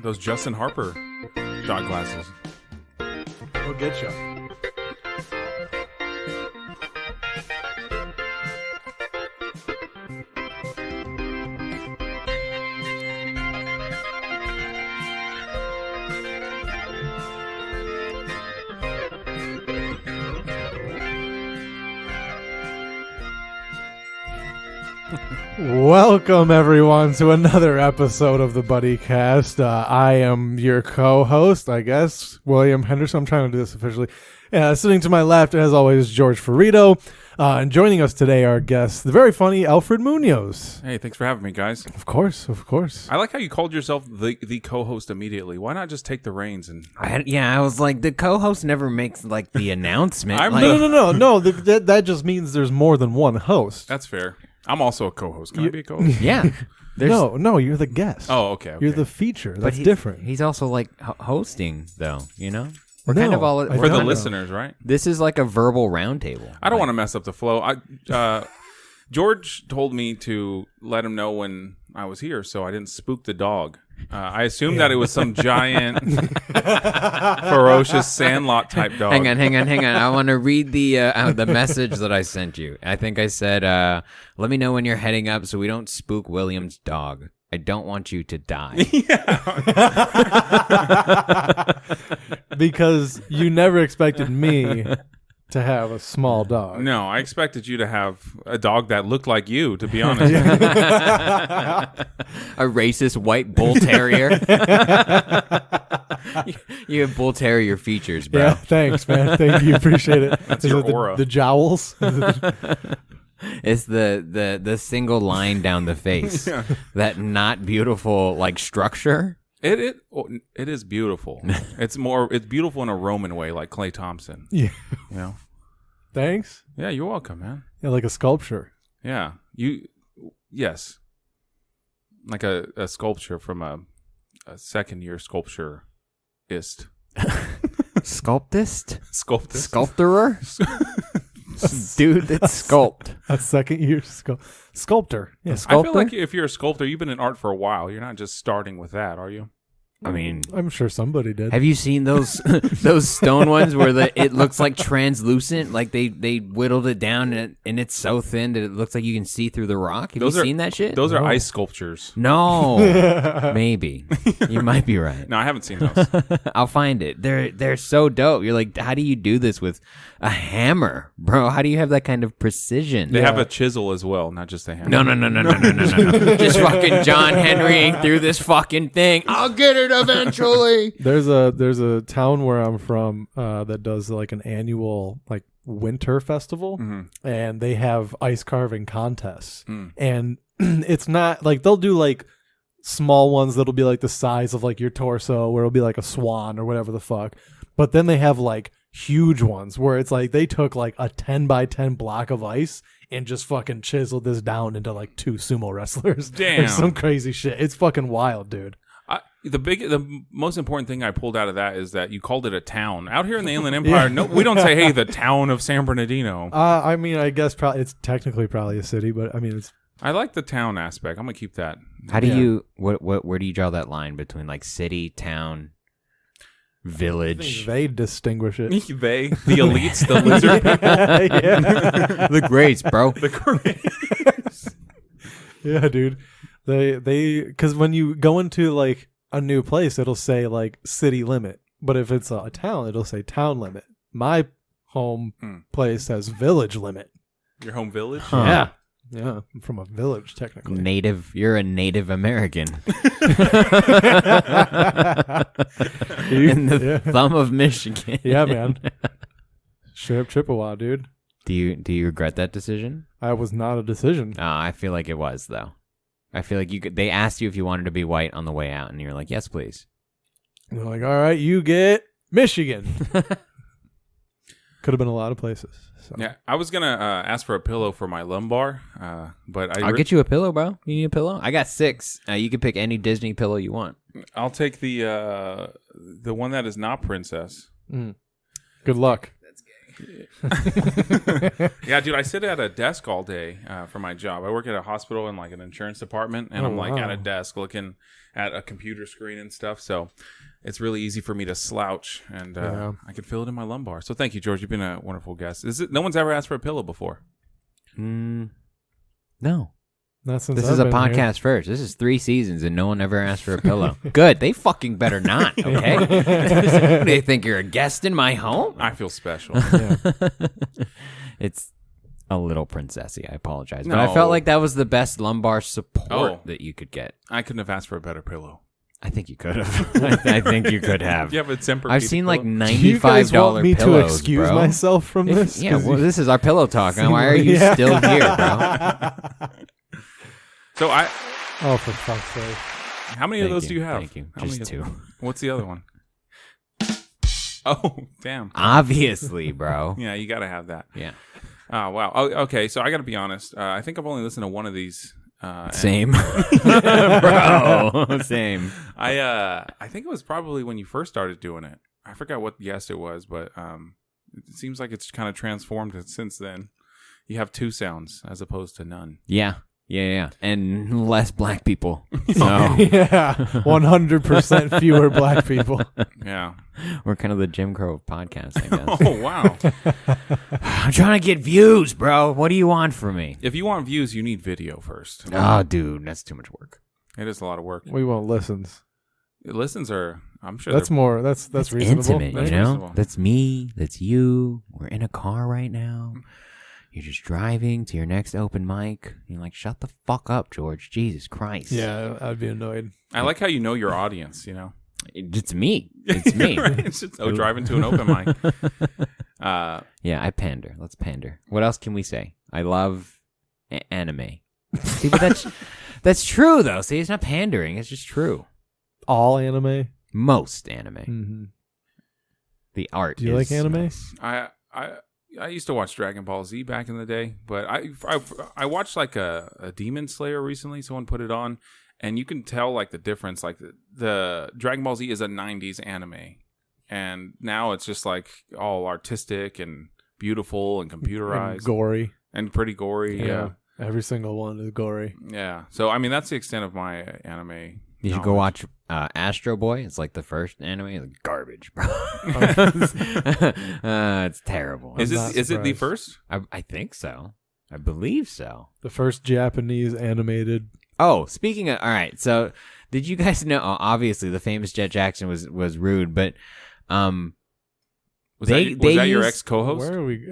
Those Justin Harper shot glasses. We'll get you. Welcome, everyone, to another episode of the Buddycast. I am your co-host, I guess, William Henderson. I'm trying to do this officially. Sitting to my left, as always, George Ferrito. And joining us today, our guest, the very funny Alfred Munoz. Hey, thanks for having me, guys. Of course, of course. I like how you called yourself the co-host immediately. Why not just take the reins? And I was like, the co-host never makes like the announcement. No. That just means there's more than one host. That's fair. I'm also a co-host. Can I be a co-host? Yeah. No, you're the guest. Oh, okay. You're the feature. That's different. He's also like hosting, though, you know? For the listeners, right? This is like a verbal roundtable. I don't want to mess up the flow. George told me to let him know when I was here, so I didn't spook the dog. I assumed that it was some giant, ferocious Sandlot type dog. Hang on. I want to read the message that I sent you. I think I said, let me know when you're heading up so we don't spook William's dog. I don't want you to die. Because you never expected me to have a small dog. No, I expected you to have a dog that looked like you, to be honest. A racist white bull terrier. You have bull terrier features, bro. Yeah, thanks, man. Thank you. Appreciate it. That's your aura. The jowls. It's the single line down the face. Yeah. That not beautiful like structure. It is beautiful. It's beautiful in a Roman way, like Klay Thompson. Yeah. You know? Thanks. Yeah, you're welcome, man. Yeah, like a sculpture. Yeah. Yes. Like a sculpture from a second year sculpturist. Sculptist? Sculptist. Sculptorer? Dude, that's sculpt. A second year sculptor. Yeah, I feel like if you're a sculptor, you've been in art for a while. You're not just starting with that, are you? I mean, I'm sure somebody did. Have you seen those those stone ones where it looks like translucent? Like they whittled it down and it's so thin that it looks like you can see through the rock. Have you seen that shit? Those are ice sculptures. No, maybe you might be right. No, I haven't seen those. I'll find it. They're so dope. You're like, how do you do this with a hammer, bro? How do you have that kind of precision? They have a chisel as well, not just a hammer. No. Just fucking John Henry through this fucking thing. I'll get it eventually. There's a town where I'm from that does like an annual like winter festival, and they have ice carving contests, and it's not like they'll do like small ones that'll be like the size of like your torso, where it'll be like a swan or whatever the fuck, but then they have like huge ones where it's like they took like a 10 by 10 block of ice and just fucking chiseled this down into like 2 sumo wrestlers. Damn. Like some crazy shit. It's fucking wild, dude. The most important thing I pulled out of that is that you called it a town. Out here in the Inland Empire, no, we don't say, hey, the town of San Bernardino. I mean, I guess it's technically probably a city, but I mean, I like the town aspect. I'm going to keep that. How do you, where do you draw that line between like city, town, village? They distinguish it. The elites, the lizard people. The greats, bro. The greats. Yeah, dude. They because when you go into like a new place, it'll say like city limit, but if it's a town, it'll say town limit. My home place has village limit. Your home village? Huh. Yeah, I'm from a village technically. You're a Native American. In the thumb of Michigan. Yeah, man. Straight up Chippewa, dude. Do you regret that decision? I was not a decision. I feel like it was though. I feel like they asked you if you wanted to be white on the way out, and you're like, yes, please. And they're like, all right, you get Michigan. Could have been a lot of places. So. Yeah, I was gonna ask for a pillow for my lumbar, but I'll get you a pillow, bro. You need a pillow? I got 6. You can pick any Disney pillow you want. I'll take the one that is not princess. Good luck. That's gay. Yeah, dude, I sit at a desk all day for my job. I work at a hospital in like an insurance department, and I'm like at a desk looking at a computer screen and stuff. So it's really easy for me to slouch, and I can feel it in my lumbar. So thank you, George. You've been a wonderful guest. No one's ever asked for a pillow before. No. Not since This I've is a been podcast first. This is 3 seasons, and no one ever asked for a pillow. Good. They fucking better not, okay? They think you're a guest in my home? I feel special. It's a little princessy. I apologize. But I felt like that was the best lumbar support that you could get. I couldn't have asked for a better pillow. I think you could have. I think you could have. Yeah, but I've seen like $95 Do you guys want me pillows, to excuse bro. myself from this? Yeah, well, this is our pillow talk. Why are you still here, bro? So Oh, for fuck's sake! how many of those do you have? Thank you. How many Just of- 2. What's the other one? Oh, damn. Obviously, bro. Yeah, you got to have that. Yeah. Oh, wow. Oh, okay, so I got to be honest. I think I've only listened to one of these. Same. Bro. Same. I think it was probably when you first started doing it. I forgot what guest it was, but it seems like it's kind of transformed since then. You have 2 sounds as opposed to none. Yeah. And less black people. So Yeah, 100% fewer black people. Yeah. we're kind of the Jim Crow of podcasts, I guess. Oh, wow. I'm trying to get views, bro. What do you want from me? If you want views, you need video first. Oh, dude, that's too much work. It is a lot of work. We want listens. Listens are, I'm sure That's they're- more. That's reasonable. Intimate, That's you know? reasonable. That's me. That's you. We're in a car right now. You're just driving to your next open mic. You're like, shut the fuck up, George. Jesus Christ. Yeah, I'd be annoyed. I like how you know your audience, you know? It's me. It's me. Right? It's just, driving to an open mic. Yeah, I pander. Let's pander. What else can we say? I love anime. See, but that's true, though. See, it's not pandering. It's just true. All anime. Most anime. Mm-hmm. The art Do you like anime? I used to watch Dragon Ball Z back in the day, but I watched like a Demon Slayer recently. Someone put it on, and you can tell like the difference. Like the Dragon Ball Z is a 90s anime, and now it's just like all artistic and beautiful and computerized And gory. and pretty gory. Yeah. Every single one is gory. Yeah. So I mean that's the extent of my anime. You should go watch Astro Boy. It's like the first anime. It's garbage, bro. It's terrible. Is not it the surprised. first? I think so. I believe so. The first Japanese animated. Oh, speaking of, all right. So, did you guys know? Obviously, the famous Jet Jackson was rude, but Was that your ex co-host? Where are we?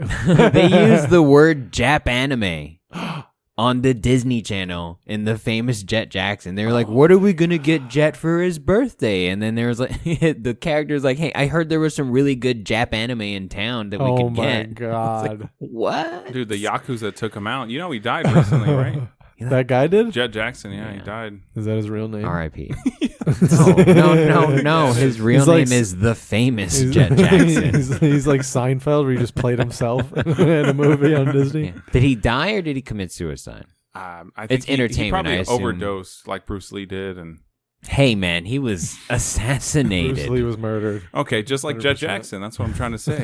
they used the word Jap anime on the Disney Channel in the famous Jet Jackson. They were like, "What are we gonna get Jet for his birthday?" And then there was like the character's like, "Hey, I heard there was some really good Jap anime in town that we Oh could my get." god! Like, what? Dude, the Yakuza took him out. You know he died recently, right? That guy did? Jet Jackson, yeah, he died. Is that his real name? R.I.P. No. His real He's like- name is the famous He's- Jet Jackson. he's like Seinfeld, where he just played himself in a movie on Disney. Yeah. Did he die or did he commit suicide? I think It's he entertainment, probably I assume. overdosed like Bruce Lee did, and Hey, man, he was assassinated. Bruce Lee was murdered. okay, just like Jet 100%. Jackson. That's what I'm trying to say.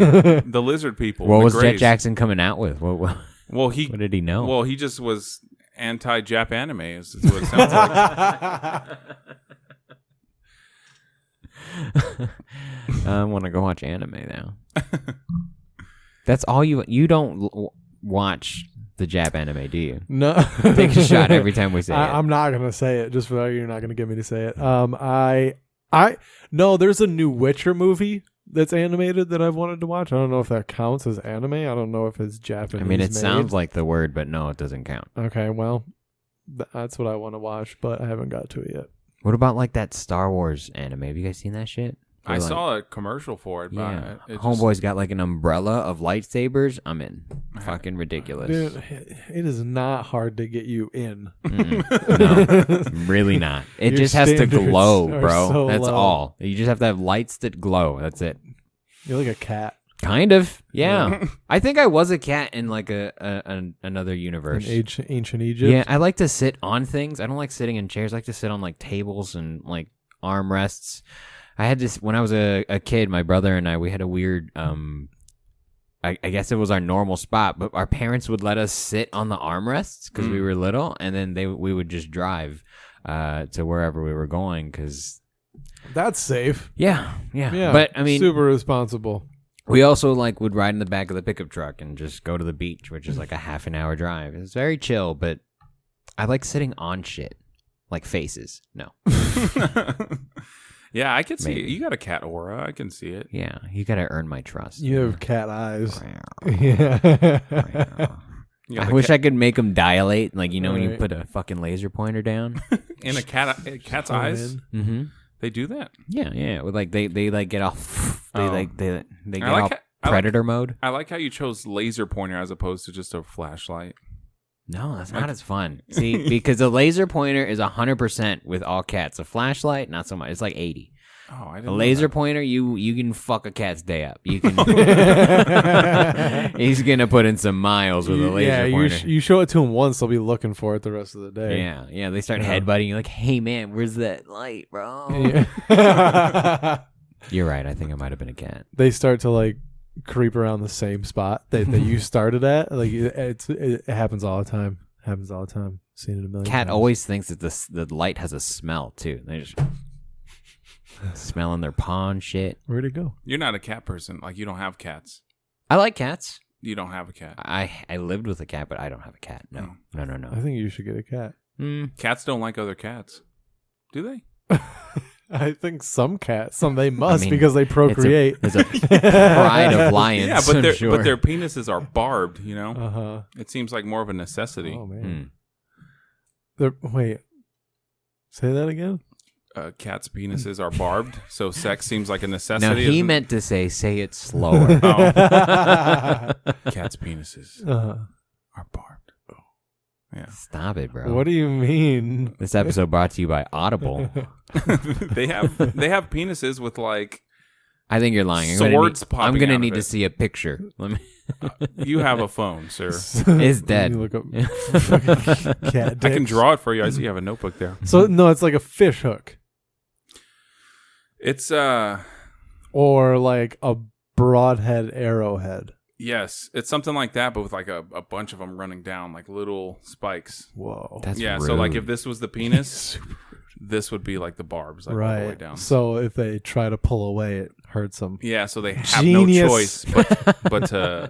The lizard people. What the was Jet Greys. Jackson coming out with? What Well, he. did he know? Well, he just was anti-Jap anime. Is what it sounds like. I want to go watch anime now. That's all you don't watch the Jap anime, do you? No, Take a shot every time we say it. I'm not gonna say it just for you're not gonna get me to say it. I no. There's a new Witcher movie that's animated that I've wanted to watch. I don't know if that counts as anime. I don't know if it's Japanese. I mean, it made. sounds like the word, but no, it doesn't count. Okay. Well, that's what I want to watch, but I haven't got to it yet. What about like that Star Wars anime? Have you guys seen that shit? I saw a commercial for it, but Yeah, it just- Homeboy's got like an umbrella of lightsabers. I'm in. Fucking ridiculous. Dude, it is not hard to get you in. No, really not. It Your just has to standards glow, are bro. so That's low. all. You just have to have lights that glow. That's it. You're like a cat Kind of. Yeah. I think I was a cat in like another in universe. ancient Egypt. Yeah, I like to sit on things. I don't like sitting in chairs. I like to sit on like tables and like armrests. I had this when I was a kid. My brother and I, we had a weird I guess it was our normal spot, but our parents would let us sit on the armrests because we were little, and then we would just drive to wherever we were going because That's safe. yeah. Yeah. But I mean, super responsible. we also like would ride in the back of the pickup truck and just go to the beach, which is like a half an hour drive. It's very chill, but I like sitting on shit like faces. No, Yeah, I can see Maybe. it. You got a cat aura. I can see it. yeah, you gotta earn my trust. You have cat eyes. I You got the wish I could make them dilate, like when you Right. put a fucking laser pointer down. in a cat's eyes. Mm-hmm. They do that. Yeah. With like they like get off. They Oh. they get I all like predator mode. I like how you chose laser pointer as opposed to just a flashlight. No, that's not as fun. See, because a laser pointer is 100% with all cats. A flashlight, not so much. It's like 80. Oh, I didn't A know laser that. pointer, you can fuck a cat's day up. You can. He's gonna put in some miles with a laser pointer. you show it to him once, they'll be looking for it the rest of the day. Yeah. They start headbutting you like, "Hey man, where's that light, bro?" Yeah. You're right. I think I might have been a cat. They start to like creep around the same spot that you started at. Like it happens all the time. Seen it a million Cat times. always thinks that the light has a smell too. They just smelling their paw and shit. Where'd it go? You're not a cat person. Like you don't have cats. I like cats. You don't have a cat. I lived with a cat, but I don't have a cat. No. I think you should get a cat. Cats don't like other cats, do they? I think some they must I mean, because they procreate. It's a pride of lions. Yeah, but I'm their sure. but their penises are barbed. You know, Uh-huh. it seems like more of a necessity. Oh man. Wait. Say that again? Cats' penises are barbed, so sex seems like a No, necessity. he isn't- meant to say it slower. Oh. Cats' penises Uh-huh. are barbed. Yeah, Stop it, bro. What do you mean? This episode brought to you by Audible. they have penises with like I think you're lying. Swords I'm popping gonna out need of to it. see a picture. Let me. You have a phone, sir. It's dead. You look up fucking cat I can dicks. draw it for you. I see you have a notebook there. So no, it's like a fish hook It's or like a broadhead arrowhead. yes, it's something like that, but with like a bunch of them running down like little spikes. Whoa. That's Yeah, rude. so like if this was the penis, this would be like the barbs, like all the way Right. down. So if they try to pull away, it hurts them. Yeah, so they have Genius. no choice but to,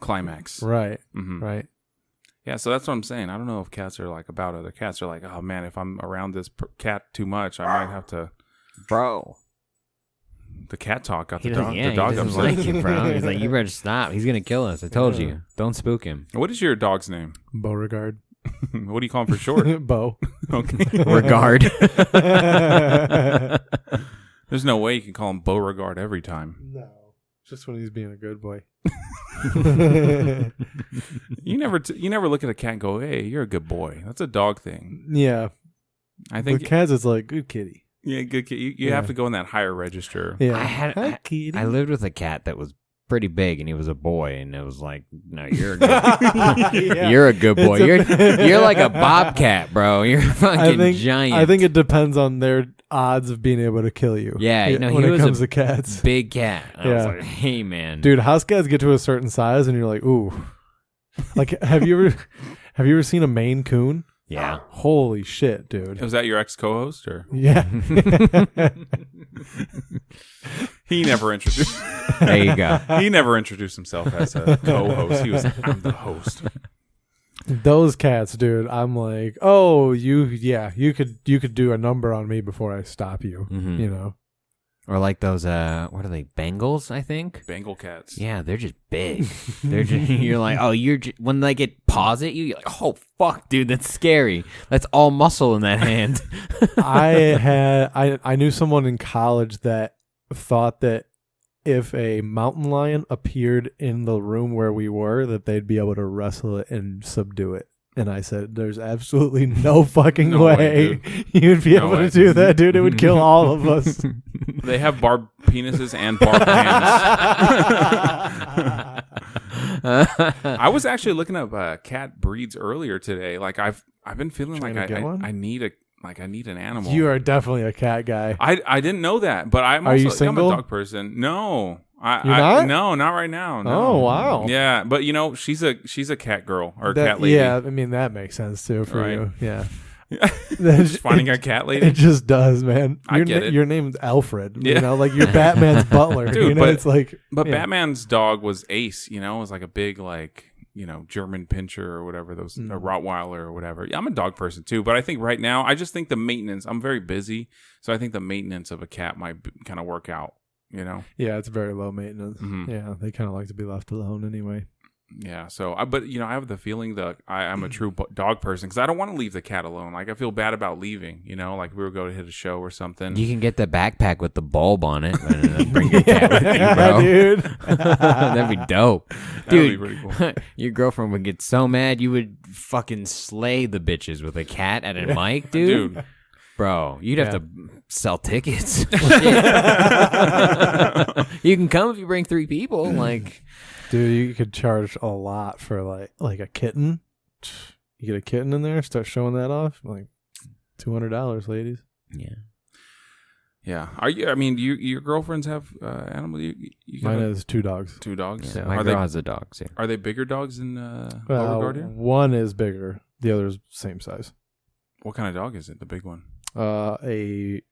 climax. Right. Mhm. Right. Yeah, so that's what I'm saying. I don't know if cats are like about other cats. They're like, oh man, if I'm around this cat too much, I might have to. bro. The cat talk got He the doesn't, dog. yeah, The dog he doesn't upset. like you, bro. He's like, you better stop. He's gonna kill us. I told Yeah. you. Don't spook him. What is your dog's name? Beauregard. What do you call him for short? Bo. Okay. Regard. There's no way you can call him Beauregard every time. No. Just when he's being a good boy. You never look at a cat and go, "Hey, you're a good boy." That's a dog thing. Yeah. I With think. cats, it's like, good kitty. Yeah, good kid. You Yeah. have to go in that higher register. Yeah. I kitty. I lived with a cat that was pretty big, and he was a boy, and it was like, no, you're a good, Yeah. you're a good boy. It's You're like a bobcat, bro. You're fucking giant. I think it depends on their odds of being able to kill you. Yeah, no, when he it was comes a to cats. big cat. I was Yeah. like, hey, man, Dude, house cats get to a certain size and you're like, ooh. Like, have you ever seen a Maine Coon? yeah. Holy shit, dude. Was that your ex co-host or Yeah. he never introduced? There you go. He never introduced himself as a co-host. He was, I'm the host. Those cats, dude. I'm like, oh, you could do a number on me before I stop you. Mhm. You know. Or like those, what are they, Bengals, I think? Bengal cats. Yeah, they're just big. They're just, you're like, oh, when they get paws at you, you're like, oh, fuck, dude, that's scary. That's all muscle in that hand. I knew someone in college that thought that if a mountain lion appeared in the room where we were, that they'd be able to wrestle it and subdue it. And I said, there's absolutely no fucking No way, way you'd be No able way. to do that, dude. It would kill all of us. They have barbed penises and barbed hands. I was actually looking up cat breeds earlier today. Like I've been feeling Trying like to get one? I need an animal. You are definitely a cat guy. I didn't know that, but I'm Are also you single? I'm a dog person. No, You're not? No, not right now. No. Oh, wow. Yeah, but she's a cat girl or a cat lady. Yeah, I mean that makes sense too for Right. you. Yeah. Just finding a cat lady. It just does, man. I get it. Your name's Alfred. Yeah. You know, like you're Batman's butler. Dude, but it's like. But Batman's dog was Ace. It was like a big German Pinscher or whatever, a Rottweiler or whatever. Yeah, I'm a dog person too, but I think right now I just think the maintenance. I'm very busy, so I think the maintenance of a cat might kind of work out. Yeah, it's very low maintenance. Mm-hmm. Yeah, they kind of like to be left alone anyway. Yeah, so I have the feeling that I'm a true dog person because I don't want to leave the cat alone. Like I feel bad about leaving. Like we were going to hit a show or something. You can get the backpack with the bulb on it and bring your cat with you, bro. Dude. That'd be dope. That'd Dude, be pretty cool. Your girlfriend would get so mad you would fucking slay the bitches with a cat at a mic, dude. Bro, you'd have to sell tickets. You can come if you bring 3 people. Like, dude, you could charge a lot for like a kitten. You get a kitten in there, start showing that off, like $200, ladies. Yeah. Yeah. Are you? I mean, do your girlfriends have animals? Mine has 2 dogs. 2 dogs. Yeah, my girl has a dog too. Are they bigger dogs than Beauregard? One is bigger. The other is same size. What kind of dog is it? The big one? A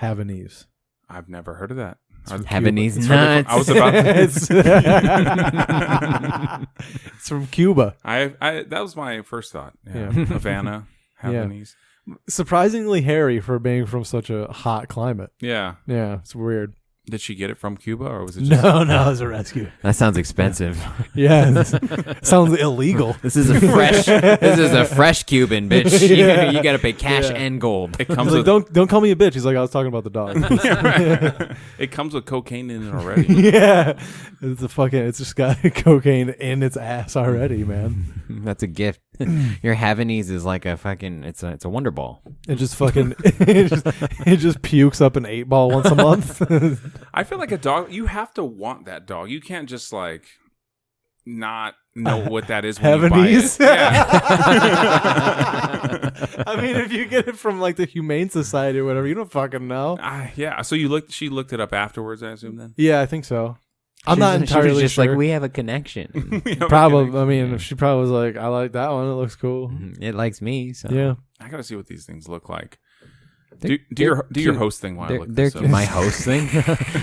Havanese. I've never heard of that. Havanese nuts. I was about to. It's from Cuba. That was my first thought. Yeah. Havana, Havanese. Surprisingly hairy for being from such a hot climate. Yeah. Yeah, it's weird. Did she get it from Cuba or was it just... No, it was a rescue. That sounds expensive. Yeah, sounds illegal. This is a fresh Cuban, bitch. You got to pay cash and gold. It comes with, don't call me a bitch. He's like, I was talking about the dog. Right. It comes with cocaine in it already. Yeah, it's just got cocaine in its ass already, man. That's a gift. Your Havanese is like a fucking. It's a Wonder Ball. It just fucking. it just pukes up an 8-ball once a month. I feel like a dog. You have to want that dog. You can't just not know what that is when Havanese? you buy it. Yeah. I mean, if you get it from the Humane Society or whatever, you don't fucking know. Yeah. So she looked it up afterwards, I assume. Then. Yeah, I think so. I'm not entirely she was just sure. like, we have a connection. Probably. I mean, she probably was like, I like that one. It looks cool. It likes me. So yeah. I gotta see what these things look like. Do your host thing while I look this up. My host thing.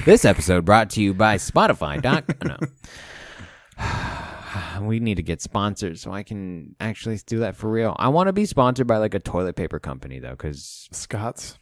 This episode brought to you by Spotify. No. We need to get sponsored so I can actually do that for real. I want to be sponsored by a toilet paper company though, because Scott's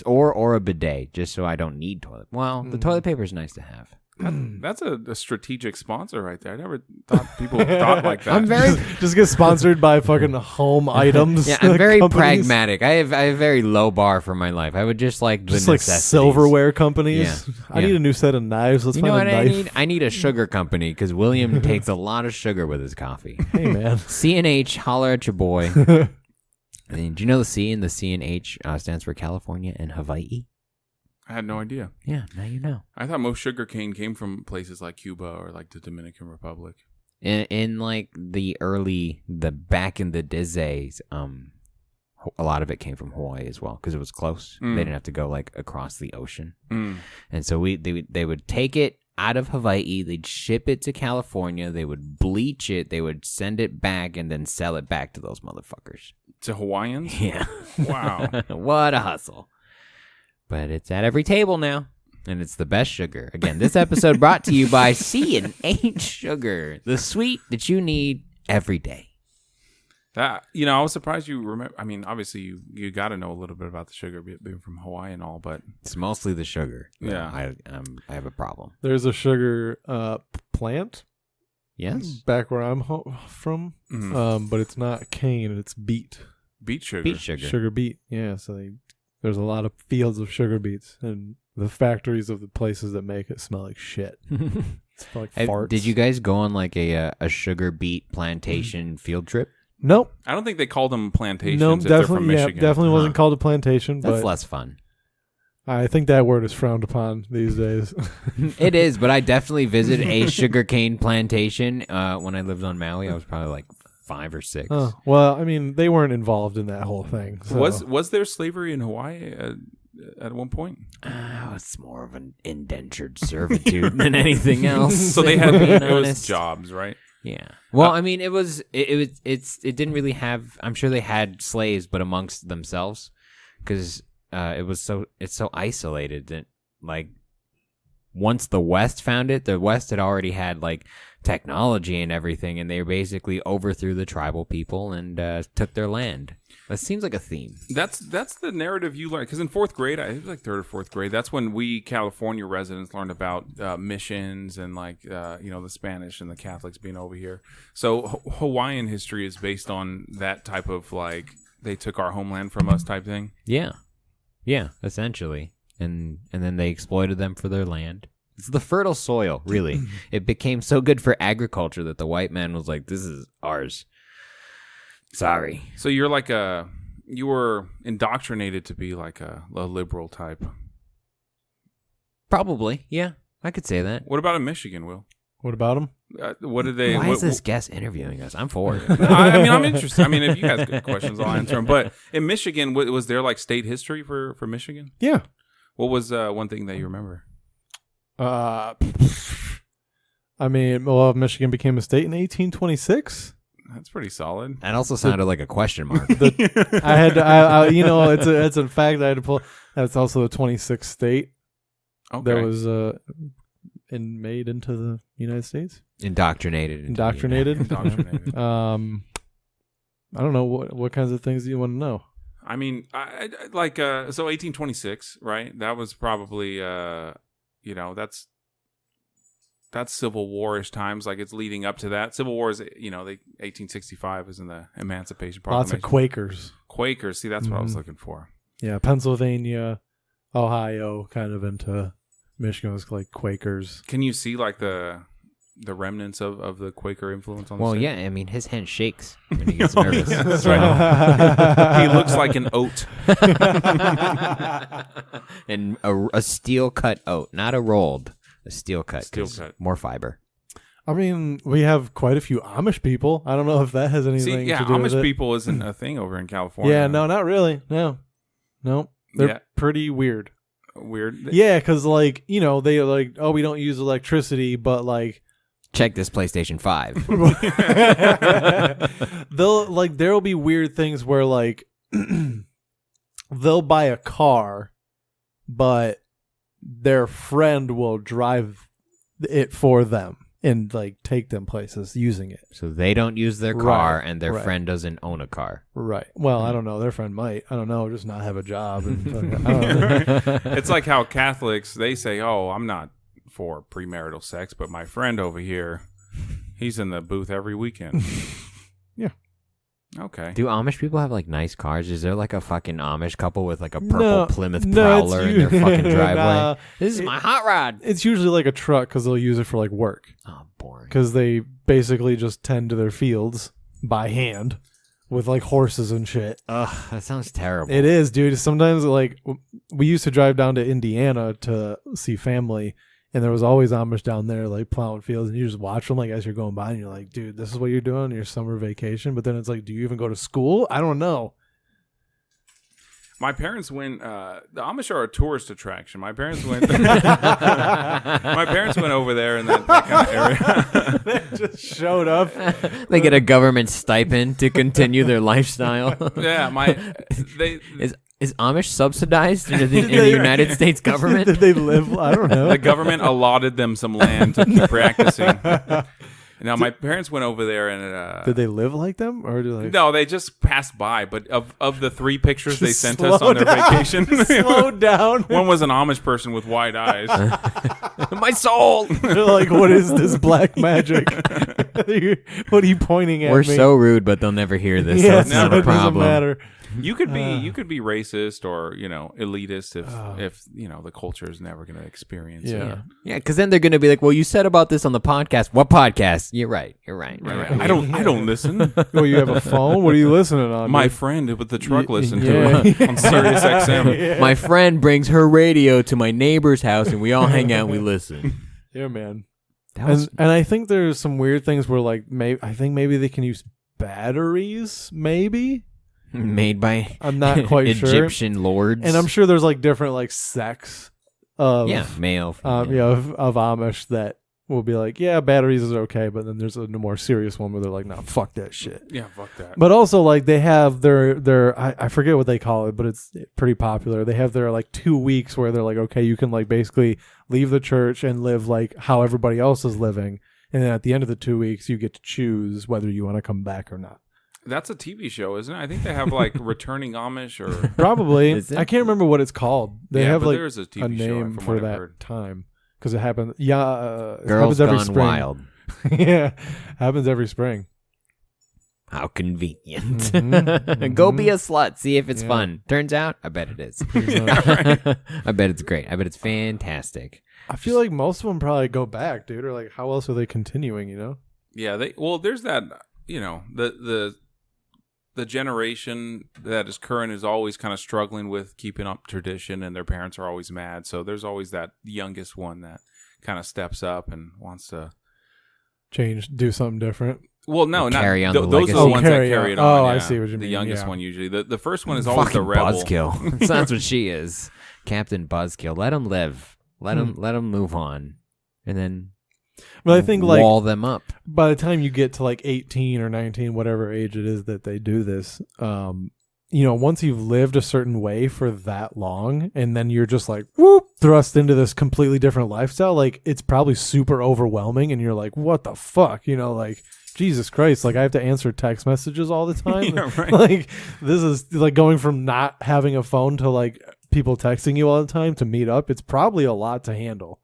or a bidet, just so I don't need toilet. Well, the toilet paper is nice to have. That's a strategic sponsor right there. I never thought people thought like that. I'm very just get sponsored by fucking home items. Yeah, I'm very companies. pragmatic. I have a very low bar for my life. I would just like the necessities. Silverware companies. Yeah. I need a new set of knives. Let's you know find what a knife. I need a sugar company because William takes a lot of sugar with his coffee. Hey man, C&H, holler at your boy. And do you know the C in the C&H stands for California and Hawaii? I had no idea. Yeah, now you know. I thought most sugar cane came from places like Cuba or the Dominican Republic. In the back in the days, a lot of it came from Hawaii as well because it was close. They didn't have to go across the ocean, and so they would take it out of Hawaii, they'd ship it to California, they would bleach it, they would send it back, and then sell it back to those motherfuckers. To Hawaiians? Yeah. Wow. What a hustle. But it's at every table now, and it's the best sugar. Again, this episode brought to you by C&H Sugar, the sweet that you need every day. That I was surprised you remember. I mean, obviously you got to know a little bit about the sugar being from Hawaii and all, but it's mostly the sugar. Yeah, I have a problem. There's a sugar plant. Yes, back where I'm from, but it's not cane; it's beet. Beet sugar. Beet sugar. Sugar beet. Yeah, so there's a lot of fields of sugar beets, and the factories of the places that make it smell like shit. It's like farts. Did you guys go on a sugar beet plantation field trip? Nope. I don't think they called them plantations. No, if they're from definitely, Michigan. definitely wasn't called a plantation. That's but less fun. I think that word is frowned upon these days. It is, but I definitely visited a sugarcane plantation when I lived on Maui. I was probably 5 or 6. Oh, well, I mean, they weren't involved in that whole thing. So. Was there slavery in Hawaii? at one point? It's more of an indentured servitude than anything else. So they had it was jobs, right? Yeah. Well, I mean, it didn't really have. I'm sure they had slaves, but amongst themselves, because it's so isolated that like once the West found it, the West had already had like technology and everything, and they basically overthrew the tribal people and took their land. That seems like a theme. That's the narrative you learn, because in fourth grade, it was like third or fourth grade. That's when we California residents learned about missions and like the Spanish and the Catholics being over here. So Hawaiian history is based on that type of like they took our homeland from us type thing. Yeah, essentially, and then they exploited them for their land. It's the fertile soil, really. It became so good for agriculture that the white man was like, "This is ours." Sorry. So you're like you were indoctrinated to be like a liberal type. Probably, yeah. I could say that. What about in Michigan, Will? What about them? What did they? Why is this guest interviewing us? I'm for it. I mean, I'm interested. I mean, if you guys have good questions, I'll answer them. But in Michigan, was there like state history for Michigan? Yeah. What was one thing that you remember? I mean, Michigan became a state in 1826. That's pretty solid. That also sounded like a question mark. I had to, it's a fact I had to pull. That's also the 26th state that was made into the United States. Indoctrinated. I don't know what kinds of things do you want to know. I mean, I like so 1826, right? That was probably that's Civil War-ish times. Like it's leading up to that. Civil War is 1865 is in the Emancipation Proclamation. Lots of Quakers. Quakers. See, that's what I was looking for. Yeah, Pennsylvania, Ohio, kind of into Michigan was like Quakers. Can you see like the remnants of the Quaker influence on the Well, state? yeah, I mean, his hand shakes when he gets nervous. Yeah, that's right. He looks like an oat. And a steel-cut oat, not a rolled. A steel cut. More fiber. I mean, we have quite a few Amish people. I don't know if that has anything to do with it. Amish people isn't a thing over in California. Yeah, no, not really. No. They're pretty weird. Weird? Yeah, because, like, they like, oh, we don't use electricity, but, like... Check this PlayStation 5. There'll be weird things where, like, they'll buy a car, but their friend will drive it for them and like take them places using it. So they don't use their car and their friend doesn't own a car. Right. Well, I don't know. Their friend might. I don't know. Just not have a job. And I don't know. It's like how Catholics, they say, oh, I'm not for premarital sex, but my friend over here, he's in the booth every weekend. Yeah. Okay. Do Amish people have like nice cars? Is there like a fucking Amish couple with like a purple Plymouth Prowler in their fucking driveway? This is my hot rod. It's usually like a truck because they'll use it for like work. Oh, boring. Because they basically just tend to their fields by hand with like horses and shit. Ugh, that sounds terrible. It is, dude. Sometimes like we used to drive down to Indiana to see family. And there was always Amish down there, like, plowing fields. And you just watch them, like, as you're going by. And you're like, dude, this is what you're doing on your summer vacation. But then it's like, do you even go to school? I don't know. My parents went, the Amish are a tourist attraction. My parents went, my parents went over there in that kind of area. They just showed up. They get a government stipend to continue their lifestyle. Yeah, Is Amish subsidized in the United States government? Did they live? I don't know. The government allotted them some land to keep practicing. Now, my parents went over there and... did they live like them? Or do they... No, they just passed by. But of the 3 pictures they sent us on their vacation... Slow down. One was an Amish person with wide eyes. My soul! They're like, what is this black magic? What are you pointing at? We're me? so rude, but they'll never hear this, Yeah, so it's not a it doesn't problem. matter. You could be racist or elitist if the culture is never going to experience it. Yeah, because then they're going to be like, well, you said about this on the podcast. What podcast? You're right. I don't listen. Well, you have a phone. What are you listening on? My dude? friend with the truck listened to it on Sirius XM. Yeah. My friend brings her radio to my neighbor's house, and we all hang out and we listen. Yeah, man. And I think there's some weird things where like maybe they can use batteries. Maybe Made by I'm not quite sure. Egyptian lords. And I'm sure there's like different like sects of male. of Amish that will be like, yeah, batteries is okay, but then there's a more serious one where they're like, nah, fuck that shit. Yeah, fuck that. But also like they have their I forget what they call it, but it's pretty popular. They have their like 2 weeks where they're like, okay, you can like basically leave the church and live like how everybody else is living, and then at the end of the 2 weeks you get to choose whether you want to come back or not. That's a TV show, isn't it? I think they have like Returning Amish or probably. I can't remember what it's called. They have like there's a TV show name from for what I've that heard. time because it happens. Yeah, it Girls happens every Gone spring. Wild. Yeah, happens every spring. How convenient. Mhm, Go be a slut. See if it's fun. Turns out, I bet it is. I bet it's great. I bet it's fantastic. I feel like most of them probably go back, dude. Or like, how else are they continuing? Yeah, there's that. The generation that is current is always kind of struggling with keeping up tradition, and their parents are always mad. So there's always that youngest one that kind of steps up and wants to change, do something different. Well, no, not carry on the those are legacy. the ones that carry it on. Oh, I yeah. see what you mean. The youngest yeah. one usually. The first one is always fucking the rebel. buzzkill. That's what she is, Captain Buzzkill. Let him live. Let him move on, and then. But I think like wall them up. By the time you get to like 18 or 19, whatever age it is that they do this, once you've lived a certain way for that long, and then you're just like whoop thrust into this completely different lifestyle, like it's probably super overwhelming, and you're like, what the fuck, like Jesus Christ, like I have to answer text messages all the time. Yeah, right. Like this is like going from not having a phone to like people texting you all the time to meet up. It's probably a lot to handle.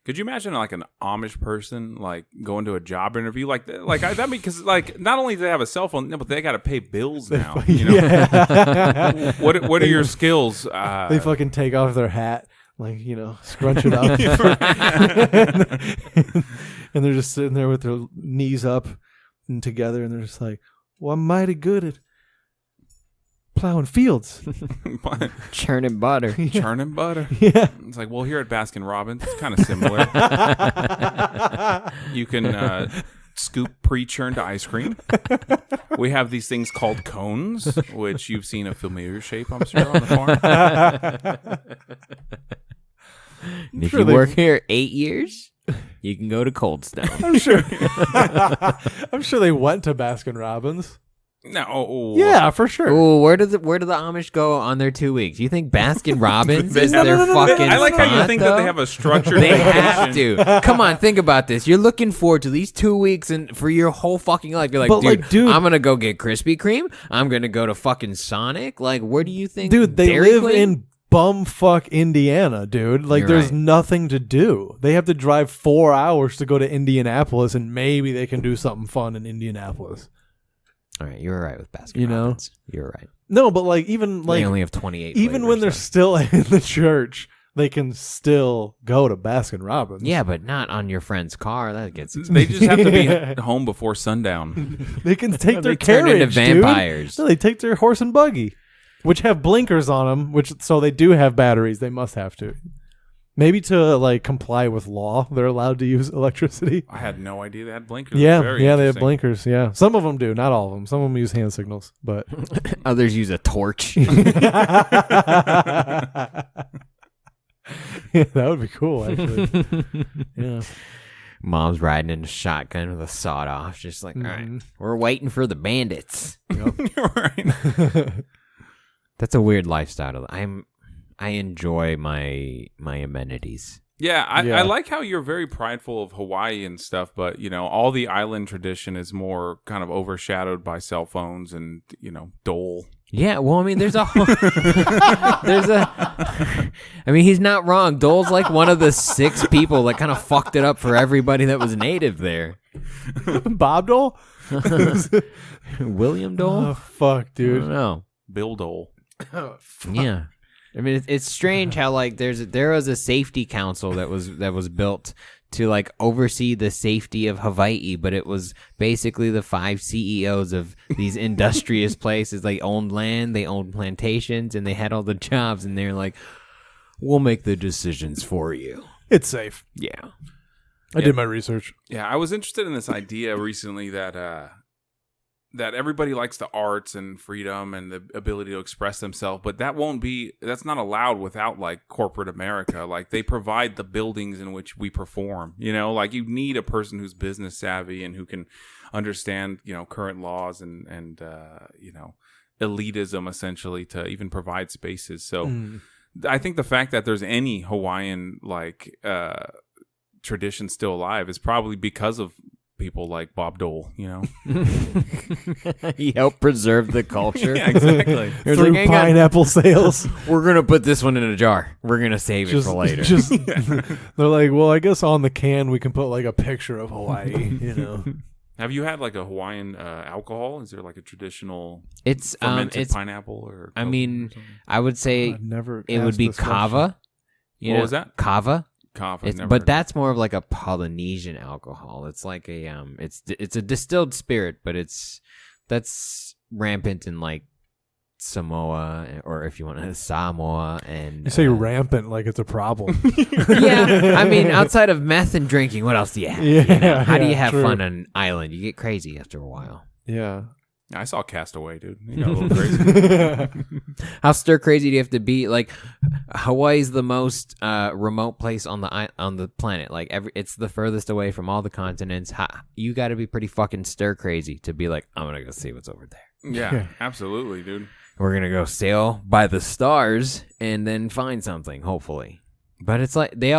Could you imagine like an Amish person like going to a job interview that? Because like not only do they have a cell phone, but they got to pay bills now. Yeah. What are your skills? They fucking take off their hat, like scrunch it up, and they're just sitting there with their knees up and together, and they're just like, "Well, I'm mighty good at plowing fields, churning butter." Churning butter. Yeah. It's like, well, here at Baskin Robbins, it's kind of similar. You can scoop pre-churned ice cream. We have these things called cones, which you've seen a familiar shape, I'm sure, on the farm. If you work here 8 years, you can go to Cold Stone. I'm sure. I'm sure they went to Baskin Robbins. No. Yeah, for sure. Oh, where do the Amish go on their 2 weeks? You think Baskin Robbins is their fucking? I like how you spot, think though? that they have a structured. They have vacation. to. Come on, think about this. You're looking forward to these 2 weeks and for your whole fucking life. You're like, dude, I'm gonna go get Krispy Kreme. I'm gonna go to fucking Sonic. Like, where do you think? Dude, they Dairy live Queen? in bumfuck Indiana, dude. Like, You're there's right. nothing to do. They have to drive 4 hours to go to Indianapolis, and maybe they can do something fun in Indianapolis. All right, you're right with Baskin Robbins. You're right. No, but like even like they only have 28. even when they're flavors, still in the church, they can still go to Baskin Robbins. yeah, but not on your friend's car. That gets They just have to be home before sundown. They can take their They turn carriage, into vampires. Dude. No, they take their horse and buggy, which have blinkers on them, so they do have batteries. They must have to. Maybe to like comply with law, they're allowed to use electricity. I had no idea they had blinkers. Yeah, Very they have interesting. blinkers. Yeah, some of them do, not all of them. Some of them use hand signals, but Others use a torch. yeah, that would be cool. Actually, yeah. Mom's riding in a shotgun with a sawed off, just like, all right, Mhm. we're waiting for the bandits. You're right. That's a weird lifestyle. I enjoy my amenities. Yeah, I Yeah. like how you're very prideful of Hawaii and stuff, but all the island tradition is more kind of overshadowed by cell phones and dole. Yeah, well, I mean, I mean, he's not wrong. Dole's like one of the 6 people that kind of fucked it up for everybody that was native there. Bob Dole? William Dole? Oh, fuck, I dude. don't know. Bill Dole. Yeah. I mean, it's strange how like there was a safety council that was built to like oversee the safety of Hawaii, but it was basically the 5 CEOs of these industrious places. They owned land, they owned plantations, and they had all the jobs, and they're like, "We'll make the decisions for you." It's safe. that everybody likes the arts and freedom and the ability to express themselves, but that's not allowed without like corporate America. Like they provide the buildings in which we perform, like you need a person who's business savvy and who can understand, current laws and elitism essentially to even provide spaces. So I think the fact that there's any Hawaiian like tradition still alive is probably because of people like Bob Dole, He helped preserve the culture. Yeah, exactly. Through pineapple sales. We're going to put this one in a jar. We're going to save it for later. They're like, well, I guess on the can we can put like a picture of Hawaii, Have you had like a Hawaiian alcohol? Is there like a traditional it's fermented pineapple or? I mean, I would say never it would be kava. What was that? Kava. But that's more of like a Polynesian alcohol. It's like a it's a distilled spirit, but that's rampant in like Samoa, or if you want to Samoa, and you say rampant like it's a problem. Yeah, I mean, outside of meth and drinking, what else do you have? Yeah, how do you have true. fun on an island? You get crazy after a while. Yeah. I saw Castaway, dude. You got a little crazy. How stir crazy do you have to be? Like, Hawaii's the most remote place on the planet. Like, it's the furthest away from all the continents. You got to be pretty fucking stir crazy to be like, I'm gonna go see what's over there. Yeah, absolutely, dude. We're gonna go sail by the stars and then find something, hopefully. But it's like they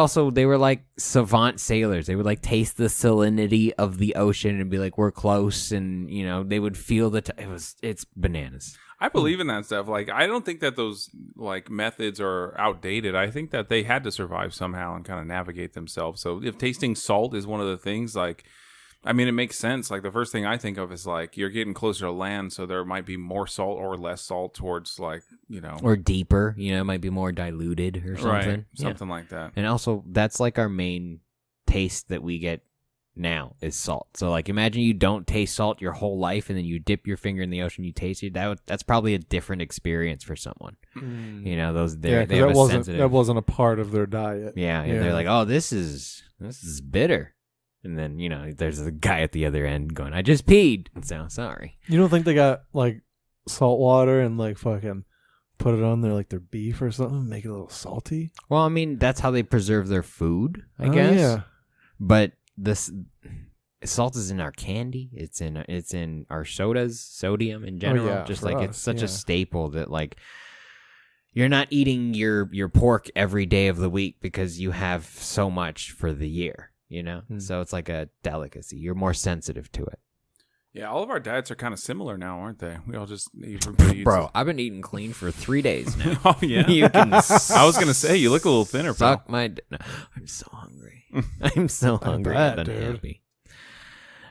were like savant sailors. They would like taste the salinity of the ocean and be like, we're close, and they would feel it's bananas. I believe in that stuff. Like, I don't think that those like methods are outdated. I think that they had to survive somehow and kind of navigate themselves. So if tasting salt is one of the things, like, I mean, it makes sense. Like, the first thing I think of is like you're getting closer to land, so there might be more salt or less salt towards like, or deeper. It might be more diluted or something. Right, something like that. And also, that's like our main taste that we get now is salt. So like, imagine you don't taste salt your whole life, and then you dip your finger in the ocean, you taste it. That's probably a different experience for someone. They have that wasn't a part of their diet. Yeah, they're like, oh, this is bitter. And then, there's a guy at the other end going, I just peed. So sorry. You don't think they got like salt water and like fucking put it on like their beef or something, make it a little salty? Well, I mean, that's how they preserve their food, I guess. Yeah. But this salt is in our candy. It's in our sodas, sodium in general. Yeah, just for like us, it's such a staple that like you're not eating your pork every day of the week because you have so much for the year. So it's like a delicacy. You're more sensitive to it. Yeah, all of our diets are kind of similar now, aren't they? We all just Bro, I've been eating clean for 3 days now. Oh yeah, you can. I was gonna say you look a little thinner, bro. Suck my. No, I'm so hungry. I'm so hungry and unhappy.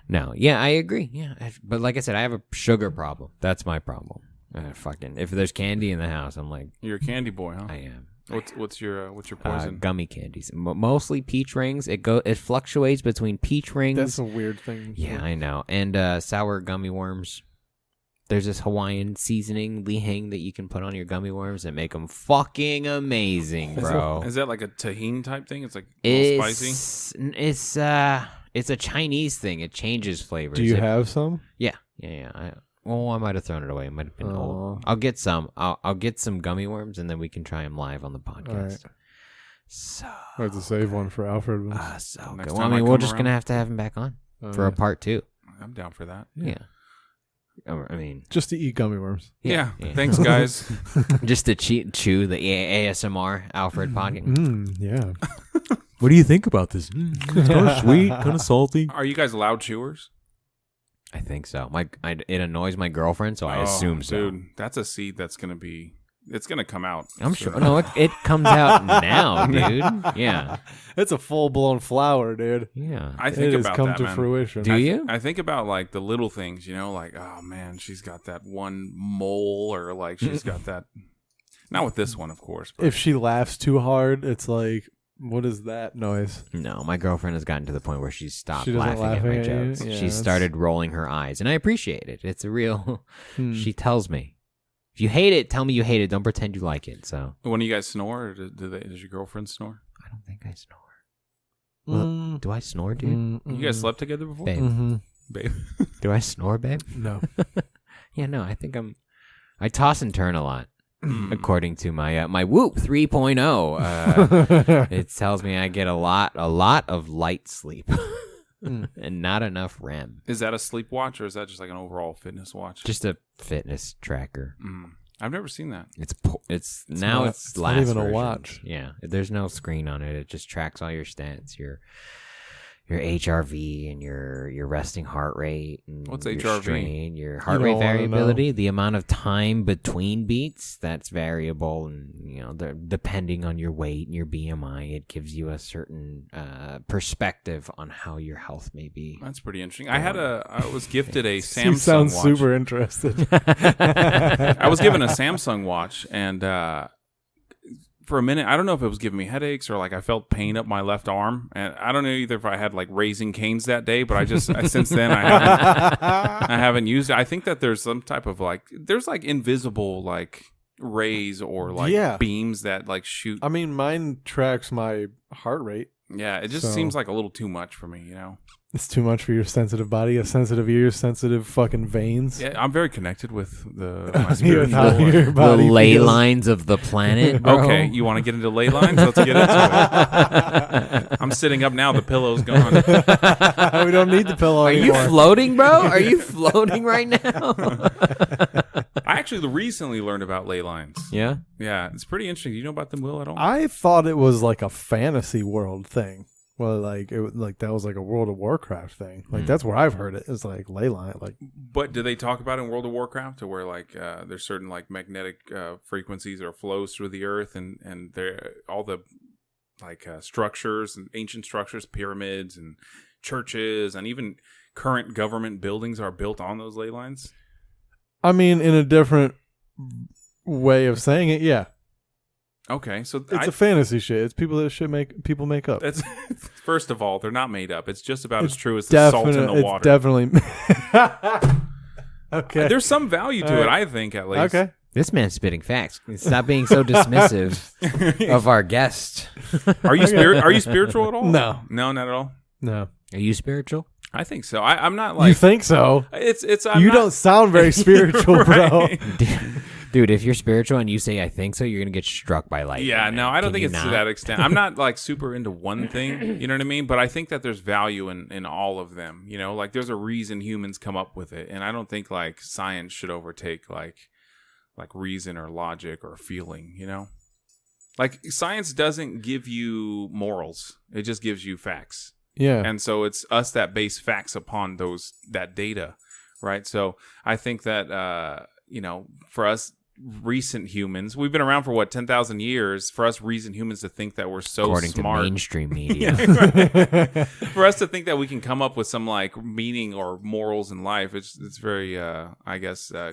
No, yeah, I agree. Yeah, but like I said, I have a sugar problem. That's my problem. If there's candy in the house, I'm like, you're a candy boy, huh? I am. What's your poison? Gummy candies, mostly peach rings. It fluctuates between peach rings. That's a weird thing. Yeah, I know. And sour gummy worms. There's this Hawaiian seasoning liheng that you can put on your gummy worms and make them fucking amazing, bro. Is that like a tahini type thing? It's like a little spicy. It's a Chinese thing. It changes flavors. Do you have some? Yeah. I might have thrown it away. It might have been old. I'll get some. I'll get some gummy worms, and then we can try them live on the podcast. All right. So I have to save one for Alfred. So good. Well, I mean, we're just gonna have to have him back on for a part 2. I'm down for that. Yeah. I mean, just to eat gummy worms. Yeah. Thanks, guys. Just to chew the ASMR Alfred podcast. Yeah. What do you think about this? It's kind of sweet, kind of salty. Are you guys loud chewers? I think so. It annoys my girlfriend, so I assume so. Dude, that's a seed that's gonna be. It's gonna come out. I'm sure. No, it comes out now, dude. Yeah, it's a full blown flower, dude. Yeah, I think it about has come that, to man. fruition. Do you? I think about like the little things, like, oh man, she's got that one mole, or like she's got that. Not with this one, of course. But. If she laughs too hard, it's like, what is that noise? No, my girlfriend has gotten to the point where she's stopped She doesn't laughing at my laugh at you? jokes. Yeah, She started rolling her eyes, and I appreciate it. It's a real. She tells me, if you hate it, tell me you hate it. Don't pretend you like it. So when you guys snore, or does your girlfriend snore? I don't think I snore. Well, do I snore, dude? You guys slept together before? Babe, babe. Do I snore, babe? No. Yeah, no. I think I toss and turn a lot. According to my Whoop 3.0, it tells me I get a lot of light sleep and not enough REM. Is that a sleep watch or is that just like an overall fitness watch? Just a fitness tracker. I've never seen that. It's not even a watch. Yeah, there's no screen on it. It just tracks all your stats, your HRV and your resting heart rate. And What's your HRV? Strain, your heart rate variability, the amount of time between beats. That's variable, and depending on your weight and your BMI, it gives you a certain perspective on how your health may be. That's pretty interesting. I was gifted a Samsung You sound watch. super interested. I was given a Samsung watch, and for a minute, I don't know if it was giving me headaches or like I felt pain up my left arm, and I don't know either if I had like Raising Cane's that day, but since then I haven't used it. I think that there's some type of there's invisible rays or beams that shoot. I mean, mine tracks my heart rate. Yeah, it just seems like a little too much for me, It's too much for your sensitive body, a sensitive ear, sensitive fucking veins. Yeah, I'm very connected with my How spiritual. your body The ley feels. lines of the planet, bro. Okay, you want to get into ley lines? Let's get into it. I'm sitting up now. The pillow's gone. We don't need the pillow Are you anymore. floating, bro? Are you floating right now? I actually recently learned about ley lines. Yeah. Yeah, it's pretty interesting. Do you know about them, Will, at all? I thought it was like a fantasy world thing. Well, that was like a World of Warcraft thing. That's where I've heard it. It's like ley line. But do they talk about it in World of Warcraft to where there's certain magnetic frequencies or flows through the earth and there all the structures and ancient structures, pyramids and churches and even current government buildings are built on those ley lines? I mean, in a different way of saying it, yeah. Okay, so It's a fantasy shit. It's people that people make up. That's first of all, they're not made up. It's just about as true as the salt in the water. It's definitely okay. There's some value to it, I think, at least. Okay. This man's spitting facts. Stop being so dismissive of our guest. Are you Are you spiritual at all? No, not at all. No. Are you spiritual? I think so. I'm not You think so? It's. You don't sound very spiritual, bro. Dude, if you're spiritual and you say I think so, you're gonna get struck by lightning. Yeah, man. no, I don't Can think you it's to not? that extent. I'm not super into one thing, you know what I mean? But I think that there's value in all of them, there's a reason humans come up with it, and I don't think science should overtake like reason or logic or feeling, science doesn't give you morals; it just gives you facts. Yeah. And so it's us that base facts upon that data, right? So I think that for us recent humans, we've been around for 10,000 years. For us recent humans to think that we're so According smart, to mainstream media. for us to think that we can come up with some meaning or morals in life, it's very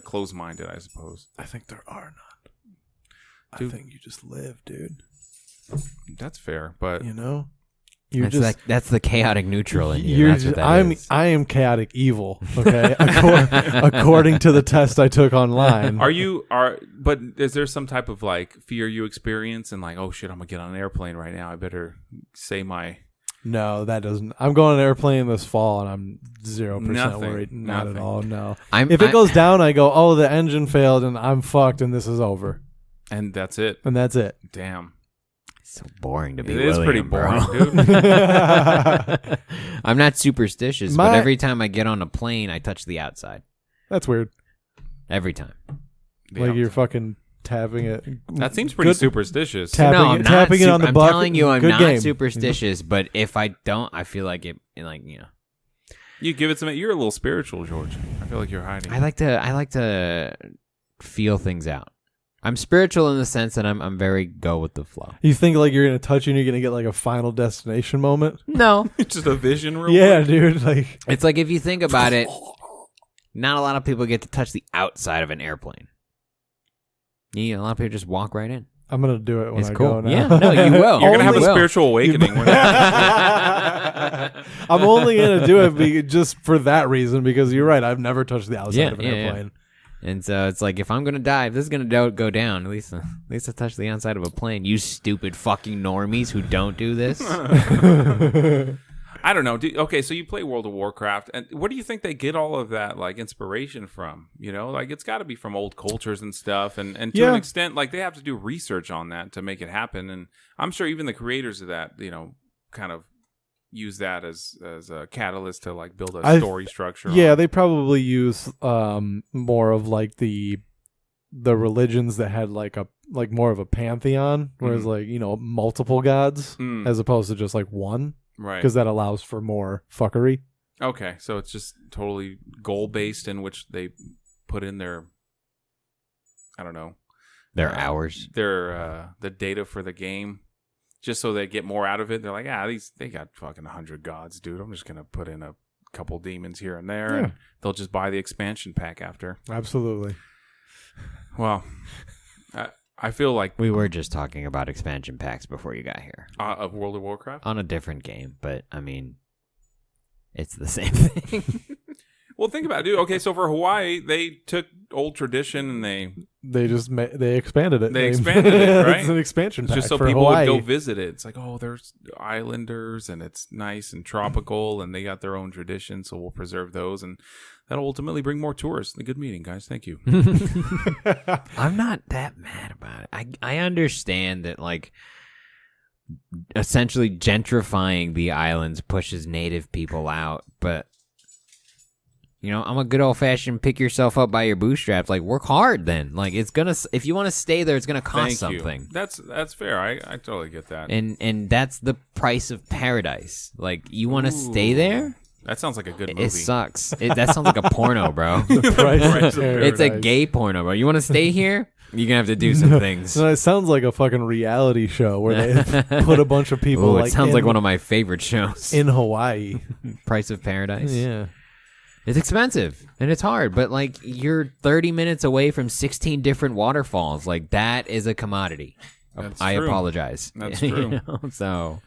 close-minded, I suppose. I think there are none. Dude. I think you just live, dude. That's fair, but That's the chaotic neutral in you. That's what that is. I am chaotic evil. Okay, according to the test I took online. But is there some type of fear you experience and oh shit, I'm gonna get on an airplane right now, I better say my. No, that doesn't. I'm going on an airplane this fall, and I'm 0% worried. Not Nothing. at all. No. If it goes down, I go, oh, the engine failed, and I'm fucked, and this is over, And that's it. and that's it. Damn. so boring to be It is pretty William, boring, bro. dude. I'm not superstitious, but every time I get on a plane, I touch the outside. That's weird. Every time. You're fucking tapping it. That seems pretty Good. superstitious. Tapping No, I'm it- not. tapping it on the I'm bucket. telling you, I'm Good not game. superstitious. But if I don't, I feel like it. You give it some. You're a little spiritual, George. I feel like you're hiding. I like to feel things out. I'm spiritual in the sense that I'm very go with the flow. You think you're gonna touch it and you're gonna get a final destination moment? No, Just a vision, real Yeah, quick. dude. it's like if you think about it, not a lot of people get to touch the outside of an airplane. A lot of people just walk right in. I'm gonna do it when It's I cool. go now. Yeah, no, you will. You're gonna have a You will. spiritual awakening. I'm only gonna do it just for that reason because you're right. I've never touched the outside of an airplane. And so it's like if I'm gonna die, if this is gonna go down, at least I touch the outside of a plane. You stupid fucking normies who don't do this. I don't know. Okay, so you play World of Warcraft, and where do you think they get all of that like inspiration from? You know, like it's got to be from old cultures and stuff, and to an extent, like they have to do research on that to make it happen. And I'm sure even the creators of that, you know, kind of use that as a catalyst to like build a story structure. Yeah, they probably use more of like the religions that had like more of a pantheon, whereas like, you know, multiple gods as opposed to just like one, right? Because that allows for more fuckery. Okay, so it's just totally goal based in which they put in their, I don't know, their hours, their the data for the game. Just so they get more out of it. They're like, they got fucking 100 gods, dude. I'm just going to put in a couple demons here and there, and they'll just buy the expansion pack after. Absolutely. Well, I feel like... We were just talking about expansion packs before you got here. Of World of Warcraft? On a different game, but, I mean, it's the same thing. Well, think about it, dude. Okay, so for Hawaii, they took old tradition and they expanded it. They expanded it, right? It's an expansion pack just so for people Hawaii. would go visit it. It's like, oh, there's islanders and it's nice and tropical and they got their own traditions, so we'll preserve those, and that'll ultimately bring more tourists. A good meeting, guys. Thank you. I'm not that mad about it. I understand that, like, essentially gentrifying the islands pushes native people out, but you know, I'm a good old fashioned pick yourself up by your bootstraps. Like, work hard then. Like, it's gonna, if you want to stay there, it's gonna cost something. That's fair. I totally get that. And that's the price of paradise. Like, you want to stay there? That sounds like a good movie. It sucks. That sounds like a porno, bro. It's a gay porno, bro. You want to stay here? You're gonna have to do some things. No, it sounds like a fucking reality show where they put a bunch of people. It sounds like one of my favorite shows in Hawaii. Price of Paradise. Yeah. It's expensive and it's hard, but like you're 30 minutes away from 16 different waterfalls. Like that is a commodity. That's I true. apologize. That's true. You know? So,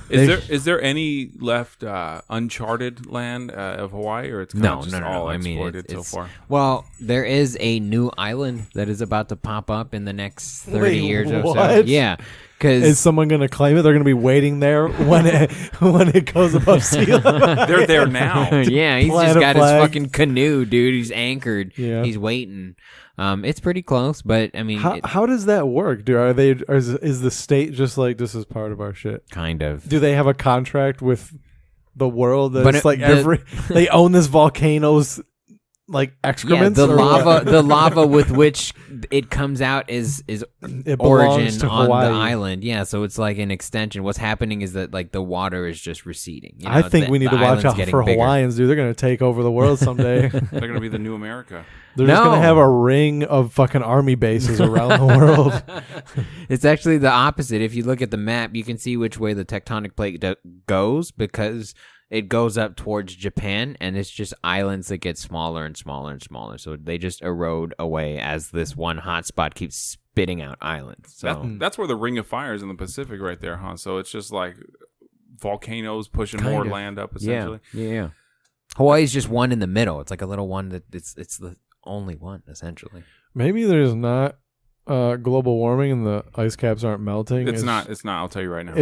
is there any left uncharted land of Hawaii, or it's kind of just all exploited so far? Well, there is a new island that is about to pop up in the next 30 years or so. What? Yeah. Is someone going to claim it? They're going to be waiting there when it goes above sea level. They're there now. Yeah, he's just got his fucking canoe, dude. He's anchored. Yeah. He's waiting. It's pretty close, but I mean, how does that work? Is the state just like, this is part of our shit? Kind of. Do they have a contract with the world they own this volcano's like excrements? Yeah, the lava with which it comes out is origin on Hawaii. the island. Yeah, so it's like an extension. What's happening is that like the water is just receding. You know, I think we need to watch out for bigger. Hawaiians, dude. They're going to take over the world someday. They're going to be the new America. They're just going to have a ring of fucking army bases around the world. It's actually the opposite. If you look at the map, you can see which way the tectonic plate goes, because it goes up towards Japan, and it's just islands that get smaller and smaller and smaller. So they just erode away as this one hotspot keeps spitting out islands. So that's where the Ring of Fire is in the Pacific right there, huh? So it's just like volcanoes pushing more land up, essentially. Yeah. Hawaii's just one in the middle. It's like a little one that it's the only one, essentially. Maybe there's not global warming and the ice caps aren't melting. It's not. I'll tell you right now.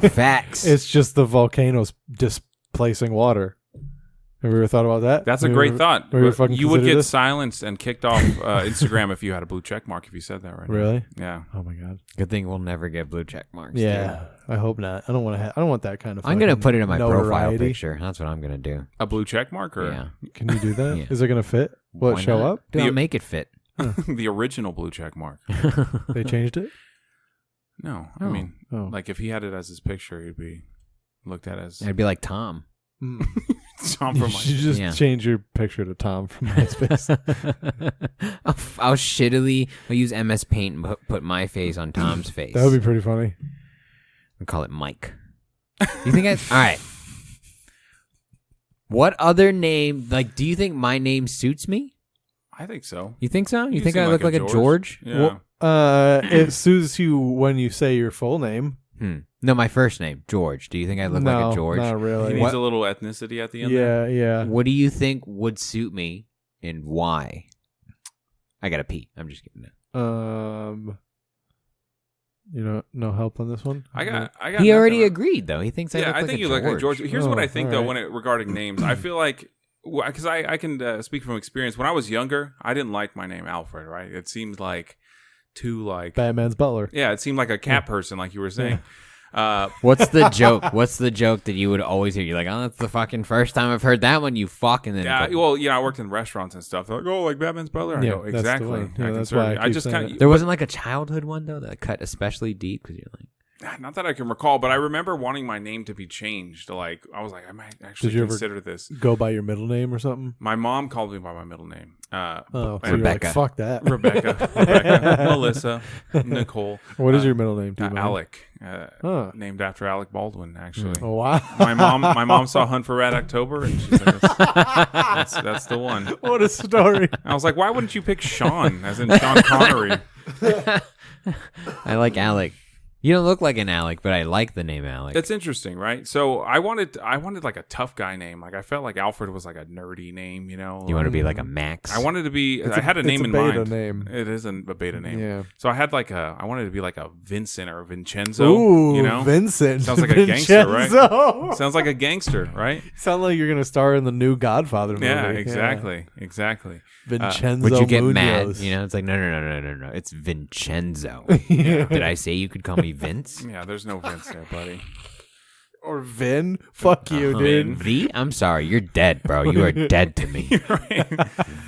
Facts. It's just the volcanoes displacing water. Have you ever thought about that? That's a great thought. You would get this? silenced and kicked off Instagram if you had a blue check mark, if you said that right now. Really? Yeah. Oh my god. Good thing we'll never get blue check marks. Yeah. Dude. I hope not. I don't want that kind of. I'm gonna put it in my profile notoriety. picture. That's what I'm gonna do. A blue check mark, or yeah. Can you do that? Yeah. Is it gonna fit? Will Why it show not? up? Dude, I'll make it fit. the original blue check mark? They changed it. No, I mean, like if he had it as his picture, he'd be looked at as. It'd be like Tom. Tom from You should just change your picture to Tom from MySpace. I'll use MS Paint and put my face on Tom's face. That would be pretty funny. I'll call it Mike. You think all right. What other name, like, do you think my name suits me? I think so. You think so? You think seem I look like a George? Yeah. Well, it suits you when you say your full name. No, my first name, George. Do you think I look like a George? Not really. He needs a little ethnicity at the end. Yeah. What do you think would suit me and why? I gotta pee. I'm just kidding. no help on this one. I got. He already nothing. agreed though. He thinks I look like think a you George. look like George. Here's what I think though, right. regarding names, I feel like because I can speak from experience. When I was younger, I didn't like my name Alfred. Right? It seemed like too like Batman's butler. Yeah, it seemed like a cat person, like you were saying. What's the joke? What's the joke that you would always hear? You're like, oh, that's the fucking first time I've heard that one. You fucking. Yeah, well, I worked in restaurants and stuff. They're like, oh, like Batman's butler. I go, that's the exactly. one. Yeah, I that's can why I certainly- keep just saying kind it. There wasn't like a childhood one though that cut especially deep because you're like, not that I can recall, but I remember wanting my name to be changed. Like I was like, I might actually Did you ever consider this. Go by your middle name or something? My mom called me by my middle name. So and you're Rebecca. like, fuck that. Rebecca, Melissa, Nicole. What is your middle name? Do you mind? Alec, Huh. named after Alec Baldwin. Actually, Oh, wow. my mom saw Hunt for Red October, and she said, that's the one. What a story. I was like, why wouldn't you pick Sean, as in Sean Connery? I like Alec. You don't look like an Alec, but I like the name Alec. It's interesting, right? So I wanted like a tough guy name. Like I felt like Alfred was like a nerdy name, You want to be like a Max? I wanted to be. I had a name it's in a beta mind. name. It is a beta name. Yeah. So I had I wanted to be like a Vincent or a Vincenzo. Ooh, Vincent. Sounds like a gangster, right? Vincenzo. Sounds like a gangster, right? Sound like you're gonna star in the new Godfather movie. Yeah, exactly. Vincenzo. Would you get Munoz. mad? It's like no. It's Vincenzo. Did I say you could call me Vince? Yeah, there's no Vince there, buddy. Or Vin. Fuck you, dude. V? I'm sorry, you're dead, bro. You are dead to me. Right.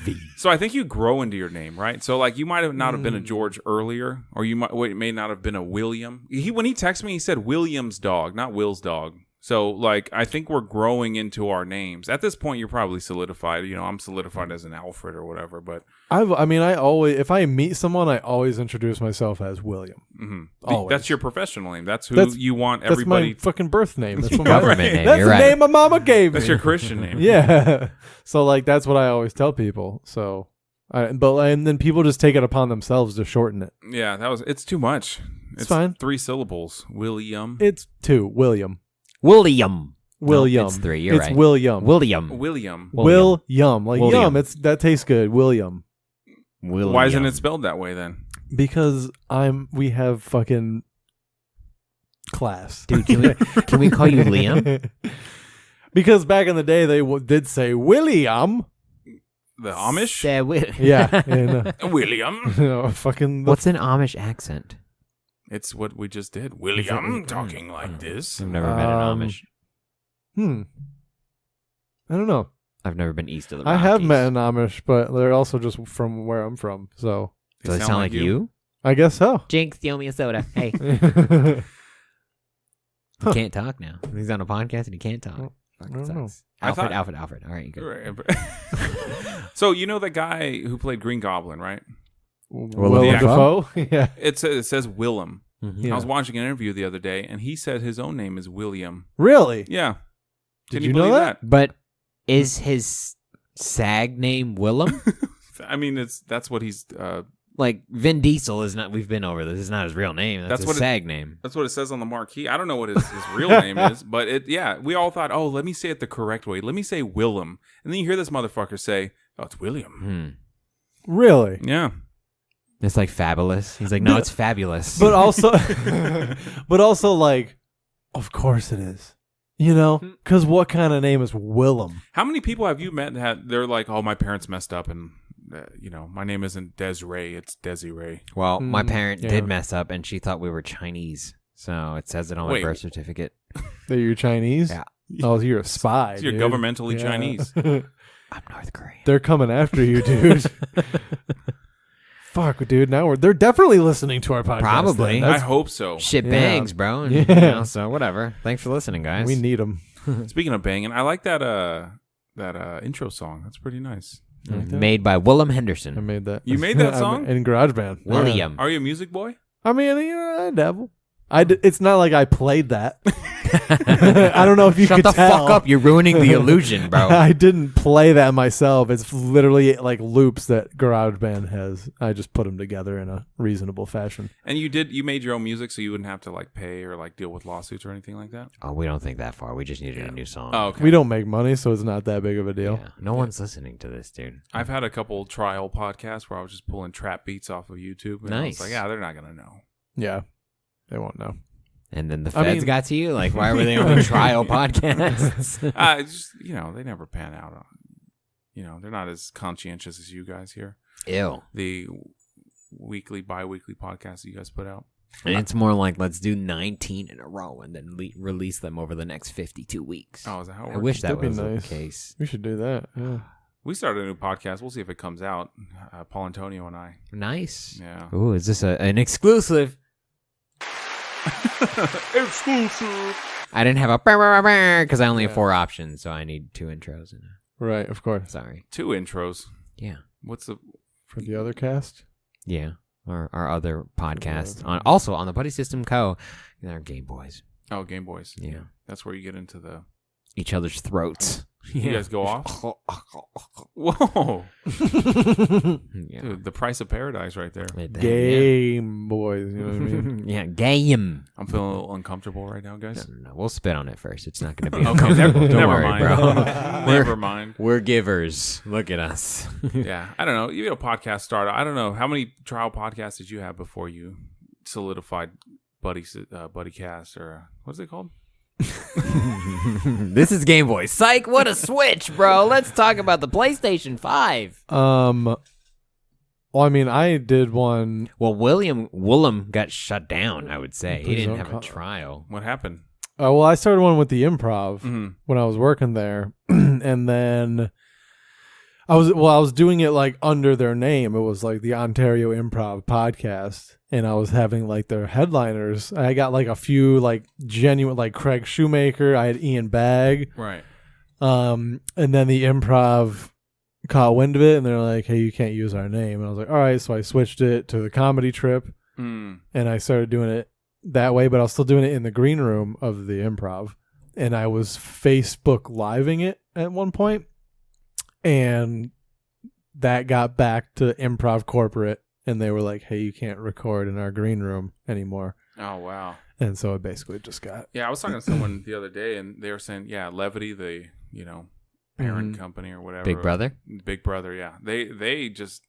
V. So I think you grow into your name, right? So like you might have not have been a George earlier, or you may not have been a William. When he texted me, he said William's dog, not Will's dog. So like I think we're growing into our names. At this point, you're probably solidified. I'm solidified as an Alfred or whatever. But I always, if I meet someone, I always introduce myself as William. Always. that's your professional name. That's who you want That's everybody. my fucking birth name. That's what Government name. That's You're the right. name my mama gave me. That's your Christian name. Yeah. So like that's what I always tell people. So, and then people just take it upon themselves to shorten it. Yeah, it's too much. It's fine. 3 syllables. William. It's 2. William. William. William. No, it's 3. You're it's right. William. William. William. William. Like William. yum. That tastes good. William. Why isn't it spelled that way then? Because we have fucking class. Dude, can we call you Liam? Because back in the day they did say William. The Amish? Yeah. And, William. fucking. What's an Amish accent? It's what we just did. William talking like this. I've never met an Amish. I don't know. I've never been east of the I Rockies. have met an Amish, but they're also just from where I'm from. So Do they sound like you? I guess so. Jinx, throw me a soda. Hey. He can't talk now. He's on a podcast and he can't talk. I don't know. Alfred. All right, you good. So you know the guy who played Green Goblin, right? Willem Dafoe? Yeah. It says Willem. Mhm. I was watching an interview the other day, and he said his own name is William. Really? Yeah. Did Can you believe know that? But is his SAG name Willem? I mean, that's what he's. Like Vin Diesel is not. We've been over this. It's not his real name. That's his what SAG name. That's what it says on the marquee. I don't know what his real name is, but we all thought, oh, let me say it the correct way. Let me say Willem. And then you hear this motherfucker say, oh, it's William. Really? Yeah. It's like fabulous. He's like, no, it's fabulous. But also, like, of course it is. You know, because what kind of name is Willem? How many people have you met that they're like, oh, my parents messed up and, my name isn't Desiree, it's Desiree. Well, my parent yeah. did mess up, and she thought we were Chinese. So it says it on my birth certificate. That you're Chinese? Yeah. Oh, you're a spy. So you're dude. governmentally Chinese. I'm North Korean. They're coming after you, dude. Fuck, dude. Now they're definitely listening to our podcast. Probably. then. I hope so. Shit Yeah. bangs, bro. And, Yeah. So whatever. Thanks for listening, guys. We need them. Speaking of banging, I like that intro song. That's pretty nice. Made by Willem I Henderson. made that. You made that I'm song? in GarageBand. William. Are you a music boy? I mean, I dabble. It's not like I played that. I don't know if you Shut could the tell. fuck up. You're ruining the illusion, bro. I didn't play that myself. It's literally like loops that GarageBand has. I just put them together in a reasonable fashion. And you made your own music so you wouldn't have to like pay or like deal with lawsuits or anything like that? Oh, we don't think that far. We just needed a new song. Oh, okay. We don't make money, so it's not that big of a deal. Yeah. No one's listening to this, dude. I've had a couple trial podcasts where I was just pulling trap beats off of YouTube. And I was Nice. like, yeah, they're not going to know. Yeah. They won't know. And then the feds got to you? Like, why were they on trial podcasts? Just, they never pan out. They're not as conscientious as you guys here. Ew. The weekly, bi-weekly podcasts you guys put out. And it's more like, let's do 19 in a row and then release them over the next 52 weeks. Oh, is that how it works? I wish that That'd was be nice. the case. We should do that. Yeah. We started a new podcast. We'll see if it comes out. Paul Antonio and I. Nice. Yeah. Ooh, is this an exclusive? Exclusive. I didn't have a because I only have 4 options, so I need 2 intros. Right, of course. Sorry. 2 intros. Yeah. What's the... For the other cast? Yeah. Our other podcast. Also on the Buddy System Co. Our Game Boys. Oh, Game Boys. Yeah. That's where you get into the... Each other's throats. You guys go off? Whoa. Yeah. Dude, the price of paradise right there. Game Boys, you know what I mean? Yeah, game. I'm feeling a little uncomfortable right now, guys. No, we'll spit on it first. It's not going to be Okay, uncomfortable. Don't never worry, mind. bro. Never mind. We're givers. Look at us. Yeah, I don't know. You get a podcast started. I don't know. How many trial podcasts did you have before you solidified Buddycast, or what's it called? This is Game Boy. Psych, what a switch, bro. Let's talk about the PlayStation 5. Well, I mean, I did one. Well, Willem got shut down, I would say. He His didn't own have a trial. What happened? Well, I started one with the Improv Mm-hmm. when I was working there, and then I was doing it like under their name. It was like the Ontario Improv Podcast, and I was having like their headliners. I got like a few like genuine, like Craig Shoemaker. I had Ian Bagg, Right. and then the Improv caught wind of it, and they're like, "Hey, you can't use our name." And I was like, "All right," so I switched it to the Comedy Trip, Mm. and I started doing it that way. But I was still doing it in the green room of the Improv, and I was Facebook living it at one point. And that got back to Improv Corporate, and they were like, "Hey, you can't record in our green room anymore." Oh, wow. And so it basically just got... Yeah, I was talking to someone the other day, and they were saying, Levity, the, parent Mhm. company or whatever. Big Brother? Big Brother, yeah. They just...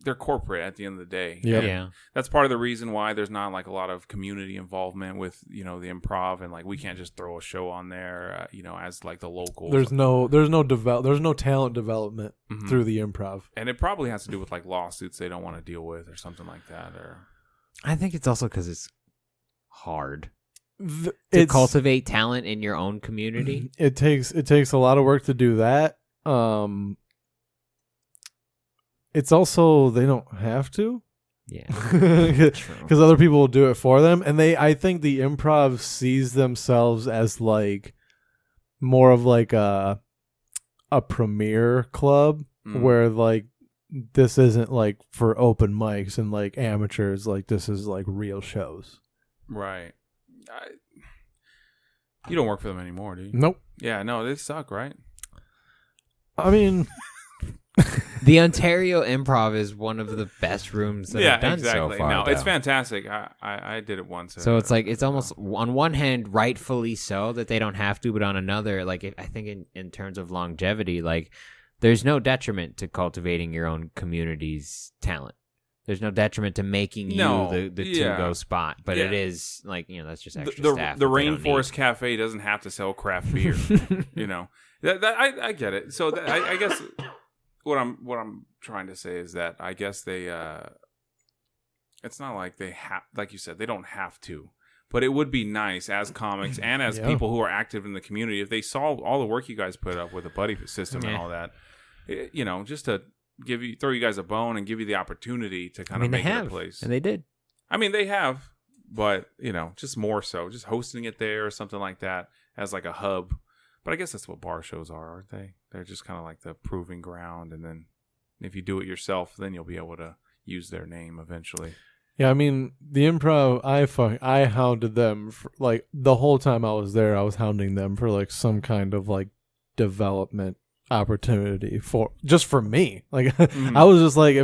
They're corporate at the end of the day. Yep. And Yeah. that's part of the reason why there's not like a lot of community involvement with, the Improv, and like we can't just throw a show on there, as like the local. There's no talent development Mhm. through the Improv. And it probably has to do with like lawsuits they don't want to deal with or something like that. Or I think it's also because it's hard to It's cultivate talent in your own community. It takes a lot of work to do that. It's also they don't have to. Yeah. Because other people will do it for them, and I think the Improv sees themselves as like more of like a premier club where like this isn't like for open mics and like amateurs, like this is like real shows. right. You don't work for them anymore, do you? Nope. Yeah, no, they suck, right? I mean, The Ontario Improv is one of the best rooms that I've done so far. No, it's though. fantastic. I did it once. So it's like it's almost on one hand rightfully so that they don't have to, but on another, like I think in terms of longevity, like there's no detriment to cultivating your own community's talent. There's no detriment to making you the to-go spot, but it is like that's just extra staff. The Rainforest Cafe doesn't have to sell craft beer. I get it. So I guess what I'm trying to say is that I guess they it's not like they have, like you said, they don't have to, but it would be nice as comics and as people who are active in the community if they saw all the work you guys put up with the buddy system and all that, just to throw you guys a bone and give you the opportunity to kind of make it a place. And they did. I mean, they have, but just more so, just hosting it there or something like that as like a hub. But I guess that's what bar shows are, aren't they? They're just kind of like the proving ground, and then if you do it yourself, then you'll be able to use their name eventually. yeah, I mean the Improv. I hounded them for, like the whole time I was there. I was hounding them for like some kind of like development opportunity for me. Like I was just like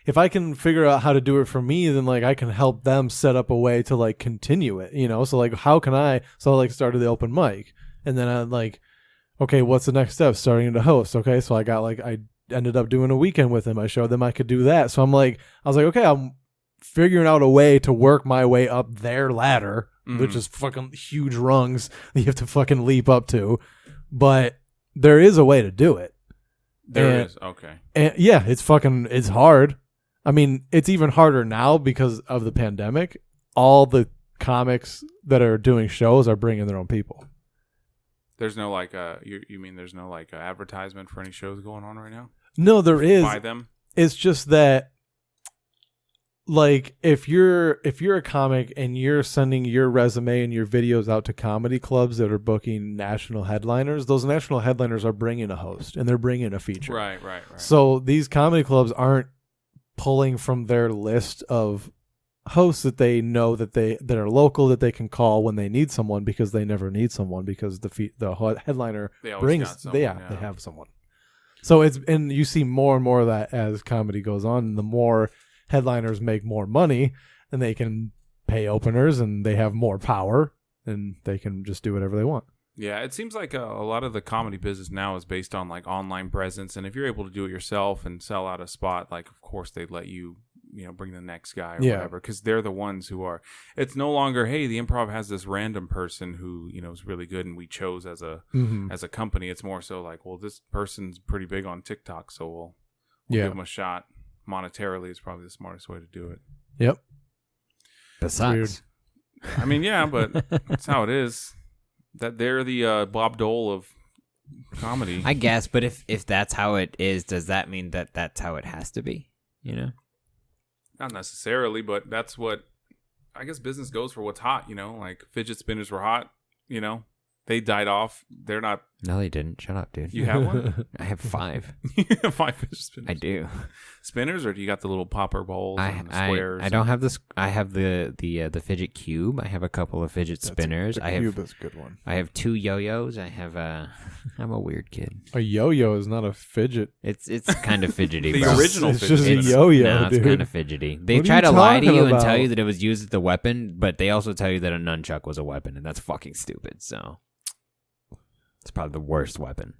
if I can figure out how to do it for me, then like I can help them set up a way to like continue it, so like how can I started the open mic, and then I like, okay, what's the next step? Starting to host. Okay, so I ended up doing a weekend with them. I showed them I could do that, so I was like, okay, figuring out a way to work my way up their ladder, which is fucking huge rungs that you have to fucking leap up to. But there is a way to do it. There is. Okay. And yeah, it's hard. I mean, it's even harder now because of the pandemic. All the comics that are doing shows are bringing their own people. There's no like you mean there's no like advertisement for any shows going on right now? No, there is. Buy them. It's just that, like, if you're a comic and you're sending your resume and your videos out to comedy clubs that are booking national headliners, those national headliners are bringing a host and they're bringing a feature. Right. So these comedy clubs aren't pulling from their list of hosts that they know that are local that they can call when they need someone, because they never need someone because the headliner brings they have someone. So and you see more and more of that as comedy goes on, and the more headliners make more money and they can pay openers and they have more power and they can just do whatever they want. Yeah, it seems like a lot of the comedy business now is based on like online presence, and if you're able to do it yourself and sell out a spot, like of course they'd let you bring the next guy or whatever, because they're the ones who are. It's no longer, hey, the Improv has this random person who is really good and we chose as a company. It's more so like, well, this person's pretty big on TikTok, so we'll give them a shot. Monetarily is probably the smartest way to do it. Yep. That sucks. I mean, yeah, but that's how it is. That they're the Bob Dole of comedy, I guess. But if that's how it is, does that mean that that's how it has to be? Not necessarily, but that's what I guess business goes for. What's hot, like fidget spinners were hot. They died off. They're not. No, they didn't. Shut up, dude. You have one? I have 5. 5 fidget spinners. I do. Spinners, or do you got the little popper bowls and the squares? I don't have this. I have the fidget cube. I have a couple of fidget spinners. The cube is a good one. I have 2 yo-yos. I have I'm a weird kid. A yo-yo is not a fidget. It's kind of fidgety. The bro. original it's fidget just a spinner. yo-yo, No, dude. it's kind of fidgety. They What are try you to lie to talking you and about? tell you that it was used as a weapon, but they also tell you that a nunchuck was a weapon, and that's fucking stupid. So it's probably the worst weapon.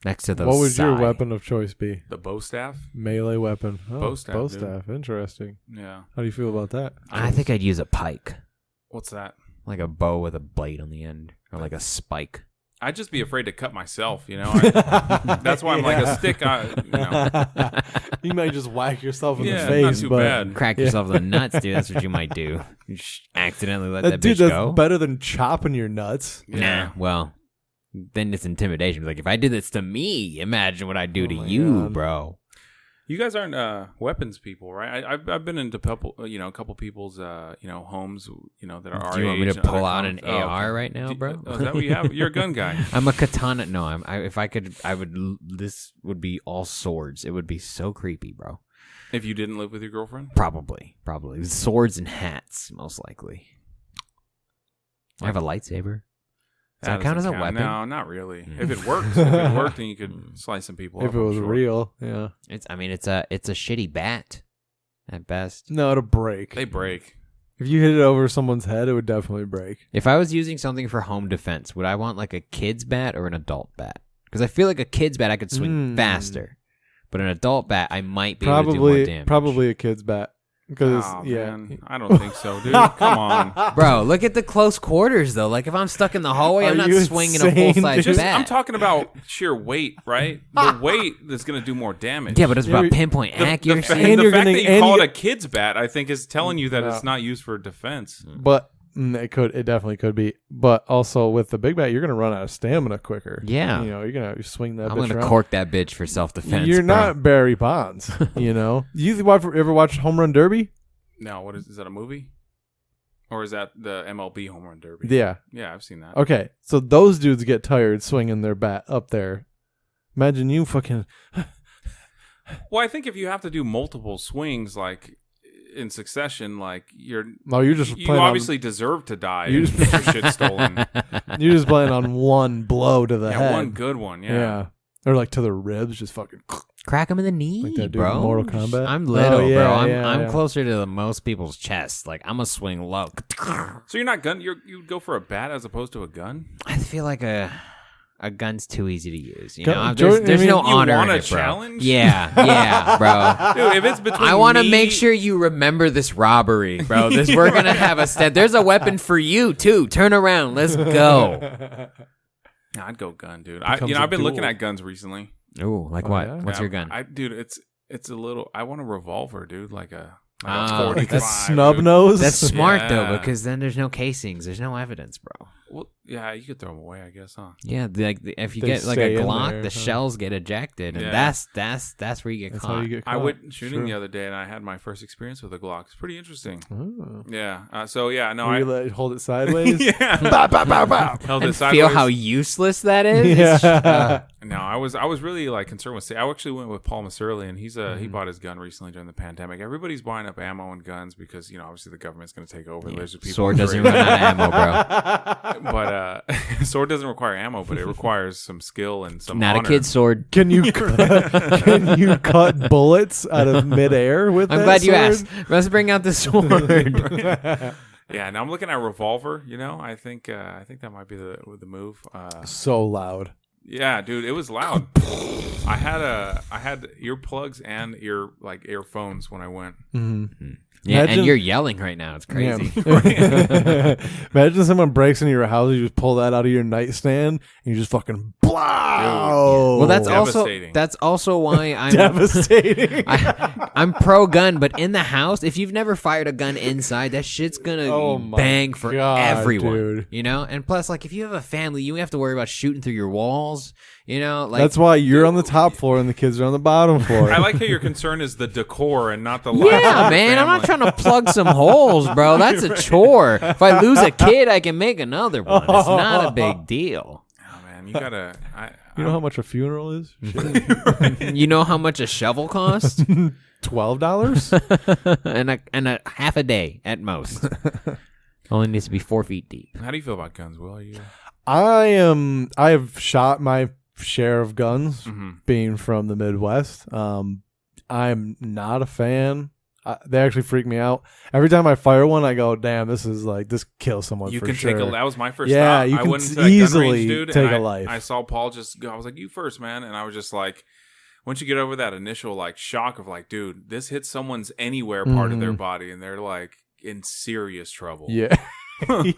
Next to the What would your sai. weapon of choice be? The bow staff. Melee weapon. Oh, Bow staff, Bow dude. staff. Interesting. Yeah. How do you feel about that? I think I'd use a pike, What's that? like a bow with a blade on the end, or like a spike. I'd just be afraid to cut myself. That's why I'm like a stick. You might just whack yourself in the Yeah, face. not too but bad. Crack yourself in the nuts, dude. That's what you might do. You accidentally let that dude, bitch that's go. better than chopping your nuts. Yeah. Nah, well, then it's intimidation. Like, if I did this to me, imagine what I'd do to my you, God. bro. You guys aren't weapons people, right? I've been into a couple people's homes, that are our Do you want me age to and pull other out an comics. AR right now, bro? Oh, is that what you have? You're a gun guy. I'm a katana. No, if I could, I would. This would be all swords. It would be so creepy, bro. If you didn't live with your girlfriend, Probably swords and hats, most likely. I have a lightsaber. Does that count as a doesn't weapon? No, not really. If it works, then you could slice some people. If up, it I'm was sure. real, yeah. It's a shitty bat, at best. No, it'll break. They break. If you hit it over someone's head, it would definitely break. If I was using something for home defense, would I want like a kid's bat or an adult bat? Because I feel like a kid's bat I could swing faster, but an adult bat I might be able to do more damage. Probably a kid's bat. Because Man, I don't think so, dude. Come on. Bro, look at the close quarters though. Like if I'm stuck in the hallway, I'm not you swinging a insane, full size dude? bat. I'm talking about sheer weight, right? The weight that's going to do more damage. Yeah, but it's about Yeah, pinpoint the accuracy. fact And you're that gonna- you and call you- it a kid's bat, I think, is telling you that No. it's not used for defense. But it definitely could be. But also with the big bat, you're gonna run out of stamina quicker. Yeah. you're gonna swing that. I'm bitch gonna around. cork that bitch for self-defense. You're bro. not Barry Bonds. You ever watch Home Run Derby? No, what is that a movie? Or is that the MLB Home Run Derby? Yeah. Yeah, I've seen that. Okay, so those dudes get tired swinging their bat up there. Imagine you fucking. Well, I think if you have to do multiple swings, like in succession, like you're just you playing. obviously deserve to die You and just- get your shit stolen. You're just playing on one blow to the Yeah, head. one good one. Yeah. Or like to the ribs, just fucking. Crack him in the knee, Like that dude bro. in Mortal Kombat? I'm little, Oh, yeah, bro. I'm yeah. closer to most people's chest. Like I'm a swing low. So you're not gun. You go for a bat as opposed to a gun. I feel like a a gun's too easy to use. You Gun- know, Jordan, there's I mean, no you honor want in a it, bro. challenge? Yeah, bro. Dude, if it's between I want to me- make sure you remember this robbery, bro. We're gonna have a step. There's a weapon for you too. Turn around. Let's go. I'd go gun, dude. Becomes I've a been looking duel. at guns recently. Ooh, like Oh, what? yeah? What's your gun? Dude, it's a little. I want a revolver, dude. Like a Oh, 45. Like a snub dude. nose. That's smart though, Yeah. because then there's no casings. There's no evidence, bro. Well, yeah, you could throw them away, I guess, huh? Yeah, if you They get like stay a in Glock, there, the huh? shells get ejected, and Yeah. that's where you get That's caught. how you get caught. I went shooting Sure. the other day, and I had my first experience with a Glock. It's pretty interesting. Oh. Yeah. So yeah, no, Where I you let it hold it sideways. yeah. Bow, bow, bow, bow. Held it and sideways. feel how useless that is. Yeah. No, I was really like concerned with. I actually went with Paul Maserli, and he bought his gun recently during the pandemic. Everybody's buying up ammo and guns because obviously the government's going to take over. There's people. Sword doesn't run out of ammo, bro. But sword doesn't require ammo, but it requires some skill and some. Not honor. a kid's sword. Can you cut bullets out of midair with I'm that glad you sword? asked. Let's bring out the sword. Yeah, now I'm looking at revolver. I think that might be the move. So loud. Yeah, dude, it was loud. I had earplugs and earphones when I went. Mm-hmm. Yeah, Imagine- and you're yelling right now. It's crazy. Yeah. Imagine someone breaks into your house, you just pull that out of your nightstand, and you just fucking blow. Well, that's Devastating. also why I'm devastating. I'm pro gun, but in the house, if you've never fired a gun inside, that shit's gonna Oh my bang for God, everyone. dude. And plus, like, if you have a family, you have to worry about shooting through your walls. Like That's why you're on the top floor and the kids are on the bottom floor. I like how your concern is the decor and not the life yeah, of the man. I'm not family. trying to plug some holes, bro. That's a chore. If I lose a kid, I can make another one. It's not a big deal. Oh man, you gotta. You know how much a funeral is? You know how much a shovel costs? $12? and a half a day at most. Only needs to be 4 feet deep. How do you feel about guns, Will? Are you? I have shot my share of guns, being from the Midwest. I'm not a fan. They actually freak me out. Every time I fire one, I go, "Damn, this kills someone." You for can sure. take that was my first Yeah, thought. you I can went into that gun easily range, dude, take and a life. I saw Paul just go. I was like, "You first, man," and I was just like, once you get over that initial shock of dude, this hits someone's anywhere part of their body, and they're in serious trouble. Yeah,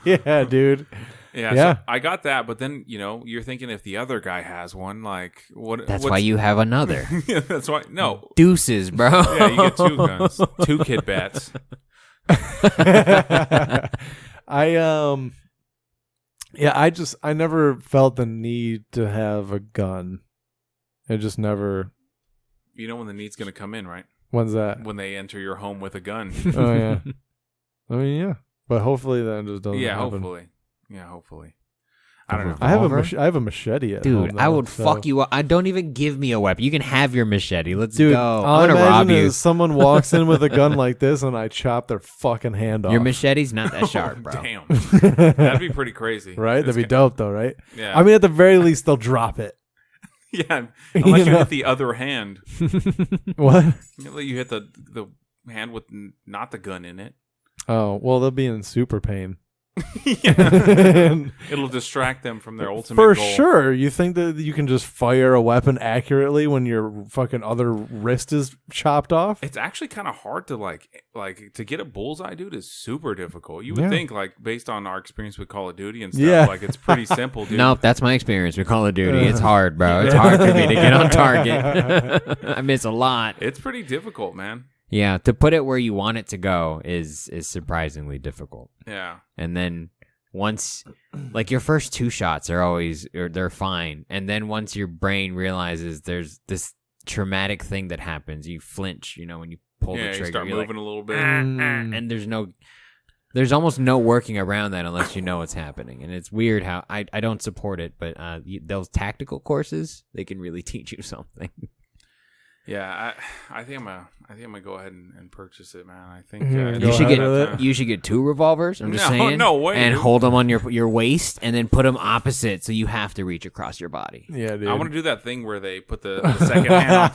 yeah, dude. Yeah. So I got that, but then you're thinking if the other guy has one, what? That's why you have another. Yeah, that's why. No. Deuces, bro. Yeah, you get 2 guns, 2 kid bats. I never felt the need to have a gun. It just never. You know when the need's gonna come in, right? When's that? When they enter your home with a gun. Oh yeah. I mean, yeah, but hopefully that just doesn't Yeah, happen. hopefully. Yeah, hopefully. I don't know. I have a Revolver? I have a machete at Dude, home, I though, would so- fuck you up. I don't even give me a weapon. You can have your machete. Let's Dude, go. all I'm I gonna rob imagine you. is someone walks in with a gun like this and I chop their fucking hand off. Your machete's not that sharp, bro. Damn. That'd be pretty crazy. Right? That'd be dope, though, right? Yeah. I mean, at the very least, they'll drop it. Yeah. Unless you know? hit the other hand. What? You hit the hand with not the gun in it. Oh, well, they'll be in super pain. Yeah. It'll distract them from their ultimate For goal. sure. You think that you can just fire a weapon accurately when your fucking other wrist is chopped off? It's actually kind of hard to to get a bullseye, dude, is super difficult. You would Yeah. think based on our experience with Call of Duty and stuff, Yeah. it's pretty simple, dude. Nope, that's my experience with Call of Duty. It's hard, bro. It's hard for me to get on target. I miss a lot. It's pretty difficult, man. Yeah, to put it where you want it to go is surprisingly difficult. Yeah. And then once, your first 2 shots they're fine. And then once your brain realizes there's this traumatic thing that happens, you flinch, when you pull the Yeah, trigger. you start You're moving a little bit. and there's almost no working around that unless you know what's happening. And it's weird how I don't support it, but those tactical courses, they can really teach you something. Yeah, I think I'm gonna go ahead and purchase it, man. I think Mhm. You Go should ahead with get it. you should get 2 revolvers. I'm just No, saying. no way, And dude. hold them on your waist, and then put them opposite, so you have to reach across your body. Yeah, dude. I want to do that thing where they put the second hand on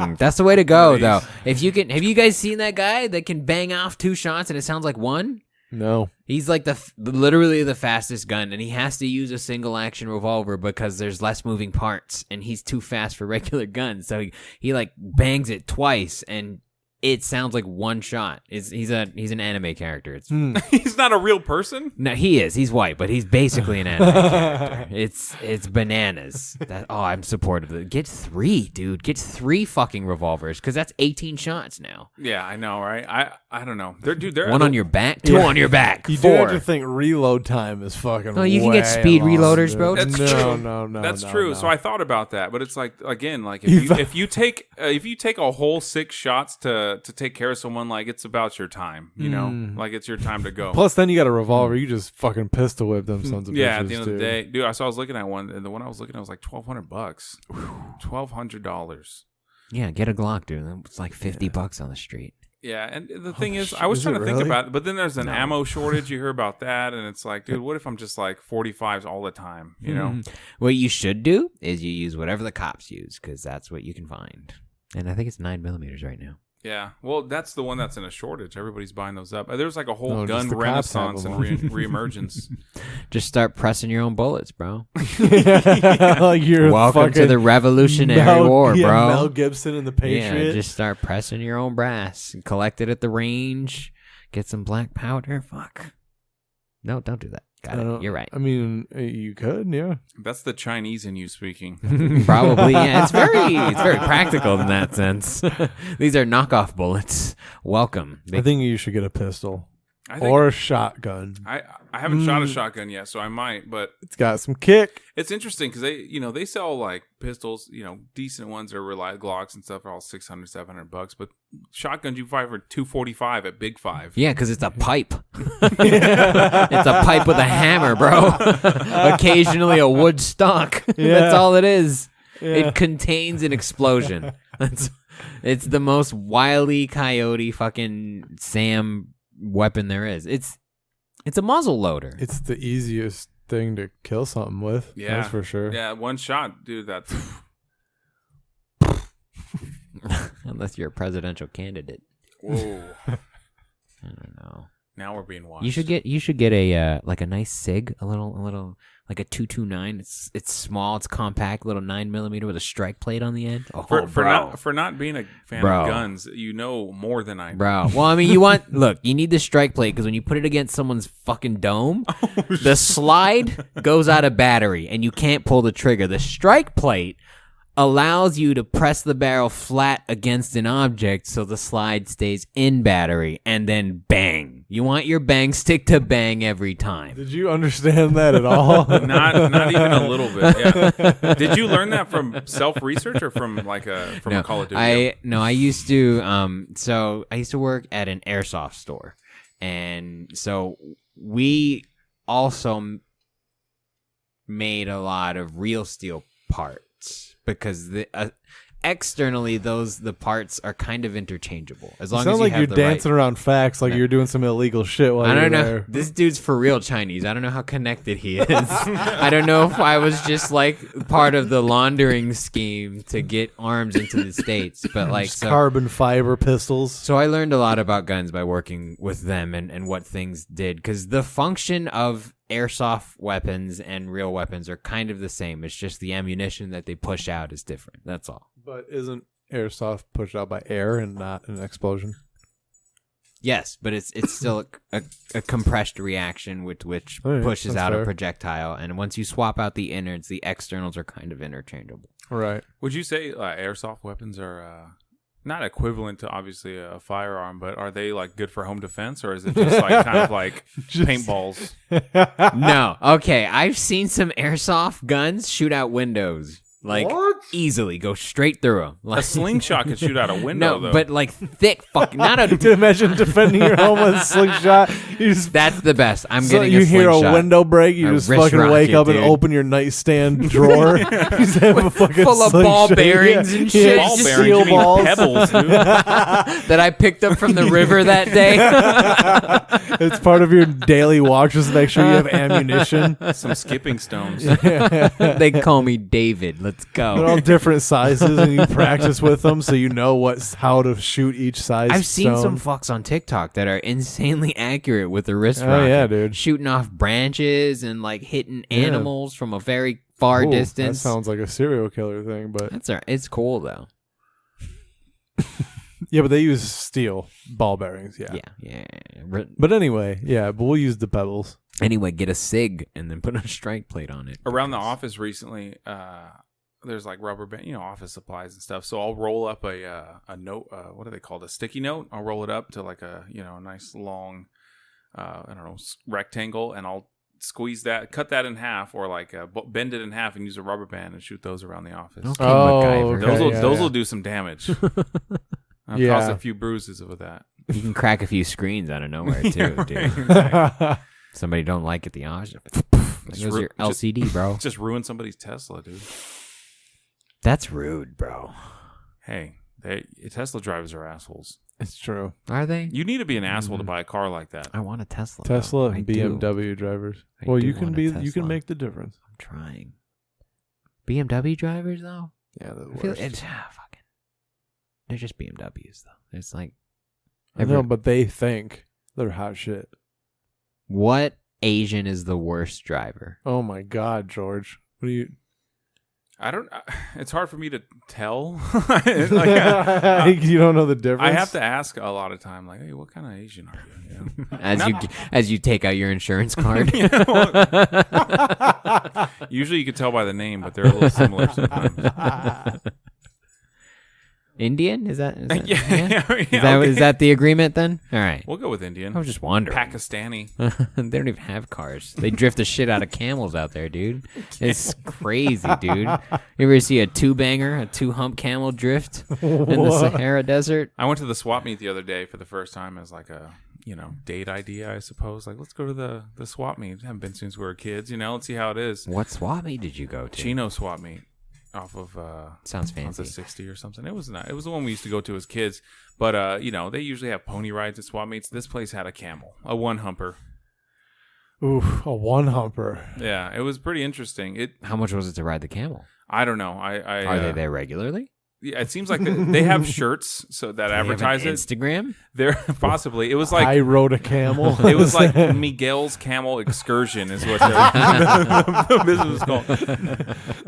top. That's the way to go, Nice. though. If you can, have you guys seen that guy that can bang off 2 shots and it sounds like one? No. He's like literally the fastest gun, and he has to use a single action revolver because there's less moving parts, and he's too fast for regular guns. So he like bangs it twice, and it sounds like one shot. He's an anime character. He's not a real person? No, he is. He's white, but he's basically an anime character. It's bananas. I'm supportive of it. Get 3, dude. Get 3 fucking revolvers, because that's 18 shots now. Yeah, I know, right? I don't know. They're one on your back, 2 on your back, You 4. do have to think reload time is fucking. No, you can get speed reloaders, bro. That's no, true. No, That's no, true. no. So I thought about that, but it's like, again, like if you take a whole 6 shots to take care of someone, like, it's about your time, you know, like it's your time to go. Plus, then you got a revolver. You just fucking pistol whip them sons of bitches. Yeah, at the end dude. of the day, dude. I was looking at one, and the one I was looking at was like $1,200. $1,200. Yeah, get a Glock, dude. It's like $50 on the street. Yeah, and the thing is, I was trying to think about it, but then there's an ammo shortage. You hear about that, and it's like, dude, what if I'm just like 45s all the time, you know? What you should do is you use whatever the cops use, because that's what you can find. And I think it's 9mm right now. Yeah, well, that's the one that's in a shortage. Everybody's buying those up. There's like a whole gun just the cops have renaissance and them. reemergence. Just start pressing your own bullets, bro. Like you're Welcome to the Revolutionary War, bro. Mel Gibson and the Patriot. Yeah, just start pressing your own brass. Collect it at the range. Get some black powder. Fuck. No, don't do that. Got it. You're right. I mean, you could, yeah. That's the Chinese in you speaking. Probably, yeah. It's very practical in that sense. These are knockoff bullets. Welcome. I think you should get a pistol or a shotgun. I haven't shot a shotgun yet, so I might, but it's got some kick. It's interesting because they sell like pistols, decent ones are like Glocks and stuff are all $600, $700, but shotguns you buy for $245 at Big Five. Yeah, because it's a pipe. It's a pipe with a hammer, bro. Occasionally a wood stock. Yeah. That's all it is. Yeah. It contains an explosion. It's the most Wile E. Coyote fucking Sam weapon there is. It's a muzzle loader. It's the easiest thing to kill something with. Yeah, that's for sure. Yeah, one shot, dude. That's unless you're a presidential candidate. Whoa. I don't know. Now we're being watched. You should get a like a nice SIG, a little like a 229. It's small, it's compact, little 9mm with a strike plate on the end. Oh, for not being a fan of guns, you know more than I do. Bro. Well, I mean, you need the strike plate because when you put it against someone's fucking dome, the slide goes out of battery and you can't pull the trigger. The strike plate allows you to press the barrel flat against an object so the slide stays in battery, and then bang. You want your bang stick to bang every time. Did you understand that at all? Not even a little bit. Yeah. Did you learn that from self-research or from a Call of Duty? I used to so I used to work at an airsoft store, and so we also made a lot of real steel parts. Because externally, the parts are kind of interchangeable. As long as you like have you're the dancing around facts, like you're doing some illegal shit while I don't you're know. there. This dude's for real Chinese. I don't know how connected he is. I don't know if I was just like part of the laundering scheme to get arms into the States, but like carbon fiber pistols. So I learned a lot about guns by working with them and what things did, because the function of airsoft weapons and real weapons are kind of the same. It's just the ammunition that they push out is different. That's all. But isn't airsoft pushed out by air and not an explosion? Yes, but it's still a compressed reaction which pushes out a projectile. And once you swap out the innards, the externals are kind of interchangeable. Right. Would you say airsoft weapons are not equivalent to obviously a firearm, but are they like good for home defense, or is it just like kind of like paintballs? No. Okay, I've seen some airsoft guns shoot out windows. Like, easily go straight through them. Like, a slingshot could shoot out a window, though. But like thick fucking, not a... To imagine defending your home with a slingshot. That's the best. I'm so getting you a slingshot. hear a window break, you just fucking wake up and open your nightstand drawer. You just have a fucking full of ball bearings and shit. Ball bearings, you mean pebbles, dude. That I picked up from the river that day. It's part of your daily walk, just to make sure you have ammunition. Some skipping stones. They call me David. Let's go. They're all different sizes, and you practice with them so you know how to shoot each size. I've seen stone. some fucks on TikTok that are insanely accurate with a wrist Oh, rocket. yeah, dude. Shooting off branches and like hitting animals from a very far distance. That sounds like a serial killer thing, but That's all right. It's cool though. yeah, but they use steel ball bearings. Yeah. Yeah. But anyway, but we'll use the pebbles. Anyway, get a SIG and then put a strike plate on it. Around the office recently, there's like rubber band, office supplies and stuff. So I'll roll up a note. What are they called? A sticky note. I'll roll it up to like a a nice long, rectangle, and I'll squeeze that, cut that in half, or like bend it in half and use a rubber band and shoot those around the office. Okay, MacGyver. okay, Those will do some damage. I've caused a few bruises with that. You can crack a few screens out of nowhere too, dude. Somebody don't like it, the option. There's your LCD, bro. Just ruin somebody's Tesla, dude. That's rude, bro. Hey, Tesla drivers are assholes. It's true. Are they? You need to be an asshole to buy a car like that. I want a Tesla. Tesla though. and I do. BMW drivers. I Well, do you can want a you can Tesla. make the difference. I'm trying. BMW drivers though? Yeah, the I feel worst. it's fucking. They're just BMWs though. It's like I know, but they think they're hot shit. what Asian is the worst driver? Oh my God, George. What do you? I don't. It's hard for me to tell. You don't know the difference. I have to ask a lot of time, like, "Hey, what kind of Asian are you?" As you take out your insurance card. Usually, you can tell by the name, but they're a little similar sometimes. Indian? Is that Yeah, is that the agreement then? All right. We'll go with Indian. I was just wondering. Pakistani. They don't even have cars. They drift the shit out of camels out there, dude. It's crazy, dude. You ever see a two hump camel drift in the Sahara Desert? I went to the swap meet the other day for the first time as like a date idea, I suppose. Like, let's go to the swap meet. Haven't been since we were kids. Let's see how it is. What swap meet did you go to? Chino swap meet. Off of Sounds fancy. off of 60 or something. It was not. It was the one we used to go to as kids. But they usually have pony rides at swap meets. This place had a camel, a one humper. Oof, a one humper. Yeah, it was pretty interesting. How much was it to ride the camel? I don't know. Are they there regularly? Yeah, it seems like they have shirts so that advertise it. Instagram? There possibly. It was like I rode a camel. It was like Miguel's Camel Excursion is what the business was called.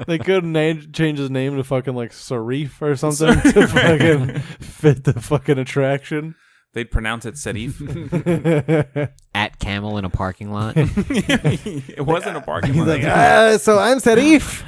They couldn't change his name to fucking like Sarif or something to fucking fit the fucking attraction. They'd pronounce it Serif. At camel in a parking lot? It wasn't a parking lot. So I'm Sarif.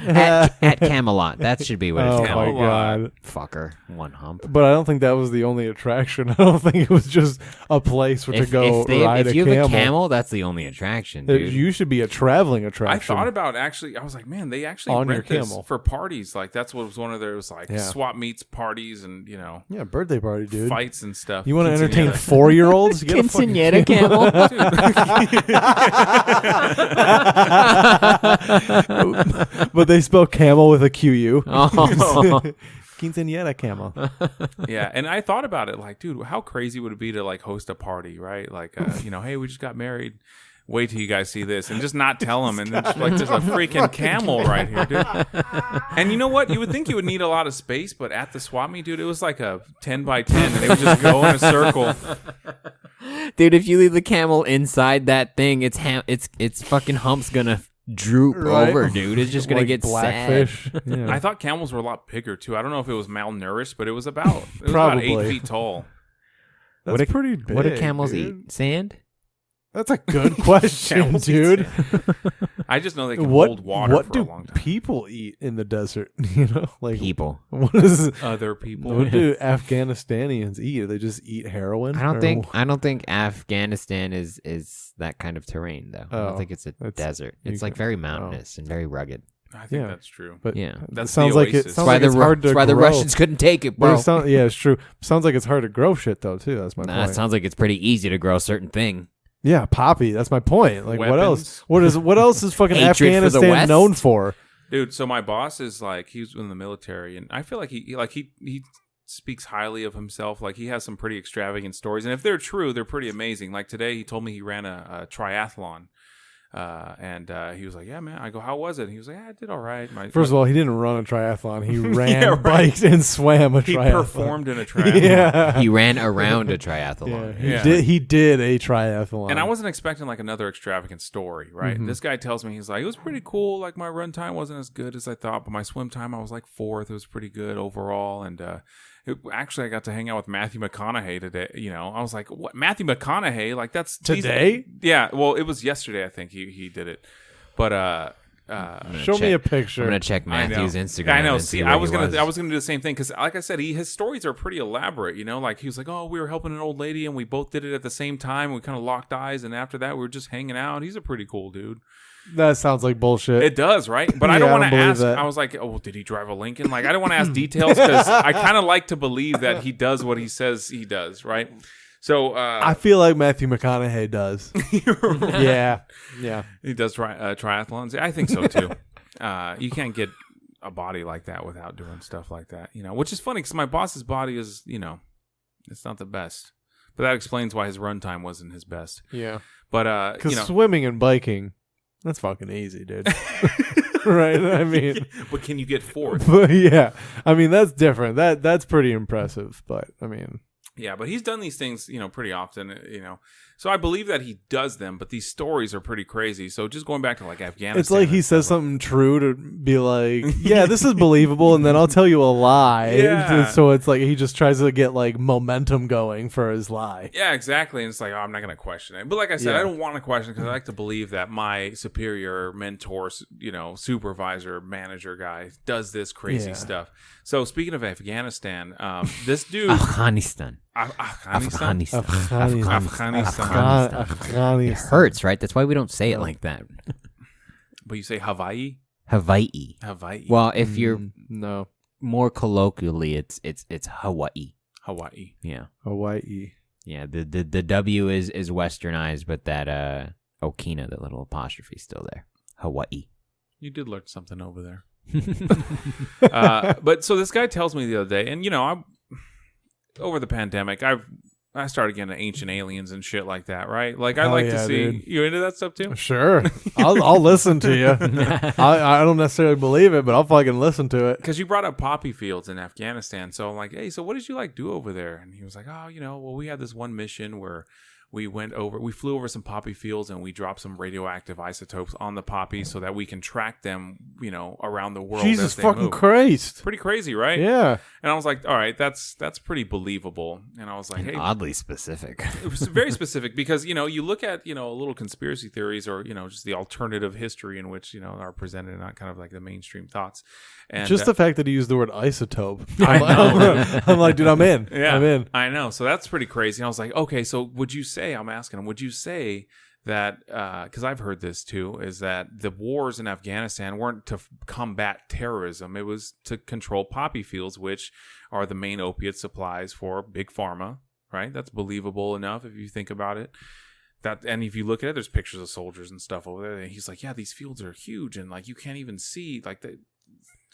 at Camelot. That should be what it's Oh called. my God. Fucker. One hump. But I don't think that was the only attraction. I don't think it was just a place to go ride if a you camel. have a camel, that's the only attraction, dude. You should be a traveling I attraction. thought about I was like, man, they actually On your rent this camel. for parties. Like that's what was one of their Yeah. swap meets parties and Yeah, birthday party, dude. fights and stuff. You want to entertain Quinceañera. 4-year-olds? Get a fucking Quinceañera camel. But they spell camel with a QU. Oh. Quinceañera camel. Yeah, and I thought about it, like, dude, how crazy would it be to like host a party, right? Like, hey, we just got married. Wait till you guys see this, and just not tell them, and then just like there's a freaking camel right here, dude. And you know what? You would think you would need a lot of space, but at the swap meet, dude, it was like a 10 by 10, and they would just go in a circle. Dude, if you leave the camel inside that thing, its fucking hump's gonna droop Right? over, dude. It's just gonna Like get blackfish. sad. Yeah. I thought camels were a lot bigger too. I don't know if it was malnourished, but it was about Probably. 8 feet tall. That's pretty big. What do camels dude. eat? Sand? That's a good question, Camels eat dude. I just know they can What hold water what for do a long time. people eat in the desert? You know, like People. what is Other people. what do Afghanistanians eat? Do they just eat heroin? I don't Or- think Afghanistan is that kind of terrain though. I Oh, don't think it's a that's- desert. you It's like can- very mountainous and very rugged. I think Yeah. that's true. But Yeah. That's it sounds the like it oasis. sounds That's why like it's hard to that's why the grow. Russians couldn't take it, But bro. it yeah, it's true. Sounds like it's hard to grow shit though too. That's my Nah, point. it sounds like it's pretty easy to grow a certain thing. Yeah, poppy. That's my point. Like what else? Weapons. What else is fucking Hatred for the Afghanistan West? known for? Dude, so my boss is like, he was in the military, and I feel like he speaks highly of himself. Like he has some pretty extravagant stories, and if they're true, they're pretty amazing. Like today, he told me he ran a triathlon. And he was like, yeah, man. I go, how was it? And he was like, I did all right. First of all, he didn't run a triathlon. He ran, Yeah, right. biked, and swam a he triathlon. performed in a triathlon. Yeah. He ran around a triathlon. Yeah. He did a triathlon. And I wasn't expecting like another extravagant story, right? This guy tells me, he's like, it was pretty cool. Like my run time wasn't as good as I thought, but my swim time, I was like 4th. It was pretty good overall. And actually, I got to hang out with Matthew McConaughey today. You know, I was like, what? Matthew McConaughey? Like that's today? Yeah. Well, it was yesterday. I think he did it. But show me a picture. I'm gonna check Matthew's Instagram. I know. And See, see I was gonna do the same thing because, like I said, his stories are pretty elaborate. You know, like he was like, "Oh, we were helping an old lady, and we both did it at the same time. We kind of locked eyes, and after that, we were just hanging out." He's a pretty cool dude. That sounds like bullshit. It does, right? But I Yeah, don't I want don't to believe ask. that. I was like, "Oh, did he drive a Lincoln?" Like, I don't want to ask details because I kind of like to believe that he does what he says he does, right? So I feel like Matthew McConaughey does. Yeah. he does triathlons. I think so too. You can't get a body like that without doing stuff like that, you know. Which is funny because my boss's body is, you know, it's not the best. But that explains why his run time wasn't his best. Yeah. But Because you know, swimming and biking, that's fucking easy, dude. Right? I mean, but can you get 4th? but yeah. I mean, that's different. That's pretty impressive. But I mean, Yeah, but he's done these things, you know, pretty often, you know. So I believe that he does them, but these stories are pretty crazy. So just going back to like Afghanistan. it's like he says something true to be like, yeah, this is believable, and then I'll tell you a lie. Yeah. So it's like he just tries to get like momentum going for his lie. Yeah, exactly. And it's like, oh, I'm not going to question it. But like I said, Yeah. I don't want to question it because I like to believe that my superior, mentor, you know, supervisor, manager guy does this crazy Yeah. stuff. So speaking of Afghanistan, this dude, Afghanistan. Afghanistan. Afghanistan. Afghanistan. It hurts, right? That's why we don't say it like that. But you say Hawaii. Hawaii. Well, if you're No. more colloquially, it's Hawaii. Hawaii. Yeah. Hawaii. Yeah. The W is westernized, but that Okina, that little apostrophe, is still there. Hawaii. You did learn something over there. But so this guy tells me the other day, and you know, over the pandemic, I started getting into Ancient Aliens and shit like that, right? Like I Hell like yeah, to see dude. you into that stuff too. Sure. I'll listen to you. I don't necessarily believe it, but I'll fucking listen to it. Because you brought up poppy fields in Afghanistan, so I'm like, hey, so what did you like do over there? And he was like, oh, you know, well, we had this one mission where we flew over some poppy fields and we dropped some radioactive isotopes on the poppies so that we can track them, you know, around the world. Jesus as they fucking move. Christ. Pretty crazy, right? Yeah. And I was like, all right, that's pretty believable. And I was like, hey, Oddly specific. it was very specific because, you know, you look at, you know, little conspiracy theories or, you know, just the alternative history in which, you know, are presented and not kind of like the mainstream thoughts. And Just the fact that he used the word isotope. I know. I'm like, dude, I'm in. yeah, I'm in. I know. So that's pretty crazy. And I was like, okay, so would you say, I'm asking him, would you say that, because I've heard this too, is that the wars in Afghanistan weren't to combat terrorism. It was to control poppy fields, which are the main opiate supplies for Big Pharma, right? That's believable enough if you think about it. And if you look at it, there's pictures of soldiers and stuff over there. And he's like, yeah, these fields are huge. And like, you can't even see, like,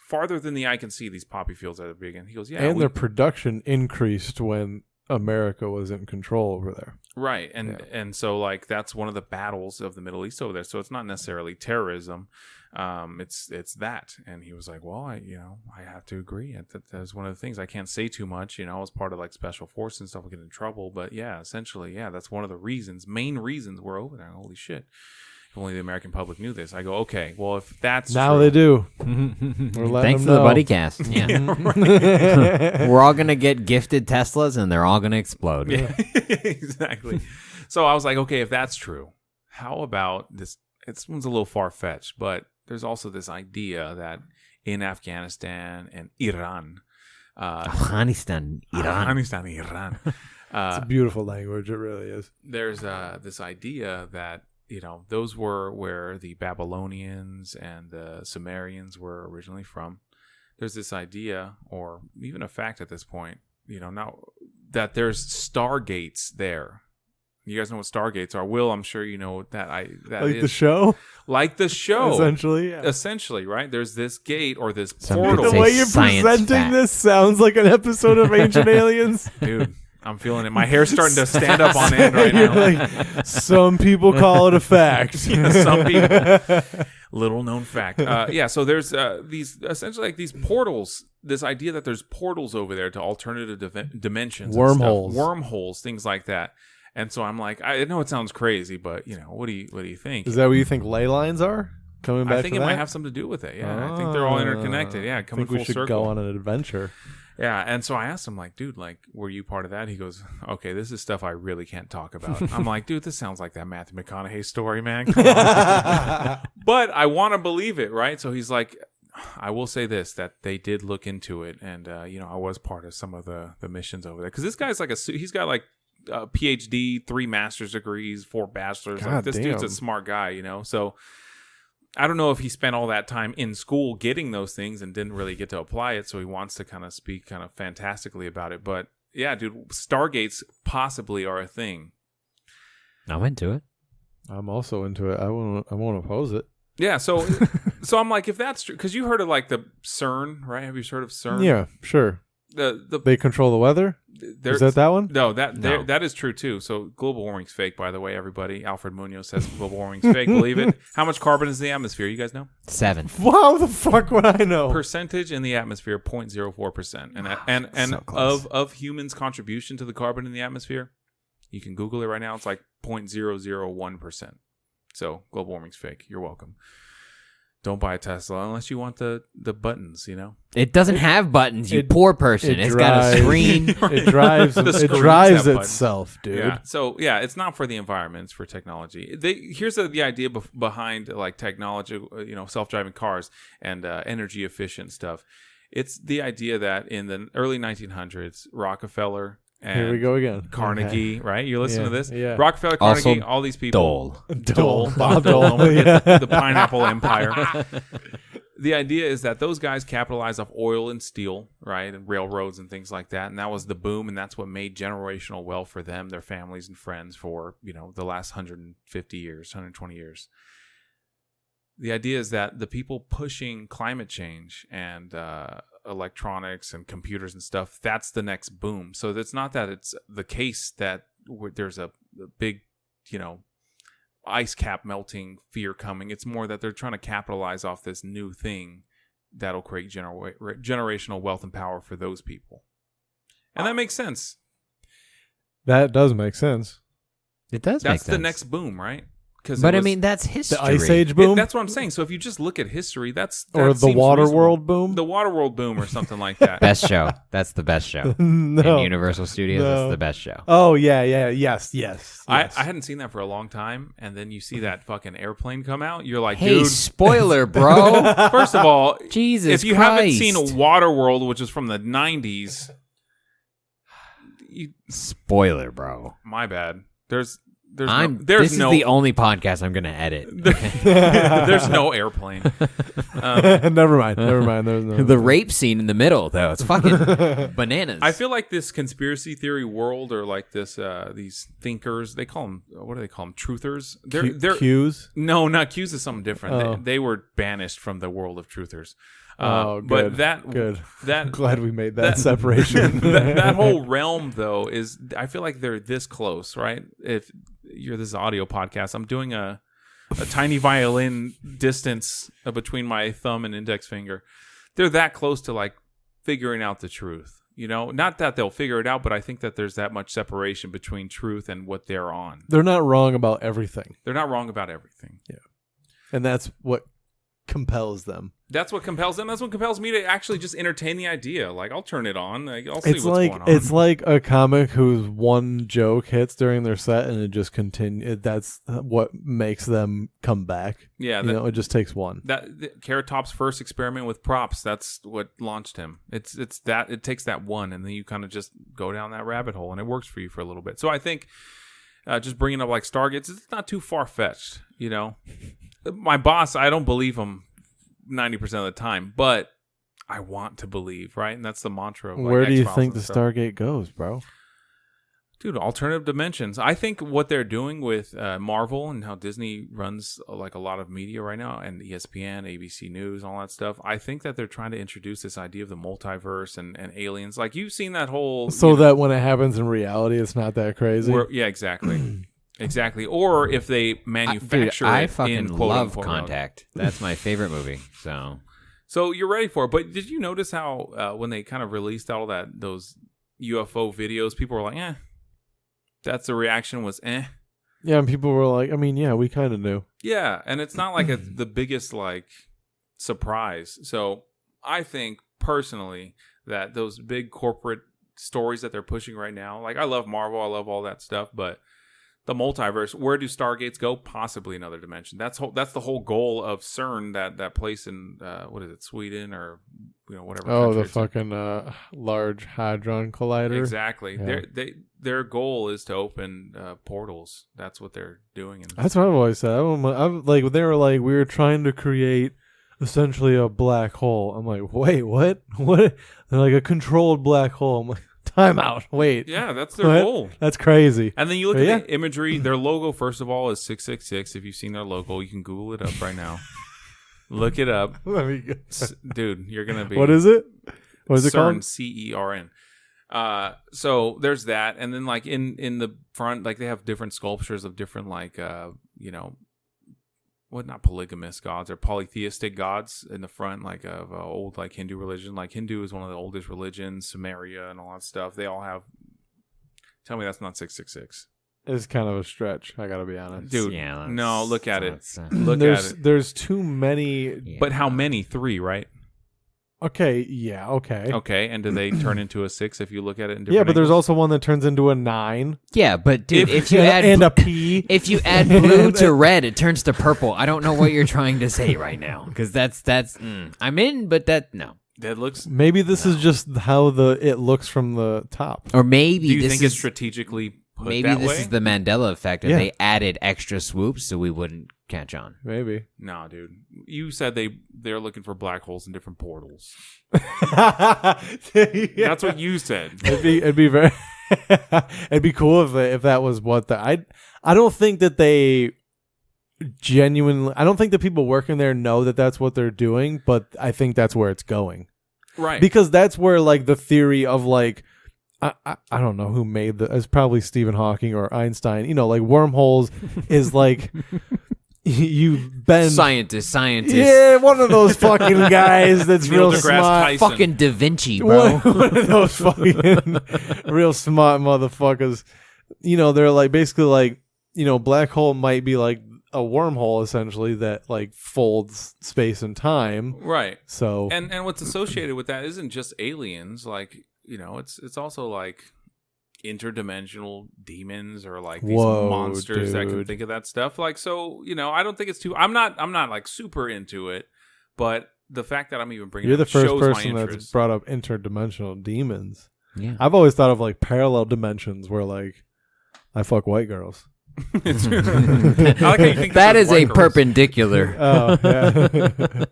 farther than the eye can see, these poppy fields are big. And he goes, yeah. And their production increased when America was in control over there. Right. And so like that's one of the battles of the Middle East over there. So it's not necessarily terrorism. It's that. And he was like, well, I have to agree. That's one of the things. I can't say too much, you know, as part of like special forces and stuff, we get in trouble. But yeah, essentially, yeah, that's one of the main reasons we're over there. Holy shit. If only the American public knew this. I go, okay, well, if that's now true, they do. We're letting Thanks them to the know. Buddycast. Yeah. We're all going to get gifted Teslas and they're all going to explode. Yeah, exactly. So I was like, okay, if that's true, how about this? This one's a little far-fetched, but there's also this idea that in Afghanistan and Iran, Afghanistan, Iran. It's a beautiful language. It really is. There's this idea that, you know, those were where the Babylonians and the Sumerians were originally from. There's this idea, or even a fact at this point, you know, now that there's stargates there. You guys know what stargates are? Will, I'm sure you know what that Like is. the show? Like the show. Essentially, yeah. Essentially, right? There's this gate or this Some portal. could The say way you're science presenting fact. this sounds like an episode of Ancient Aliens. Dude, I'm feeling it. My hair's starting to stand up on end right now. Like, some people call it a fact. Yeah, some people. Little known fact. So there's these essentially like these portals. This idea that there's portals over there to alternative dimensions, wormholes, things like that. And so I'm like, I know it sounds crazy, but what do you think? Is that what you think ley lines are? Coming back, I think to it that? might have something to do with it. Yeah, I think they're all interconnected. Yeah, coming full circle. I think we should go on an adventure. Yeah, and so I asked him, like, dude, like, were you part of that? He goes, okay, this is stuff I really can't talk about. I'm like, dude, this sounds like that Matthew McConaughey story, man. Come on. But I want to believe it, right? So he's like, I will say this, that they did look into it, and, I was part of some of the missions over there. Because this guy's like he's got like a PhD, 3 master's degrees, 4 bachelors. Like, this dude's a smart guy, So I don't know if he spent all that time in school getting those things and didn't really get to apply it, so he wants to kind of speak kind of fantastically about it. But yeah, dude, Stargates possibly are a thing. I'm into it. I'm also into it. I won't oppose it. Yeah, so I'm like, if that's true, because you heard of like the CERN, right? Have you heard of CERN? Yeah, sure. They control the weather? Is that one? No, that is true too. So global warming's fake, by the way, everybody. Alfred Munoz says global warming's fake. Believe it. How much carbon is in the atmosphere? You guys know? 7. Wow, the fuck would I know? Percentage in the atmosphere, 0.04%. And so of humans' contribution to the carbon in the atmosphere, you can Google it right now. It's like 0.001%. So global warming's fake. You're welcome. Don't buy a Tesla unless you want the buttons, It doesn't have buttons, you poor person. It's got a screen. It drives itself, dude. Yeah. So, it's not for the environment, it's for technology. Here's the idea behind like technology, self-driving cars and energy efficient stuff. It's the idea that in the early 1900s, Rockefeller and here we go again. Carnegie, right? You listen to this? Yeah. Rockefeller, Carnegie, all these people. Dole. Bob Dole. The pineapple empire. The idea is that those guys capitalized off oil and steel, right? And railroads and things like that. And that was the boom. And that's what made generational wealth for them, their families and friends for, the last 150 years, 120 years. The idea is that the people pushing climate change and electronics and computers and stuff, that's the next boom. So it's not that it's the case that there's a big, ice cap melting fear coming. It's more that they're trying to capitalize off this new thing that'll create generational wealth and power for those people. And that makes sense. That does make sense. It does make sense. That's the next boom, right? But that's history. The Ice Age boom? That's what I'm saying. So if you just look at history, or the Water World boom? The Water World boom or something like that. Best show. That's the best show. No. In Universal Studios, that's the best show. Oh, yeah. Yes. I hadn't seen that for a long time, and then you see that fucking airplane come out, you're like, hey, dude. spoiler, bro. First of all, Jesus if you Christ. haven't seen Waterworld, which is from the 90s, spoiler, bro. My bad. This is the only podcast I'm going to edit. There's no airplane. Never mind. There's no the rape scene in the middle, though. It's fucking bananas. I feel like this conspiracy theory world, or like this, these thinkers, they call them, what do they call them? Truthers? They're Qs? No, not Qs is something different. Oh. They were banished from the world of truthers. Good. But that I'm glad we made that separation. that whole realm, though, is, I feel like they're this close, right? If you're this audio podcast, I'm doing a tiny violin distance between my thumb and index finger. They're that close to like figuring out the truth. Not that they'll figure it out, but I think that there's that much separation between truth and what they're on. They're not wrong about everything. Yeah. And that's what compels them. That's what compels them. That's what compels me to actually just entertain the idea. Like, I'll turn it on. I'll see what's going on. It's like a comic whose one joke hits during their set and it just continues. That's what makes them come back. Yeah. It just takes one. Carrot Top's first experiment with props, that's what launched him. It's that it takes that one, and then you kind of just go down that rabbit hole, and it works for you for a little bit. So I think just bringing up like Stargates, it's not too far-fetched, My boss, I don't believe him 90% of the time, but I want to believe, right? And that's the mantra of like where do you X-Files think and the stuff. Stargate goes, bro? Dude, alternative dimensions. I think what they're doing with Marvel and how Disney runs like a lot of media right now, and ESPN, ABC News, all that stuff. I think that they're trying to introduce this idea of the multiverse and aliens. Like you've seen that whole, so that when it happens in reality, it's not that crazy. Yeah, exactly, exactly. Or if they manufacture I it fucking in quote love unquote Contact. That's my favorite movie. So you're ready for it. But did you notice how when they kind of released all those UFO videos, people were like, "Eh." That's the reaction was, "Eh." Yeah, and people were like, I mean, yeah, we kind of knew. Yeah, and it's not like the biggest like surprise. So I think personally that those big corporate stories that they're pushing right now, like I love Marvel, I love all that stuff, but the multiverse, where do Stargates go? Possibly another dimension. That's the whole goal of CERN, that place in what is it, Sweden or whatever. Oh, the fucking Large Hadron Collider. Exactly. Yeah. Their goal is to open portals. That's what they're doing. That's what I've always said. I'm like, they were like, we were trying to create essentially a black hole. I'm like, wait, what? What? They're like a controlled black hole. I'm like, time out. Wait. Yeah, that's their goal. That's crazy. And then you look at the imagery. Their logo, first of all, is 666. If you've seen their logo, you can Google it up right now. Look it up. Dude, you're going to be... What is it? What is it CERN, called? CERN. So there's that. And then like in the front, like they have different sculptures of different like, not polygamous gods or polytheistic gods in the front, like of old like Hindu religion. Like Hindu is one of the oldest religions, Sumeria and all that stuff. They all have. Tell me that's not 666. It's kind of a stretch. I gotta be honest, dude. Yeah, no, look at it. Look at it. There's too many. Yeah. But how many? 3, right? Okay. Yeah. Okay. Okay. And do they turn into a 6 if you look at it in different Yeah, but there's angles? also one that turns into a 9. Yeah, but dude, if you add and a P, if you add blue to red, it turns to purple. I don't know what you're trying to say right now, because that's I'm in, but no. That looks. Maybe this is just how it looks from the top. Or maybe Do you this think is it's strategically put maybe that this way? is the Mandela effect, and Yeah. they added extra swoops so we wouldn't catch on. Maybe. No, dude. You said they're looking for black holes in different portals. That's what you said. It'd be very. It'd be cool if that was what I don't think that they genuinely. I don't think the people working there know that that's what they're doing, but I think that's where it's going. Right. Because that's where like the theory of like. I don't know who made it's probably Stephen Hawking or Einstein. Like wormholes is like you've been Scientist. Yeah, one of those fucking guys that's Neil real deGrasse smart. Tyson. Fucking Da Vinci, bro. One of those fucking real smart motherfuckers. They're like basically like black hole might be like a wormhole essentially that like folds space and time. Right. So and what's associated with that isn't just aliens. Like it's also like interdimensional demons or like these monsters that can think of that stuff. Like so, I don't think it's too. I'm not like super into it, but the fact that I'm even bringing you're the first shows person my that's interest. brought up interdimensional demons. Yeah. I've always thought of like parallel dimensions where like I fuck white girls. I like how you think That this is a white girls. perpendicular. Oh yeah.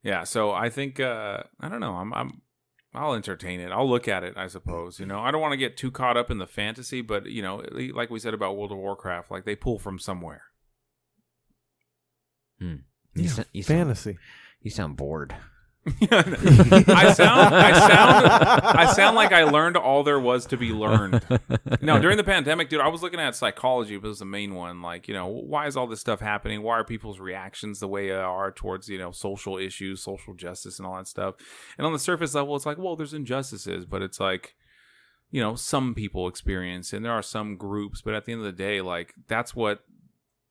Yeah. So I think I don't know. I'll entertain it. I'll look at it, I suppose. I don't want to get too caught up in the fantasy, but like we said about World of Warcraft, like they pull from somewhere. You Fantasy. You sound bored. I sound like I learned all there was to be learned. No, during the pandemic, dude, I was looking at psychology, but it was the main one. Like, why is all this stuff happening? Why are people's reactions the way they are towards, social issues, social justice, and all that stuff? And on the surface level, it's like, well, there's injustices, but it's like, some people experience, and there are some groups, but at the end of the day, like, that's what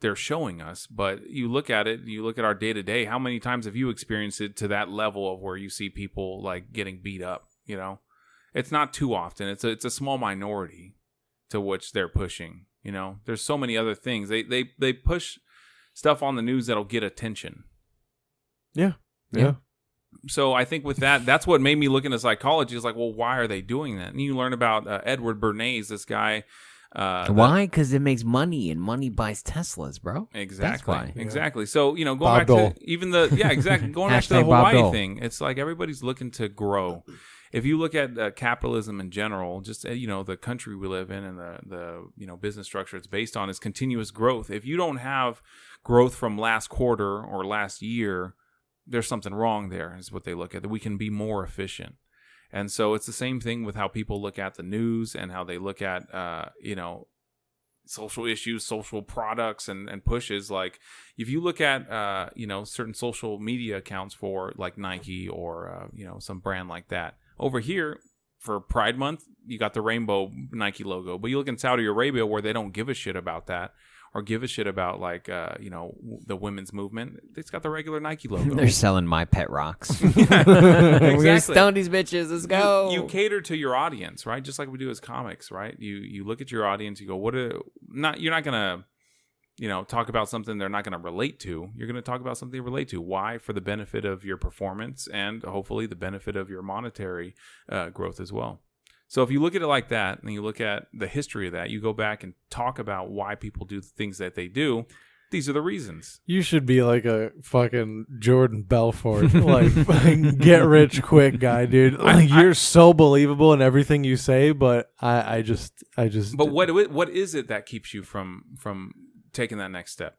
they're showing us. But you look at it, you look at our day to day, how many times have you experienced it to that level of where you see people like getting beat up? It's not too often. It's a small minority to which they're pushing. There's so many other things. They push stuff on the news that'll get attention. Yeah. So I think with that's what made me look into psychology. Is like, well, why are they doing that? And you learn about Edward Bernays, this guy. Why? Because it makes money, and money buys Teslas, bro. Exactly. That's why. Exactly. So, going Bob back Dole. to even exactly. Going back to the Hashtag Bob Hawaii Dole. thing, it's like everybody's looking to grow. if you look at capitalism in general, just the country we live in and the business structure it's based on is continuous growth. If you don't have growth from last quarter or last year, there's something wrong there, is what they look at. That we can be more efficient. And so it's the same thing with how people look at the news and how they look at social issues, social products, and pushes. Like if you look at certain social media accounts for like Nike or some brand like that. Over here, for Pride Month, you got the rainbow Nike logo. But you look in Saudi Arabia where they don't give a shit about that or give a shit about like, the women's movement. It's got the regular Nike logo. They're selling my pet rocks. Exactly. We're going to stone these bitches. Let's go. You cater to your audience, right? Just like we do as comics, right? You look at your audience, you go, you're not going to, talk about something they're not going to relate to. You're going to talk about something they relate to. Why? For the benefit of your performance and hopefully the benefit of your monetary growth as well. So if you look at it like that and you look at the history of that, you go back and talk about why people do the things that they do. These are the reasons. You should be like a fucking Jordan Belfort, like fucking get rich quick guy, dude. Like you're so believable in everything you say, but I just. But what is it that keeps you from taking that next step?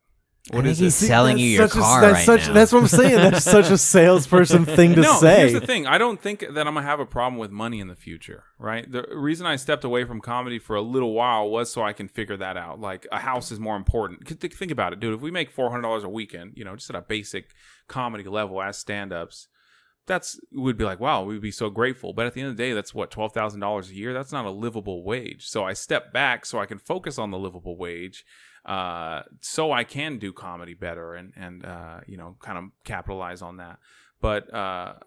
What is he's selling you your car right now? That's what I'm saying. That's such a salesperson thing to say. Here's the thing. I don't think that I'm going to have a problem with money in the future, right? The reason I stepped away from comedy for a little while was so I can figure that out. Like, a house is more important. Think about it, dude. If we make $400 a weekend, just at a basic comedy level as stand-ups, we'd be like, wow, we'd be so grateful. But at the end of the day, that's what, $12,000 a year? That's not a livable wage. So I stepped back so I can focus on the livable wage. So I can do comedy better and kind of capitalize on that. But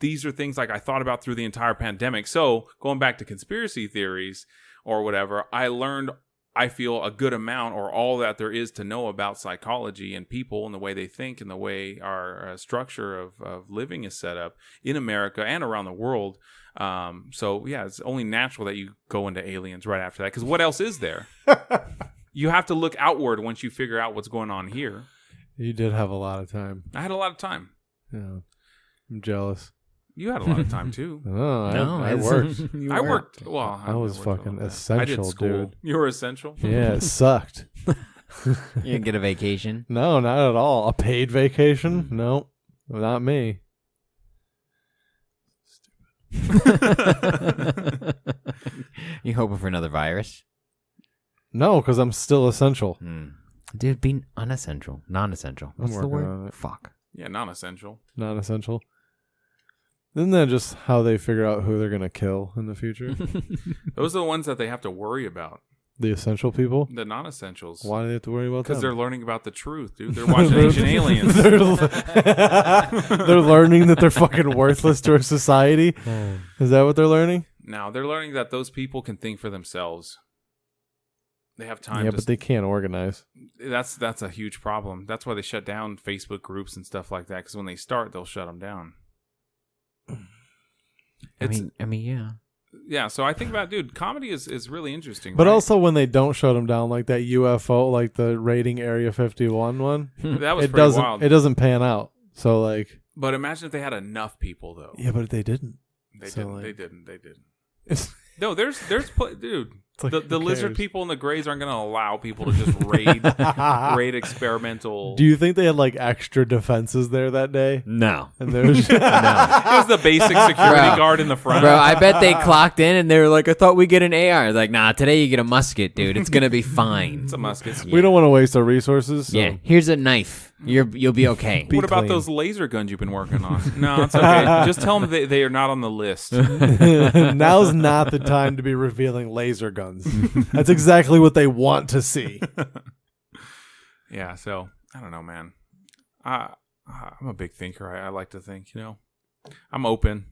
these are things like I thought about through the entire pandemic. So going back to conspiracy theories or whatever, I learned, I feel, a good amount or all that there is to know about psychology and people and the way they think and the way our structure of living is set up in America and around the world. So yeah, it's only natural that you go into aliens right after that, because what else is there? You have to look outward once you figure out what's going on here. You did have a lot of time. I had a lot of time. Yeah, I'm jealous. You had a lot of time too. I worked. I worked. Well, I was fucking essential, dude. You were essential? Yeah, it sucked. You didn't get a vacation? No, not at all. A paid vacation? No, not me. You hoping for another virus? No, because I'm still essential. Dude, be unessential. Non-essential. What's the word? On it. Fuck. Yeah, non-essential. Non-essential. Isn't that just how they figure out who they're going to kill in the future? Those are the ones that they have to worry about. The essential people? The non-essentials. Why do they have to worry about that? Because they're learning about the truth, dude. They're watching Ancient Aliens. They're learning that they're fucking worthless to our society? Is that what they're learning? No, they're learning that those people can think for themselves. They have time. Yeah, but they can't organize. That's a huge problem. That's why they shut down Facebook groups and stuff like that. Because when they start, they'll shut them down. I mean, yeah. Yeah, so I think about, dude, comedy is really interesting. But right? also when they don't shut them down, like that UFO, like the rating Area 51 one, that was pretty wild. It doesn't pan out. So like, but imagine if they had enough people, though. Yeah, but they didn't. They didn't. No, there's dude. Like, the lizard people and the Greys aren't going to allow people to just raid experimental. Do you think they had like extra defenses there that day? No. And there was It was the basic security guard in the front. Bro, I bet they clocked in and they were like, I thought we get an AR. Like, nah, today you get a musket, dude. It's going to be fine. It's a musket. We don't want to waste our resources. So. Yeah, here's a knife. You'll be okay. What about those laser guns you've been working on? No, it's okay. Just tell them they are not on the list. Now's not the time to be revealing laser guns. That's exactly what they want to see. Yeah, so I don't know, man. I'm a big thinker. I like to think, I'm open.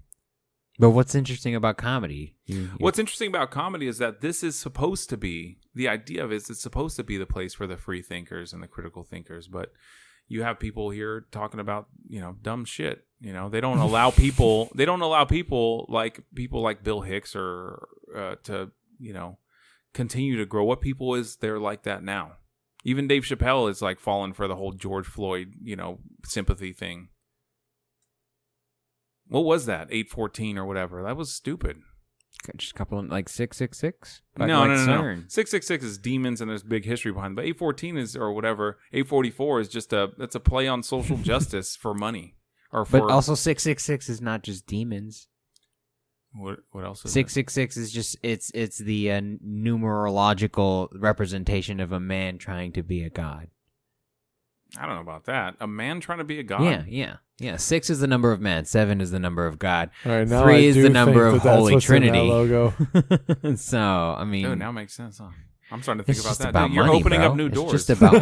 But what's interesting about comedy? What's interesting about comedy is that this is supposed to be, the idea of it is it's supposed to be the place for the free thinkers and the critical thinkers, but you have people here talking about, dumb shit. They don't allow people like Bill Hicks or to, continue to grow. What people is there like that now? Even Dave Chappelle is like falling for the whole George Floyd, sympathy thing. What was that? 814 or whatever. That was stupid. Just a couple, like 666? No. 666 is demons, and there's big history behind it. But 814 is, or whatever, 844 is just that's a play on social justice for money. But also 666 is not just demons. What else is 666 is just, it's the numerological representation of a man trying to be a god. I don't know about that. A man trying to be a god? Yeah. 6 is the number of man. 7 is the number of God. All right, now 3 I is do the number think of Holy that's what's in that Trinity. logo. So, I mean... Dude, now it makes sense, huh? I'm starting to think It's about just that. about Dude, you're money, opening bro. up new doors. It's just about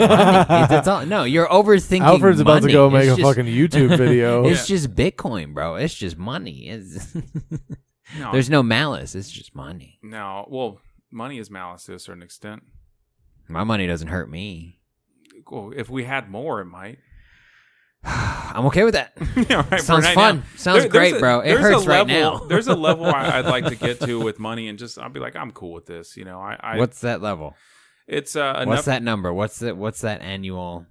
money. It's all, no, you're overthinking Alfred's about to money. go make It's a just- fucking YouTube video. It's just Bitcoin, bro. It's just money. No. There's no malice. It's just money. No, well, money is malice to a certain extent. My money doesn't hurt me. Well, if we had more, it might. I'm okay with that. Yeah, right, Sounds right fun. now. Sounds great, bro. It there's hurts a right level, now. There's a level I'd like to get to with money, and just I'll be like, I'm cool with this. You know, What's that level? It's What's enough. that number? What's that annual?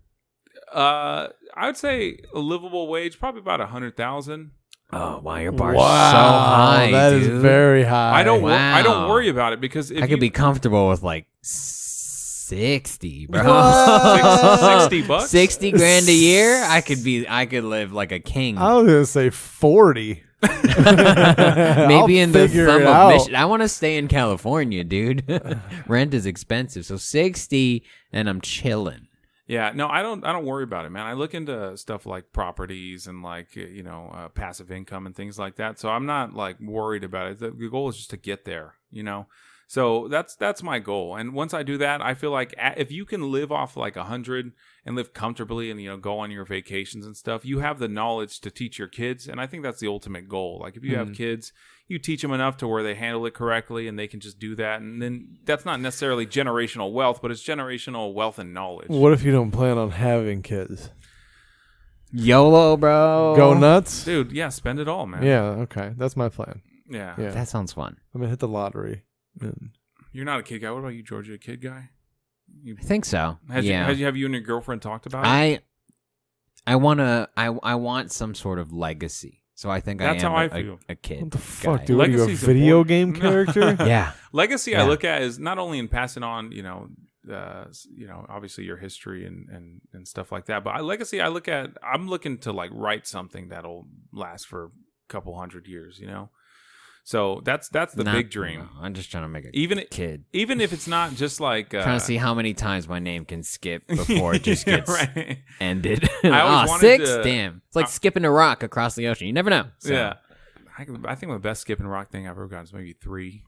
I would say a livable wage, probably about 100,000. Oh, wow, your bar's Wow, so high, that is dude. very high. I don't Wow. worry about it because if I you, could be comfortable with like 60, bro. $60. 60 grand a year, I could live like a king. I was gonna say 40. Maybe in the figure thumb it of out. Michigan. I want to stay in California, dude. Rent is expensive, so 60, and I'm chilling. Yeah, no, I don't worry about it, man. I look into stuff like properties and like passive income and things like that. So I'm not like worried about it. The goal is just to get there, you know. So that's my goal. And once I do that, I feel like if you can live off like 100 and live comfortably and go on your vacations and stuff, you have the knowledge to teach your kids. And I think that's the ultimate goal. Like if you have kids, you teach them enough to where they handle it correctly and they can just do that. And then that's not necessarily generational wealth, but it's generational wealth and knowledge. What if you don't plan on having kids? YOLO, bro. Go nuts? Dude, yeah, spend it all, man. Yeah, okay. That's my plan. Yeah. Yeah. That sounds fun. I'm gonna hit the lottery. And You're not a kid guy. What about you, George? You a kid guy? I think so. Have you and your girlfriend talked about it? I want some sort of legacy. So I think That's I am how I a feel. a kid. what the fuck, guy. dude? What are you, a Legacy's video important. game character? Yeah. Legacy Yeah. I look at is not only in passing on, obviously your history and stuff like that, but legacy I'm looking to like write something that'll last for a couple hundred years, you know? So that's the big dream. No, I'm just trying to make a Even kid. Even if it's not just like Trying to see how many times my name can skip before it just gets right. ended. I always wanted 6? to- Damn. It's like skipping a rock across the ocean. You never know. So. Yeah. I think the best skipping rock thing I've ever gotten is maybe 3.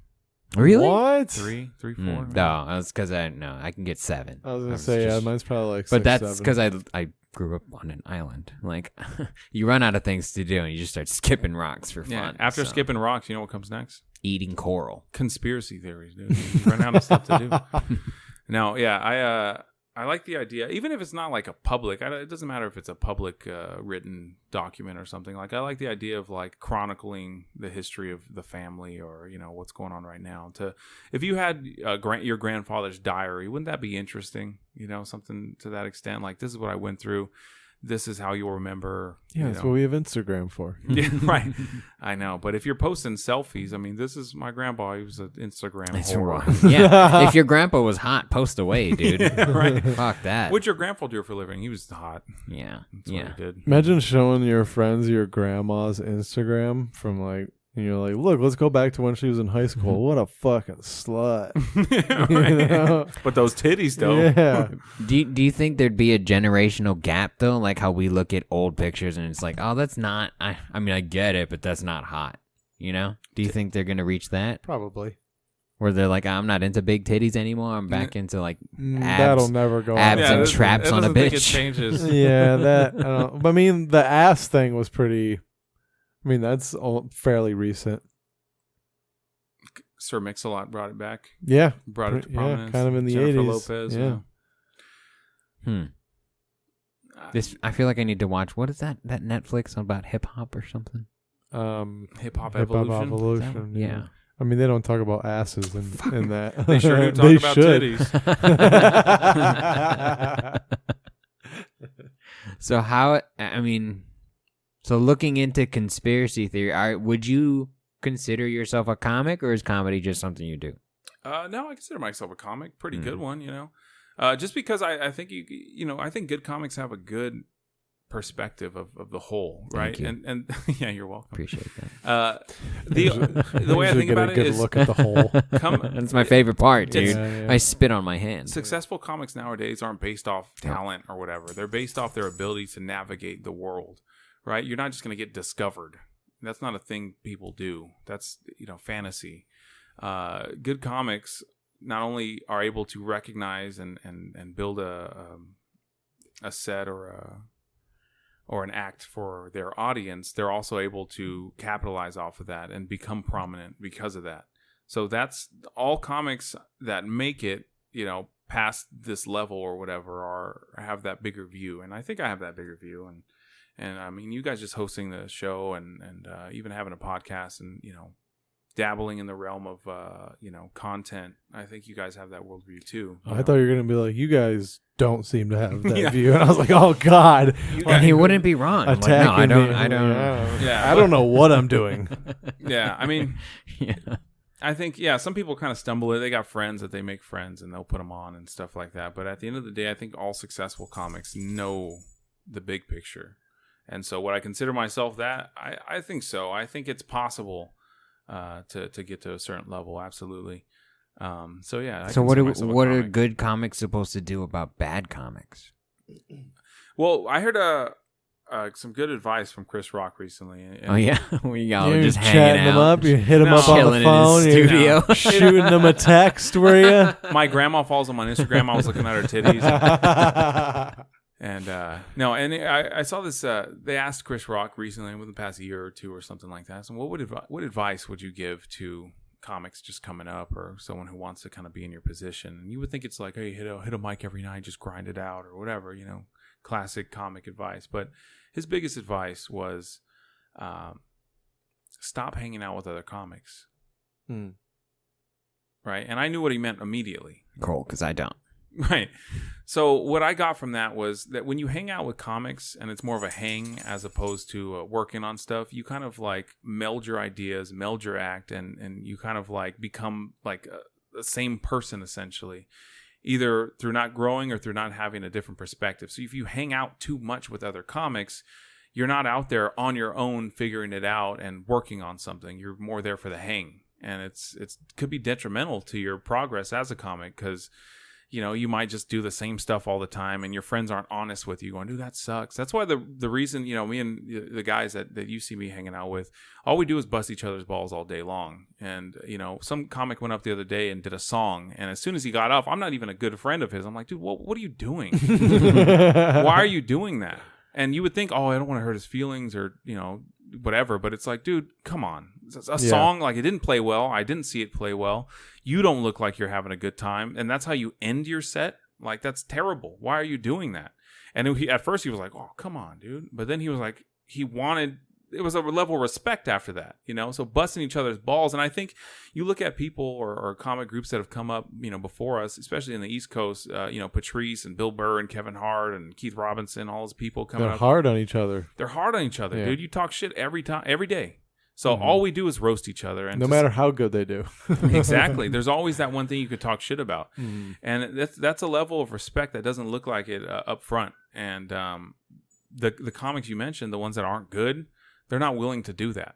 Really? What? 3, 4. No, that's because I can get 7. I was gonna say, yeah, mine's probably like 6, But that's 7. because I grew up on an island. Like, you run out of things to do and you just start skipping rocks for Yeah. fun. After so. skipping rocks, you know what comes next? Eating coral. Conspiracy theories, dude. You run out of stuff to do. No, yeah, I like the idea, even if it's not like a public. It doesn't matter if it's a public written document or something. Like I like the idea of like chronicling the history of the family, or what's going on right now. If you had your grandfather's diary, wouldn't that be interesting? Something to that extent. Like this is what I went through. This is how you'll remember. Yeah, that's what we have Instagram for. Yeah, right. I know, but if you're posting selfies, I mean, this is my grandpa. He was an Instagram whore. Yeah, if your grandpa was hot, post away, dude. Yeah, right. Fuck that. What'd your grandpa do for a living? He was hot. Yeah, That's what he did. Imagine showing your friends your grandma's Instagram from like, and you're like, look, let's go back to when she was in high school. What a fucking slut. Right. But those titties, though. Yeah. Do you think there'd be a generational gap though, like how we look at old pictures and it's like, oh, that's not. I mean, I get it, but that's not hot. Do you think they're gonna reach that? Probably. Where they're like, I'm not into big titties anymore. I'm back into like abs. That'll never go abs on. and this- traps that on a doesn't think It bitch. changes. Yeah, that. I don't, but I mean, the ass thing was pretty. I mean, that's fairly recent. Sir Mix-a-Lot brought it back. Yeah. Brought it to Yeah, prominence. kind of in the Jennifer 80s. Lopez. Yeah. This I feel like I need to watch. What is that Netflix about hip hop or something? Hip Hop Hip-hop Evolution. Evolution. Yeah. I mean, they don't talk about asses in that. They sure do talk They about should. titties. So how? I mean, So looking into conspiracy theory, would you consider yourself a comic, or is comedy just something you do? No, I consider myself a comic. Pretty good one, just because I think I think good comics have a good perspective of the whole, right? And yeah, you're welcome. Appreciate that. The way I think about it is look at the whole. That's my favorite part, dude. Yeah. I spit on my hands. Successful comics nowadays aren't based off talent or whatever. They're based off their ability to navigate the world, right? You're not just going to get discovered. That's not a thing people do. That's fantasy. Good comics not only are able to recognize and build a set or an act for their audience, they're also able to capitalize off of that and become prominent because of that. So that's all comics that make it, past this level or whatever have that bigger view. And I think I have that bigger view. And I mean, you guys just hosting the show and even having a podcast and, dabbling in the realm of, content. I think you guys have that worldview too. I thought you were going to be like, you guys don't seem to have that view. And I was like, oh God. And he wouldn't be wrong. Attacking no, I don't. Yeah. I don't know what I'm doing. Yeah. I mean, Yeah. I think, some people kind of stumble. They got friends that they make friends and they'll put them on and stuff like that. But at the end of the day, I think all successful comics know the big picture. And so would I consider myself that? I think so. I think it's possible to get to a certain level. Absolutely. So yeah. So what are good comics supposed to do about bad comics? Well, I heard some good advice from Chris Rock recently. Oh yeah, we got You're just chatting hanging them out. up. You hit them up on Chilling the in his phone. You're studio. shooting them a text, were you? My grandma follows him on Instagram. I was looking at her titties. And I saw this. They asked Chris Rock recently, within the past year or two or something like that. So, what advice would you give to comics just coming up, or someone who wants to kind of be in your position? And you would think it's like, hey, hit a mic every night, just grind it out, or whatever, classic comic advice. But his biggest advice was, stop hanging out with other comics. Right, and I knew what he meant immediately. Cool, because I don't. Right. So what I got from that was that when you hang out with comics and it's more of a hang as opposed to working on stuff, you kind of like meld your ideas, meld your act, and you kind of like become like the same person essentially, either through not growing or through not having a different perspective. So if you hang out too much with other comics, you're not out there on your own figuring it out and working on something. You're more there for the hang. And it could be detrimental to your progress as a comic because you might just do the same stuff all the time and your friends aren't honest with you going, dude, that sucks. That's why the reason, me and the guys that you see me hanging out with, all we do is bust each other's balls all day long. And, some comic went up the other day and did a song. And as soon as he got off, I'm not even a good friend of his. I'm like, dude, what are you doing? Why are you doing that? And you would think, oh, I don't want to hurt his feelings or, whatever. But it's like, dude, come on. A song, like it didn't play well. I didn't see it play well. You don't look like you're having a good time. And that's how you end your set. Like, that's terrible. Why are you doing that? And at first he was like, oh, come on, dude. But then he was like, it was a level of respect after that, so busting each other's balls. And I think you look at people or comic groups that have come up, before us, especially in the East Coast, Patrice and Bill Burr and Kevin Hart and Keith Robinson, all those people coming up. They're hard on each other. They're hard on each other, dude. You talk shit every day. So all we do is roast each other. And no matter how good they do. Exactly. There's always that one thing you could talk shit about. And that's a level of respect that doesn't look like it up front. And the comics you mentioned, the ones that aren't good, they're not willing to do that.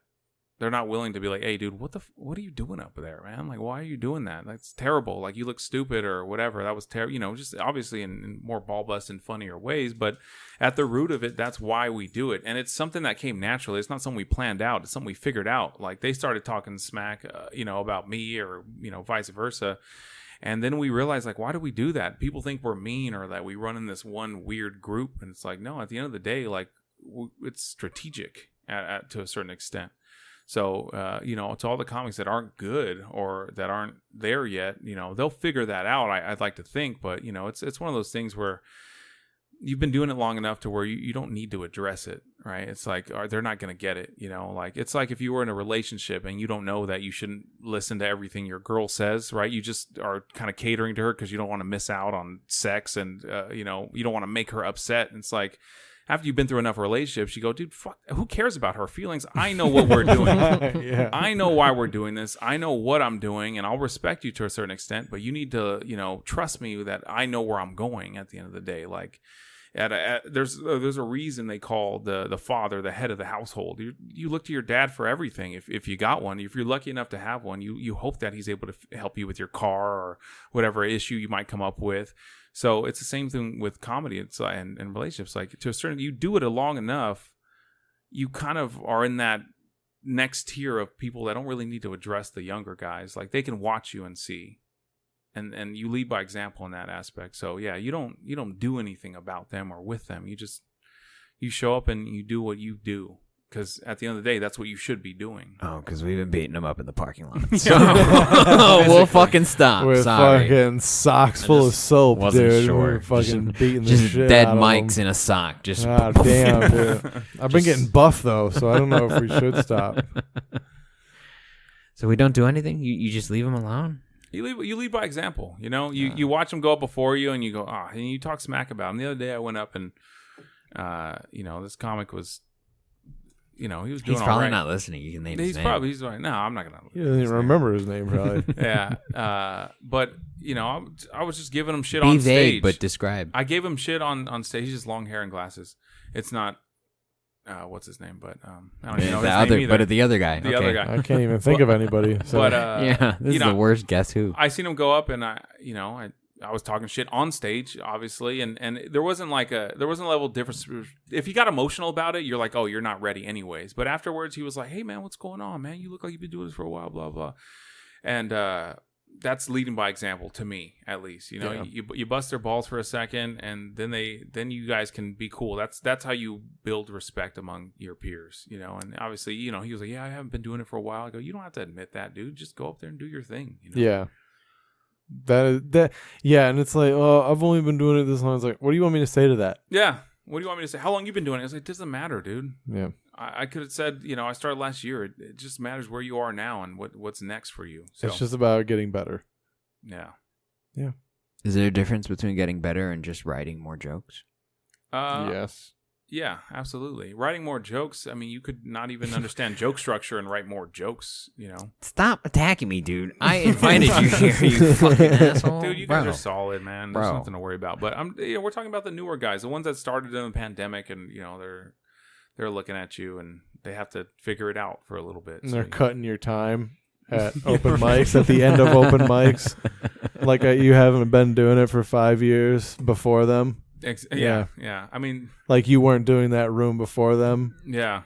They're not willing to be like, hey, dude, what are you doing up there, man? Like, why are you doing that? That's terrible. Like, you look stupid or whatever. That was terrible. Just obviously in more ball-busting, funnier ways. But at the root of it, that's why we do it. And it's something that came naturally. It's not something we planned out. It's something we figured out. Like, they started talking smack, about me or, vice versa. And then we realized, like, why do we do that? People think we're mean or that we run in this one weird group. And it's like, no, at the end of the day, like, it's strategic to a certain extent. So, to all the comics that aren't good or that aren't there yet, they'll figure that out, I'd like to think. But, it's one of those things where you've been doing it long enough to where you don't need to address it, right? It's like, they're not going to get it, like, it's like if you were in a relationship and you don't know that you shouldn't listen to everything your girl says, right? You just are kind of catering to her because you don't want to miss out on sex and, you don't want to make her upset. And it's like, after you've been through enough relationships, you go, dude, fuck, who cares about her feelings? I know what we're doing. Yeah. I know why we're doing this. I know what I'm doing, and I'll respect you to a certain extent, but you need to, trust me that I know where I'm going at the end of the day. Like, there's a reason they call the father the head of the household. You look to your dad for everything. If you got one, if you're lucky enough to have one, you hope that he's able to help you with your car or whatever issue you might come up with. So it's the same thing with comedy and relationships. Like, to a certain, you do it long enough, you kind of are in that next tier of people that don't really need to address the younger guys. Like, they can watch you and see. And you lead by example in that aspect. So yeah, you don't do anything about them or with them. You show up and you do what you do, because at the end of the day, that's what you should be doing. Oh, because we've been beating them up in the parking lot. So we'll fucking stop. With Sorry. fucking socks full of soap, wasn't dude. sure. We're fucking beating the Just shit dead out of mics them. in a sock. Just Ah, damn, dude. I've been getting buff though, so I don't know if we should stop. So we don't do anything. You just leave them alone. You lead by example. You watch them go up before you, and you go, and you talk smack about them. The other day, I went up and, this comic was, he was doing. He's all probably right. not listening. You can name his name. He's like, no, I'm not gonna. He doesn't even remember his name, probably. Yeah, but I was just giving him shit Be on vague, stage. but describe. I gave him shit on stage. He's just long hair and glasses. It's not. What's his name? But I don't even know his name either. But the other guy. The other guy. I can't even think of anybody. So. But Yeah, this is the worst. Guess who? I seen him go up, and I was talking shit on stage, obviously, and there wasn't a level of difference. If he got emotional about it, you're like, oh, you're not ready anyways. But afterwards, he was like, hey man, what's going on, man? You look like you've been doing this for a while, blah blah. And that's leading by example to me, at least. You bust their balls for a second, and then you guys can be cool. That's how you build respect among your peers. And obviously, he was like, yeah, I haven't been doing it for a while. I go, you don't have to admit that, dude. Just go up there and do your thing. Yeah. Yeah, and it's like, oh, I've only been doing it this long. It's like, what do you want me to say to that? Yeah. What do you want me to say? How long you been doing it? It's like, it doesn't matter, dude. Yeah. I could have said, I started last year. It just matters where you are now and what's next for you. So, it's just about getting better. Yeah. Yeah. Is there a difference between getting better and just writing more jokes? Yes. Yeah, absolutely. Writing more jokes. I mean, you could not even understand joke structure and write more jokes, Stop attacking me, dude. I invited you here, you fucking asshole. Dude, you guys are solid, man. There's nothing to worry about. But we're talking about the newer guys, the ones that started in the pandemic, and they're looking at you and they have to figure it out for a little bit. And they're cutting your time at open mics, at the end of open mics. Like you haven't been doing it for 5 years before them. Yeah. I mean, like you weren't doing that room before them. Yeah.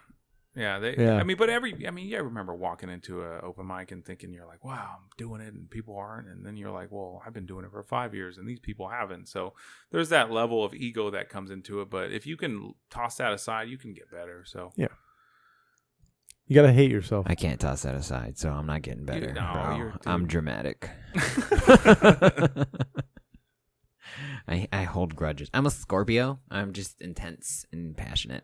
I mean, but you remember walking into an open mic and thinking you're like, wow, I'm doing it and people aren't. And then you're like, well, I've been doing it for 5 years and these people haven't. So there's that level of ego that comes into it. But if you can toss that aside, you can get better. So yeah. You gotta hate yourself. I can't toss that aside, so I'm not getting better. I'm dramatic. I hold grudges. I'm a Scorpio. I'm just intense and passionate.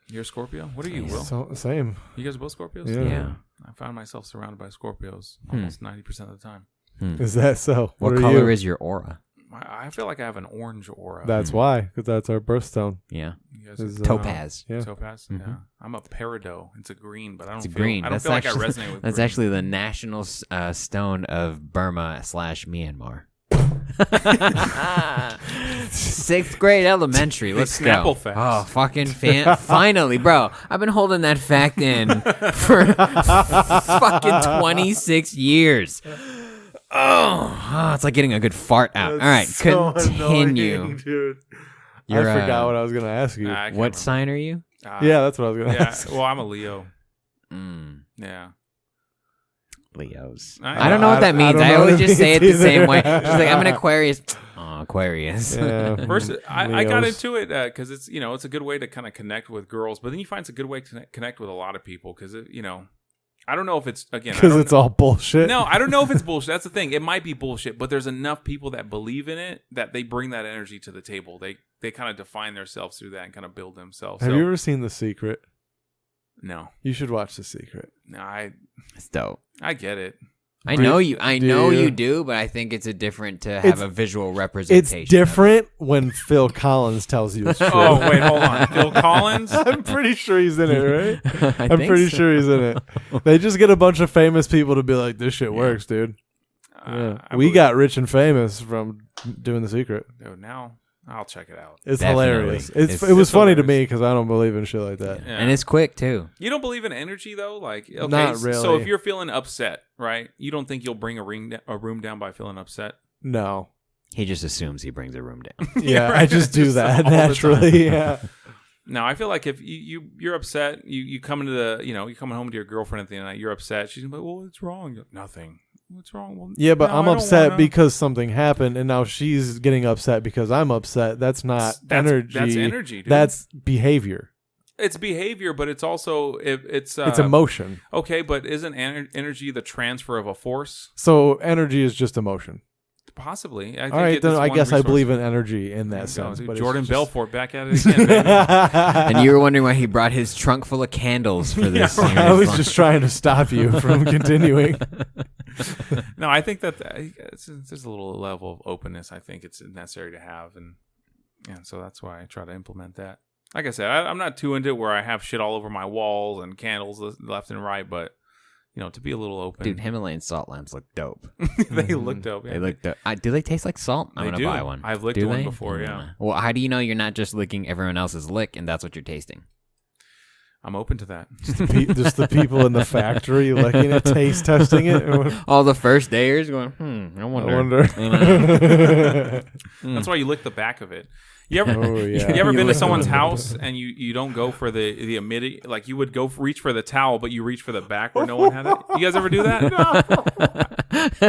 You're a Scorpio? What are you, Will? Same. You guys are both Scorpios? Yeah. I found myself surrounded by Scorpios almost 90% of the time. Is that so? What color is your aura? I feel like I have an orange aura. That's why, because that's our birthstone. Yeah. Is, Topaz. Yeah. Topaz? Mm-hmm. Yeah. I'm a peridot. It's a green, but I don't feel green. I don't feel like I resonate with That's green. actually the national stone of Burma/Myanmar. 6th grade elementary. Let's go. Snapple facts. Oh, fucking finally, bro. I've been holding that fact in for fucking 26 years. Oh, it's like getting a good fart out. All right, so continue. Annoying, dude. I You're, forgot what I was going to ask you. I can't What remember. sign are you? Yeah, that's what I was going to ask. Well, I'm a Leo. Mm, Yeah. Leos. I I don't know what that means. don't I know always what it just say it means the same either. way. She's like, I'm an Aquarius. Oh, Aquarius. Yeah. First, I got Leos. into it because it's it's a good way to kind of connect with girls, but then you find it's a good way to connect with a lot of people because I don't know if it's Because it's all bullshit. No, I don't know if it's bullshit. That's the thing. It might be bullshit, but there's enough people that believe in it that they bring that energy to the table. They kind of define themselves through that and kind of build themselves. Have you ever seen The Secret? No. You should watch The Secret. No, It's dope. I get it. I know you you? do, but I think it's a different to have a visual It's representation. different when Phil Collins tells you it's true. Oh, wait, hold on. Phil Collins? I'm pretty sure he's in it, right? I I'm think pretty so. sure he's in it. They just get a bunch of famous people to be like, this shit works, dude. Yeah. I We believe- got rich and famous from doing The Secret. Dude, now I'll check it out. It's Definitely. hilarious. It's It was funny to hilarious. me because I don't believe in shit like that. Yeah. And it's quick too. You don't believe in energy though? Like, okay, Not so really. if you're feeling upset, right? You don't think you'll bring a room down by feeling upset? No. He just assumes he brings a room down. Yeah, right. I just do Just that all the time. naturally. Yeah. No, I feel like if you're upset, you come into the, you're coming home to your girlfriend at the end of the night, you're upset. She's like, well, what's wrong? You're like, nothing. What's wrong? Well, Yeah, but no, I'm I don't upset wanna. because something happened, and now she's getting upset because I'm upset. That's not energy. That's energy, dude. That's behavior. It's behavior, but it's also it's It's emotion. Okay, but isn't energy the transfer of a force? So energy is just emotion. Possibly. I think All right, then it's I one guess I resource. believe in energy in There that you go, sense. dude. But it's Jordan just- Belfort back at it again, baby. And you were wondering why he brought his trunk full of candles for this. I was just trying to stop you from continuing. No, I think that there's a little level of openness I think it's necessary to have, and so that's why I try to implement that. Like I said, I'm not too into it where I have shit all over my walls and candles left and right, but to be a little open. Dude, Himalayan salt lamps look dope. They look dope. Yeah. They look dope. Do they taste like salt? I'm They gonna do. buy one. I've licked Do one they? before, yeah. Well, how do you know you're not just licking everyone else's lick and that's what you're tasting? I'm open to that. Just the people in the factory licking it, taste testing it. All the first dayers going, I I wonder. wonder. That's why you lick the back of it. You ever Oh, yeah. you ever You been to lick someone's the- house and you don't go for the immediate, like you would go reach for the towel but you reach for the back where no one had it? You guys ever do that?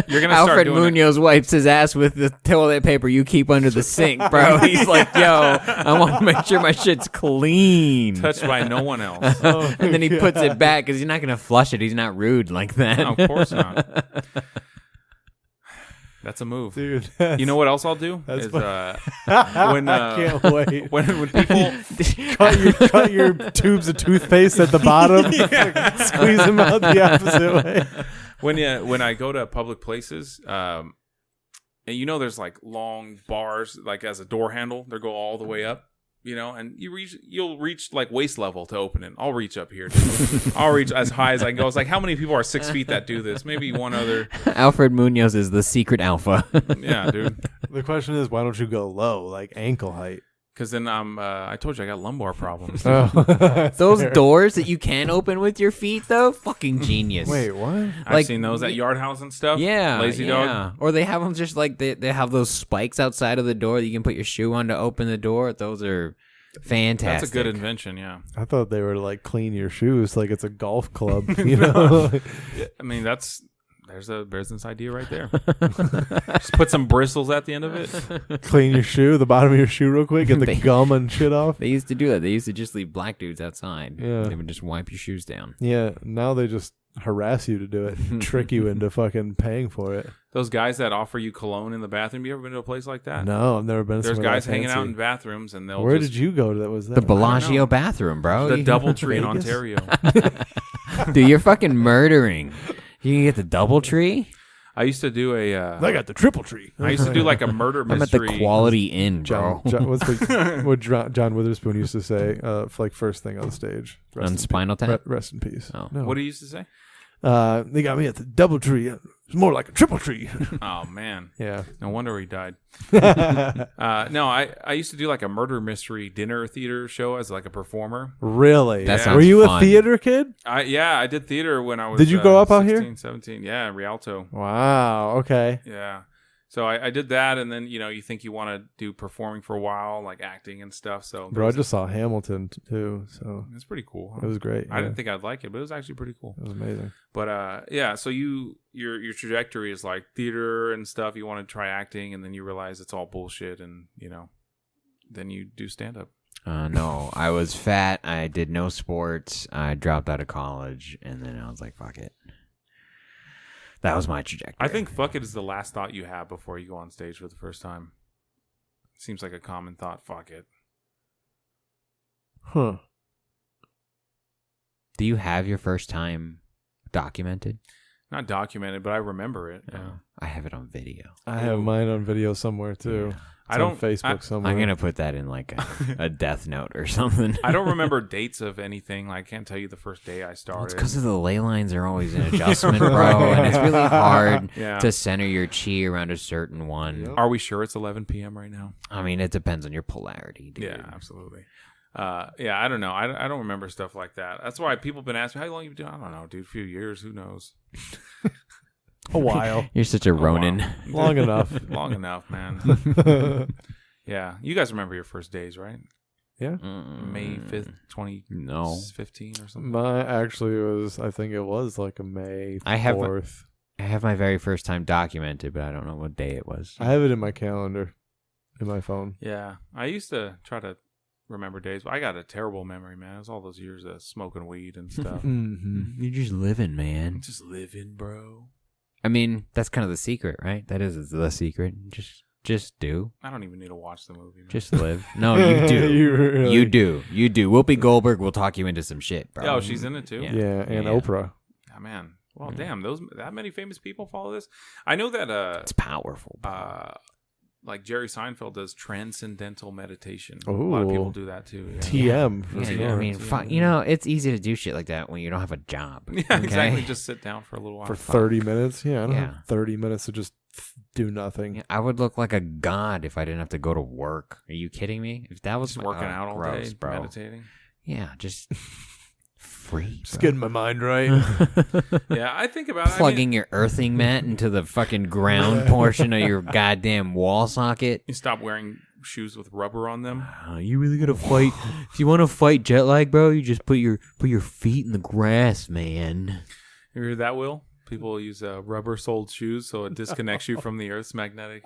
You're gonna start Alfred doing it. Munoz wipes his ass with the toilet paper you keep under the sink, bro. He's like, yo, I want to make sure my shit's clean. Touched by no one else. And then he puts it back because he's not going to flush it. He's not rude like that. No, of course not. That's a move. Dude, You know what else I'll do? That's Is, I when can't wait. when people Cut your tubes of toothpaste at the bottom. Squeeze them out the opposite way. when I go to public places, and there's like long bars like as a door handle, they go all the way up. And you'll reach like waist level to open it. I'll reach up here, dude. I'll reach as high as I can go. It's like, how many people are 6 feet that do this? Maybe one other. Alfred Munoz is the secret alpha. Yeah, dude. The question is, why don't you go low, like ankle height? Because then I told you I got lumbar problems. Oh, Those doors that you can open with your feet, though, fucking genius. Wait, what? I've like- seen those at Yard House and stuff. Yeah, Lazy yeah. dog. Or they have them just like they have those spikes outside of the door that you can put your shoe on to open the door. Those are fantastic. That's a good invention. Yeah. I thought they were to like clean your shoes, like it's a golf club. You know, I mean, there's a business idea right there. Just put some bristles at the end of it. clean your shoe, the bottom of your shoe, real quick, get the They- gum and shit off. They used to do that. They used to just leave black dudes outside. Yeah. They would just wipe your shoes down. Yeah, now they just harass you to do it, trick you into fucking paying for it. Those guys that offer you cologne in the bathroom. You ever been to a place like that? No, I've never been. There's somewhere guys that hanging out fancy. in bathrooms, and they'll. Where just, did you go that was that? The know. Bellagio bathroom, bro. The DoubleTree in Vegas? Ontario. Dude, you're fucking murdering. You can get the DoubleTree? I used to do a. I got the triple tree. I used to do like a murder I'm at mystery. the Quality Inn, bro. What's what John Witherspoon used to say? Like first thing on stage. On Spinal Tap? Rest in peace. Oh. No. What do you used to say? They got me at the double tree. It's more like a triple tree. Oh man, Yeah. no wonder he died. No, I used to do like a murder mystery dinner theater show as like a performer. Really? That Yeah. sounds Were you fun. a theater kid? I did theater when I was. Did you grow up out here? 16, 17. Yeah, Rialto. Wow. Okay. Yeah. So I did that, and then you think you want to do performing for a while, like acting and stuff. So Bro, I just saw Hamilton too, so it's pretty cool. Huh? it was great. I didn't think I'd like it, but it was actually pretty cool. it was amazing. But yeah, so your trajectory is like theater and stuff. You want to try acting, and then you realize it's all bullshit, and then you do stand up. No, I was fat. I did no sports. I dropped out of college, and then I was like, fuck it. That was my trajectory. I think fuck it is the last thought you have before you go on stage for the first time. Seems like a common thought. Fuck it. Huh. Do you have your first time documented? Not documented, but I remember it. I have it on video. I have mine on video somewhere too. It's on Facebook somewhere. I'm gonna put that in like a death note or something. I don't remember dates of anything. I can't tell you the first day I started. It's because of the ley lines are always in adjustment, bro, and it's really hard to center your chi around a certain one. Yep. Are we sure it's 11 p.m. right now? I mean, it depends on your polarity, dude. Yeah, absolutely. I don't know. I don't remember stuff like that. That's why people have been asking me, how long you been doing? I don't know, dude. A few years. Who knows? A while. You're such a Ronin. Long enough. Long enough, man. Yeah. You guys remember your first days, right? Yeah. May 5th, 2015 or something? My actually was, I think it was like a May 4th. I have my very first time documented, but I don't know what day it was. I have it in my calendar, in my phone. Yeah. I used to try to remember days, but I got a terrible memory, man. It was all those years of smoking weed and stuff. You're just living, man. Just living, bro. I mean, that's kind of the secret, right? That is the secret. Just do. I don't even need to watch the movie, man. Just live. No, you do. You You do. Whoopi Goldberg will talk you into some shit, bro. Oh, she's in it too? Yeah, and Oprah. Oh, man. Well, damn, that many famous people follow this? I know that it's powerful. like Jerry Seinfeld does transcendental meditation. Ooh. A lot of people do that too. Yeah. TM. I mean, it's easy to do shit like that when you don't have a job. Yeah, okay? exactly. Just sit down for a little while. For 30 minutes? Yeah, I don't have 30 minutes to just do nothing. Yeah, I would look like a god if I didn't have to go to work. Are you kidding me? If that was just working out all day, bro. meditating. Yeah, just free. Just getting my mind right. Yeah, I think about plugging your earthing mat into the fucking ground portion of your goddamn wall socket. You stop wearing shoes with rubber on them. You really gotta fight. If you want to fight jet lag, bro, you just put your feet in the grass, man. You hear that, Will? People use rubber-soled shoes, so it disconnects you from the Earth's magnetic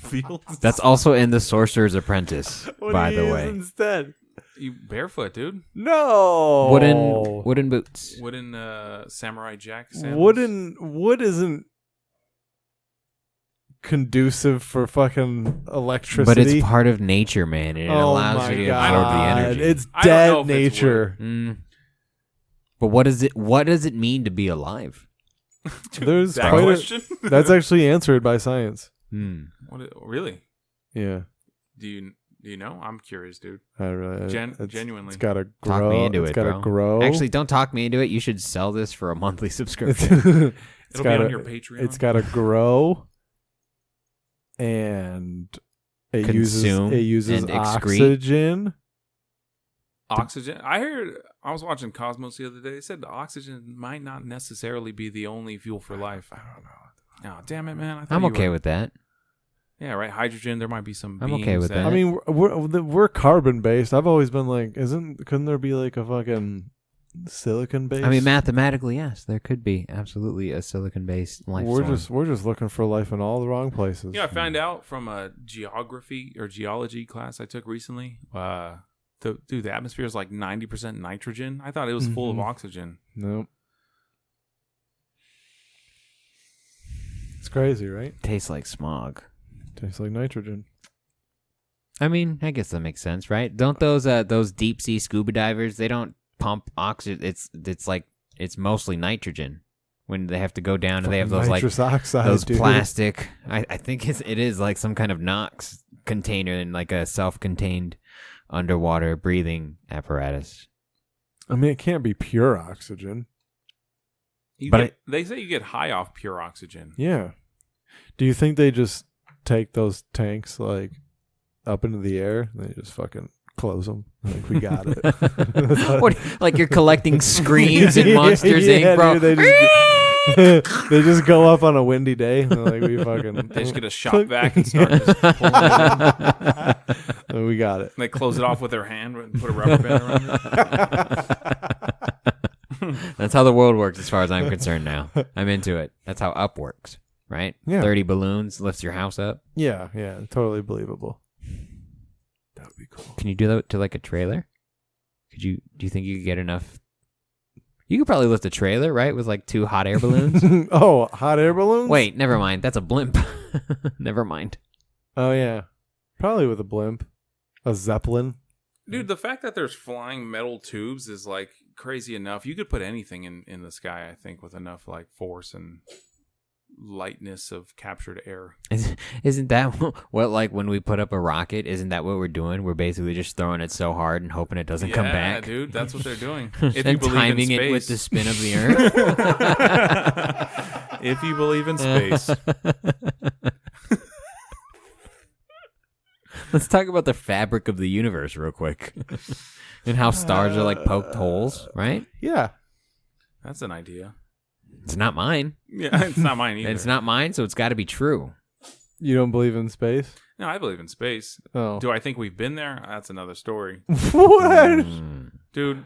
field. That's also in The Sorcerer's Apprentice, by the way. Instead, you barefoot, dude. No, wooden boots. Wooden samurai jack sandals. Wood isn't conducive for fucking electricity. But it's part of nature, man, and it allows you to absorb the energy. It's dead nature. But what does it mean to be alive? There's that question. That's actually answered by science. Really? Yeah. Do you know? I'm curious, dude. Genuinely, it's gotta grow. Talk me into it, gotta bro. Grow. Actually, don't talk me into it. You should sell this for a monthly subscription. It'll be on your Patreon. It's gotta grow, and it uses oxygen. Oxygen. I was watching Cosmos the other day. They said the oxygen might not necessarily be the only fuel for life. I don't know. Oh, damn it, man! I'm okay with that. Yeah, right. Hydrogen. There might be some. I'm okay with that. I mean, we're carbon based. I've always been like, couldn't there be like a fucking silicon based? I mean, mathematically, yes, there could be absolutely a silicon based life. We're just looking for life in all the wrong places. Yeah, I found out from a geology class I took recently. The atmosphere is like 90% nitrogen. I thought it was full of oxygen. Nope. It's crazy, right? Tastes like smog. Tastes like nitrogen. I mean, I guess that makes sense, right? Don't those deep sea scuba divers, they don't pump oxygen. It's mostly nitrogen when they have to go down and they have those nitrous oxide, those dude. plastic. I think it is like some kind of NOx container and like a self-contained underwater breathing apparatus. I mean, it can't be pure oxygen. They say you get high off pure oxygen. Yeah. Do you think they just take those tanks like up into the air and they just fucking close them? Like, we got it. What, like you're collecting screams in Monsters Inc., bro? Dude, they just go up on a windy day. Like, we fucking. They just get a shop vac and start just pulling it in. We got it. And they close it off with their hand and put a rubber band around it. That's how the world works as far as I'm concerned now. I'm into it. That's how up works, right? Yeah. 30 balloons lifts your house up. Yeah, totally believable. That would be cool. Can you do that to like a trailer? Do you think you could get enough? You could probably lift a trailer, right? With like 2 hot air balloons. Oh, hot air balloons? Wait, never mind. That's a blimp. Never mind. Oh, yeah. Probably with a blimp. A Zeppelin. Dude, the fact that there's flying metal tubes is like crazy enough. You could put anything in the sky, I think, with enough like force and lightness of captured air. Isn't that what, like, when we put up a rocket, isn't that what we're doing? We're basically just throwing it so hard and hoping it doesn't come back. Yeah, dude, that's what they're doing. If and you believe timing in space. it with the spin of the Earth. If you believe in space. Let's talk about the fabric of the universe real quick. And how stars are like poked holes, right? Yeah. That's an idea. It's not mine. Yeah, it's not mine either. It's not mine, so it's got to be true. You don't believe in space? No, I believe in space. Oh. Do I think we've been there? That's another story. What? Dude,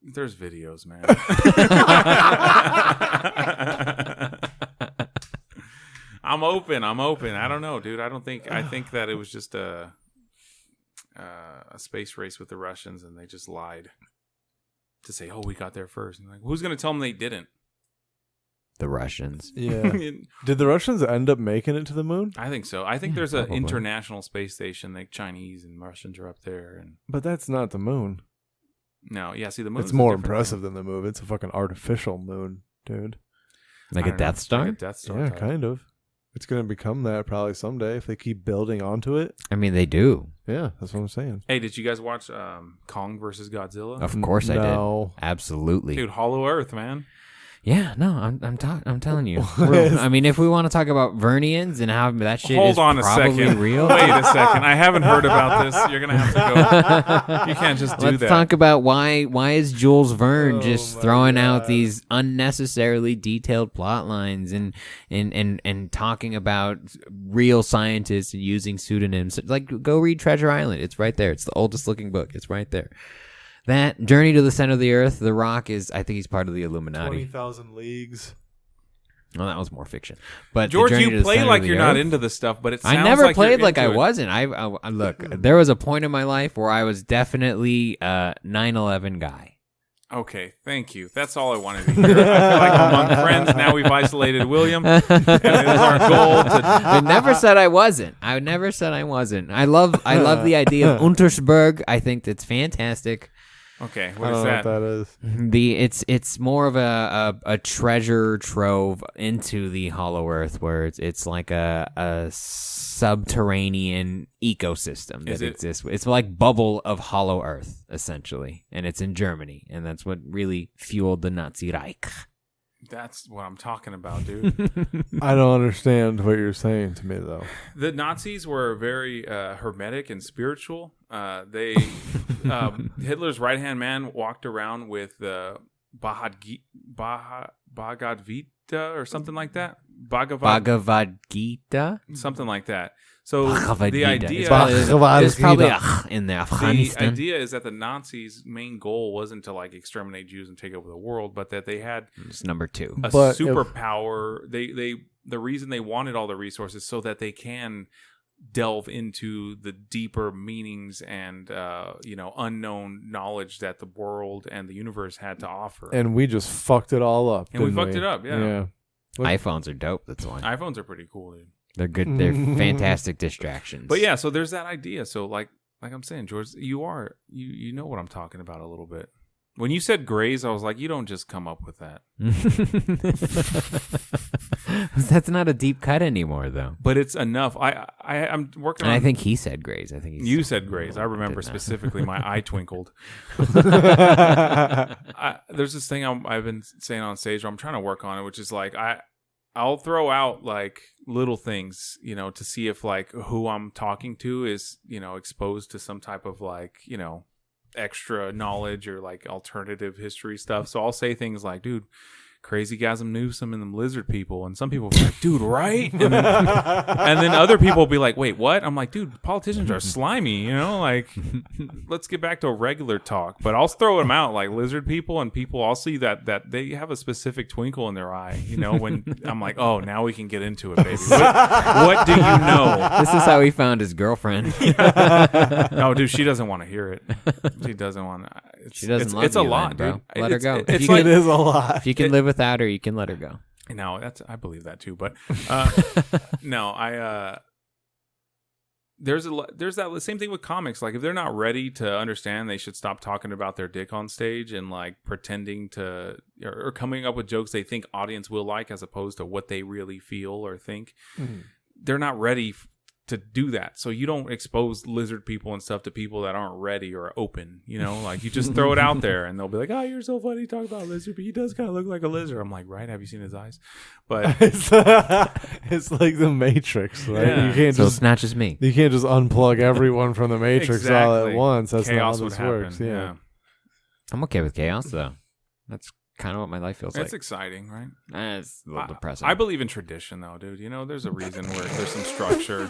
there's videos, man. I'm open. I don't know, dude. I think that it was just a space race with the Russians, and they just lied to say, "Oh, we got there first." And like, who's going to tell them they didn't? The Russians. Yeah. Did the Russians end up making it to the moon? I think so. I think there's an probably. international space station. Like Chinese and Russians are up there, and But that's not the moon. no, yeah. See, the moon. It's more impressive than the moon. It's a fucking artificial moon, dude. Like a Death Star? Like a Death Star. Yeah, type. kind of. It's going to become that probably someday if they keep building onto it. I mean, they do. Yeah, that's what I'm saying. Hey, did you guys watch Kong versus Godzilla? Of course I No. did. Absolutely. Dude, Hollow Earth, man. Yeah, no, I'm telling you. I mean, if we want to talk about Vernians and how that shit is Hold on a probably second. real. Wait a second. I haven't heard about this. You're gonna have to go. You can't just do Let's that. talk about why is Jules Verne Oh just my throwing out God. these unnecessarily detailed plot lines and talking about real scientists and using pseudonyms. Like, go read Treasure Island. It's right there. It's the oldest looking book. It's right there. That Journey to the Center of the Earth, The Rock I think he's part of the Illuminati. 20,000 Leagues. Well, that was more fiction. But George, The Journey to you the play Center like of the you're not Earth- into this stuff, but it sounds I never like played you're like I into it. wasn't. I look. There was a point in my life where I was definitely a 9/11 guy. Okay, thank you. That's all I wanted to hear. I feel like among friends now we've isolated William, and it is our goal to. I never said I wasn't. I never said I wasn't. I love the idea of Untersberg. I think that's fantastic. Okay, I what don't is know that? what that is. It's more of a treasure trove into the Hollow Earth, where it's like a subterranean ecosystem Is that it- exists. It's like bubble of Hollow Earth essentially, and it's in Germany, and that's what really fueled the Nazi Reich. That's what I'm talking about, dude. I don't understand what you're saying to me, though. The Nazis were very hermetic and spiritual. They Hitler's right hand man walked around with Bhagavad Gita or something like that. Bhagavad Gita. Something like that. So Bhagavad the Gita. idea, There's probably Gita. a in there. the Afghanistan. idea is that the Nazis' main goal wasn't to like exterminate Jews and take over the world, but that they had It's number 2. a But superpower. The reason they wanted all the resources so that they can delve into the deeper meanings and unknown knowledge that the world and the universe had to offer. And we just fucked it all up. And we didn't fucked it up, yeah. Look- iPhones are dope. That's why iPhones are pretty cool, dude. they're good. They're fantastic distractions. But yeah, so there's that idea. So like I'm saying, George, you know what I'm talking about a little bit. When you said grays, I was like, you don't just come up with that. That's not a deep cut anymore, though. But it's enough. I'm working And on. I think he said grays. I think You said grays. I remember Did not. specifically. My eye twinkled. There's this thing I've been saying on stage where I'm trying to work on it, which is like I'll throw out like little things, to see if like who I'm talking to is, exposed to some type of like, extra knowledge or like alternative history stuff. So I'll say things like, dude, crazy gasm Newsom and them lizard people, and some people will be like, dude, right? And then other people will be like, wait, what? I'm like, dude, politicians are slimy, like let's get back to a regular talk. But I'll throw them out like lizard people, and people, I'll see that they have a specific twinkle in their eye, when I'm like, oh, now we can get into it, baby. What do you know? This is how he found his girlfriend. No, dude, she doesn't want to hear it. She doesn't want to. She doesn't love It's a you lot, then, dude. bro. Let her go. It's You like, It is a lot. If you can live without her, you can let her go. no, I believe that too. But no, there's that same thing with comics. Like if they're not ready to understand, they should stop talking about their dick on stage and like pretending to or coming up with jokes they think audience will like as opposed to what they really feel or think. Mm-hmm. They're not ready to do that. So you don't expose lizard people and stuff to people that aren't ready or open, you know, like you just throw it out there and they'll be like, oh, you're so funny talking about a lizard, but he does kind of look like a lizard. I'm like, right. Have you seen his eyes? But it's like the Matrix, right? Yeah. You can't It's not just me. You can't just unplug everyone from the Matrix all at once. That's chaos not how this works. Yeah. I'm okay with chaos though. That's kind of what my life feels like. It's exciting, right? It's a little depressing. I believe in tradition though, dude. You know, there's a reason where there's some structure.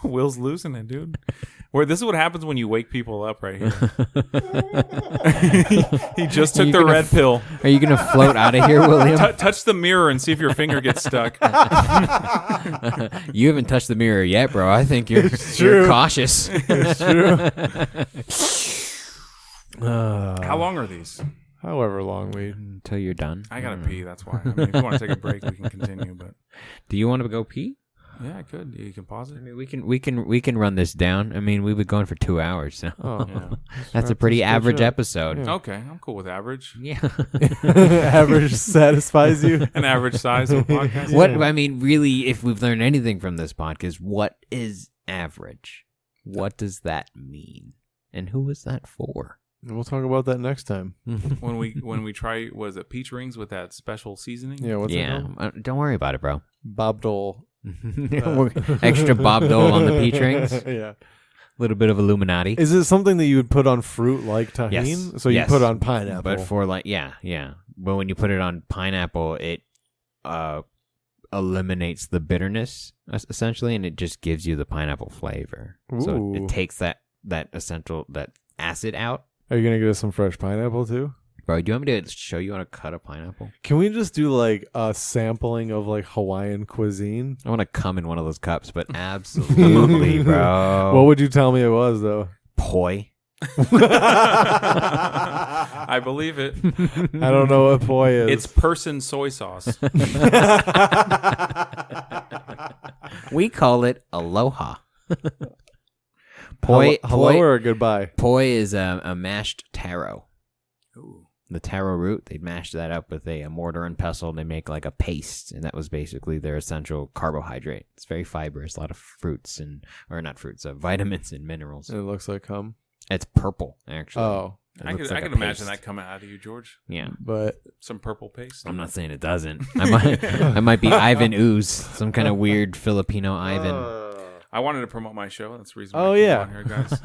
Will's losing it, dude. Where this is what happens when you wake people up right here. He just took the red pill. Are you gonna float out of here, William? Touch the mirror and see if your finger gets stuck. You haven't touched the mirror yet, bro. I think you're cautious. It's true. How long are these? However long until you're done. I gotta pee. That's why. I mean, if you want to take a break, we can continue. But do you want to go pee? Yeah, I could. You can pause it. I mean, we can run this down. I mean, we've been going for 2 hours. So. Oh, yeah. That's a pretty average episode. Yeah. Okay, I'm cool with average. Yeah, average satisfies you. An average size of a podcast. What I mean, really, if we've learned anything from this podcast, what is average? What does that mean? And who is that for? We'll talk about that next time. when we try, was it peach rings with that special seasoning? Yeah, what's it called? Don't worry about it, bro. Bob Dole. Extra Bob Dole on the peach rings. Yeah. A little bit of Illuminati. Is it something that you would put on fruit like tahini? Yes. So you put on pineapple. But for like, yeah. But when you put it on pineapple, it eliminates the bitterness, essentially, and it just gives you the pineapple flavor. Ooh. So it takes that essential, that acid out. Are you going to get us some fresh pineapple too? Bro, do you want me to show you how to cut a pineapple? Can we just do like a sampling of like Hawaiian cuisine? I want to come in one of those cups, but absolutely, bro. What would you tell me it was though? Poi. I believe it. I don't know what poi is. It's person soy sauce. We call it aloha. Poi, hello or goodbye? Poi is a mashed taro. Ooh. The taro root, they mashed that up with a mortar and pestle, and they make like a paste, and that was basically their essential carbohydrate. It's very fibrous, a lot of fruits vitamins and minerals. It looks like cum. It's purple, actually. Oh, I could imagine that coming out of you, George. Yeah, but some purple paste. I'm not saying it doesn't. I might be Ivan Ooze, some kind of weird Filipino Ivan. I wanted to promote my show. That's the reason. Oh, I came yeah. on here, guys.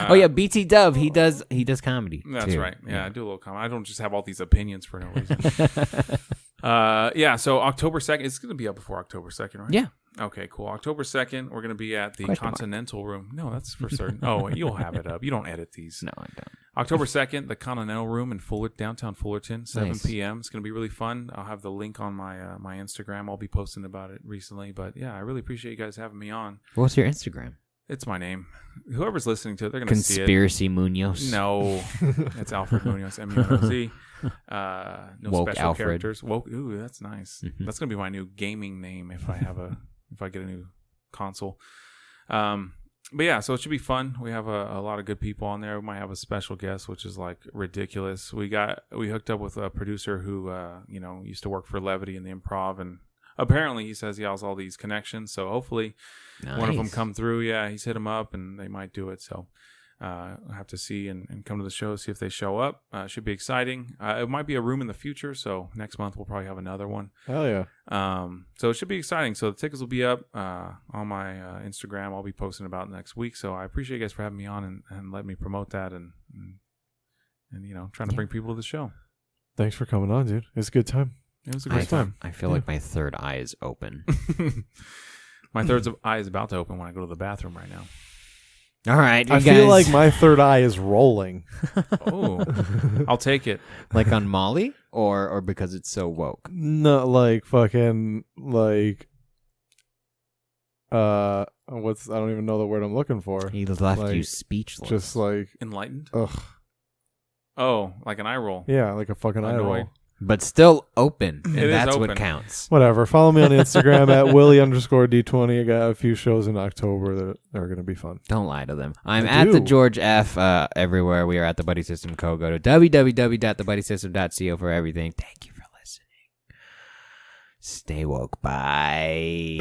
Oh yeah, BT Dove. He does comedy. That's too. right. Yeah, I do a little comedy. I don't just have all these opinions for no reason. Yeah. So October 2nd. It's going to be up before October 2nd, right? Yeah. Okay. Cool. October 2nd. We're going to be at the Question mark. Continental Room. No, that's for certain. Oh, you'll have it up. You don't edit these. No, I don't. October 2nd, the Continental Room in downtown Fullerton, 7 Nice. p.m. It's going to be really fun. I'll have the link on my my Instagram. I'll be posting about it recently. But yeah, I really appreciate you guys having me on. What's your Instagram? It's my name. Whoever's listening to it, they're going to see it. Conspiracy Munoz. No, it's Alfred Munoz, M-U-N-O-Z. No Woke special Alfred. characters. Woke. Ooh, that's nice. That's going to be my new gaming name if I get a new console. But yeah, so it should be fun. We have a lot of good people on there. We might have a special guest, which is like ridiculous. We hooked up with a producer who used to work for Levity in the Improv, and apparently he says he has all these connections. So hopefully one of them come through. Yeah, he's hit them up, and they might do it. So I'll have to see and come to the show, see if they show up. Should be exciting. It might be a room in the future, so next month we'll probably have another one. hell yeah. So it should be exciting. So the tickets will be up on my Instagram. I'll be posting about next week. So I appreciate you guys for having me on and letting me promote that and trying to bring people to the show. Thanks for coming on, dude. It's a good time. It was a great time. I feel like my third eye is open. My third eye is about to open when I go to the bathroom right now. All right, you I guys. feel like my third eye is rolling. Oh, I'll take it. Like on Molly, or because it's so woke. No, like fucking like I don't even know the word I'm looking for. He left Like, you speechless. Just like Enlightened? ugh. Oh, like an eye roll. Yeah, like a fucking eye roll. Annoyed. but still open. And It is that's what open. counts. Whatever. Follow me on Instagram at Willie_D20. I got a few shows in October that are going to be fun. Don't lie to them. I'm I at the do. George F. Everywhere. We are at the Buddy System Co. Go to www.thebuddysystem.co for everything. Thank you for listening. Stay woke. Bye.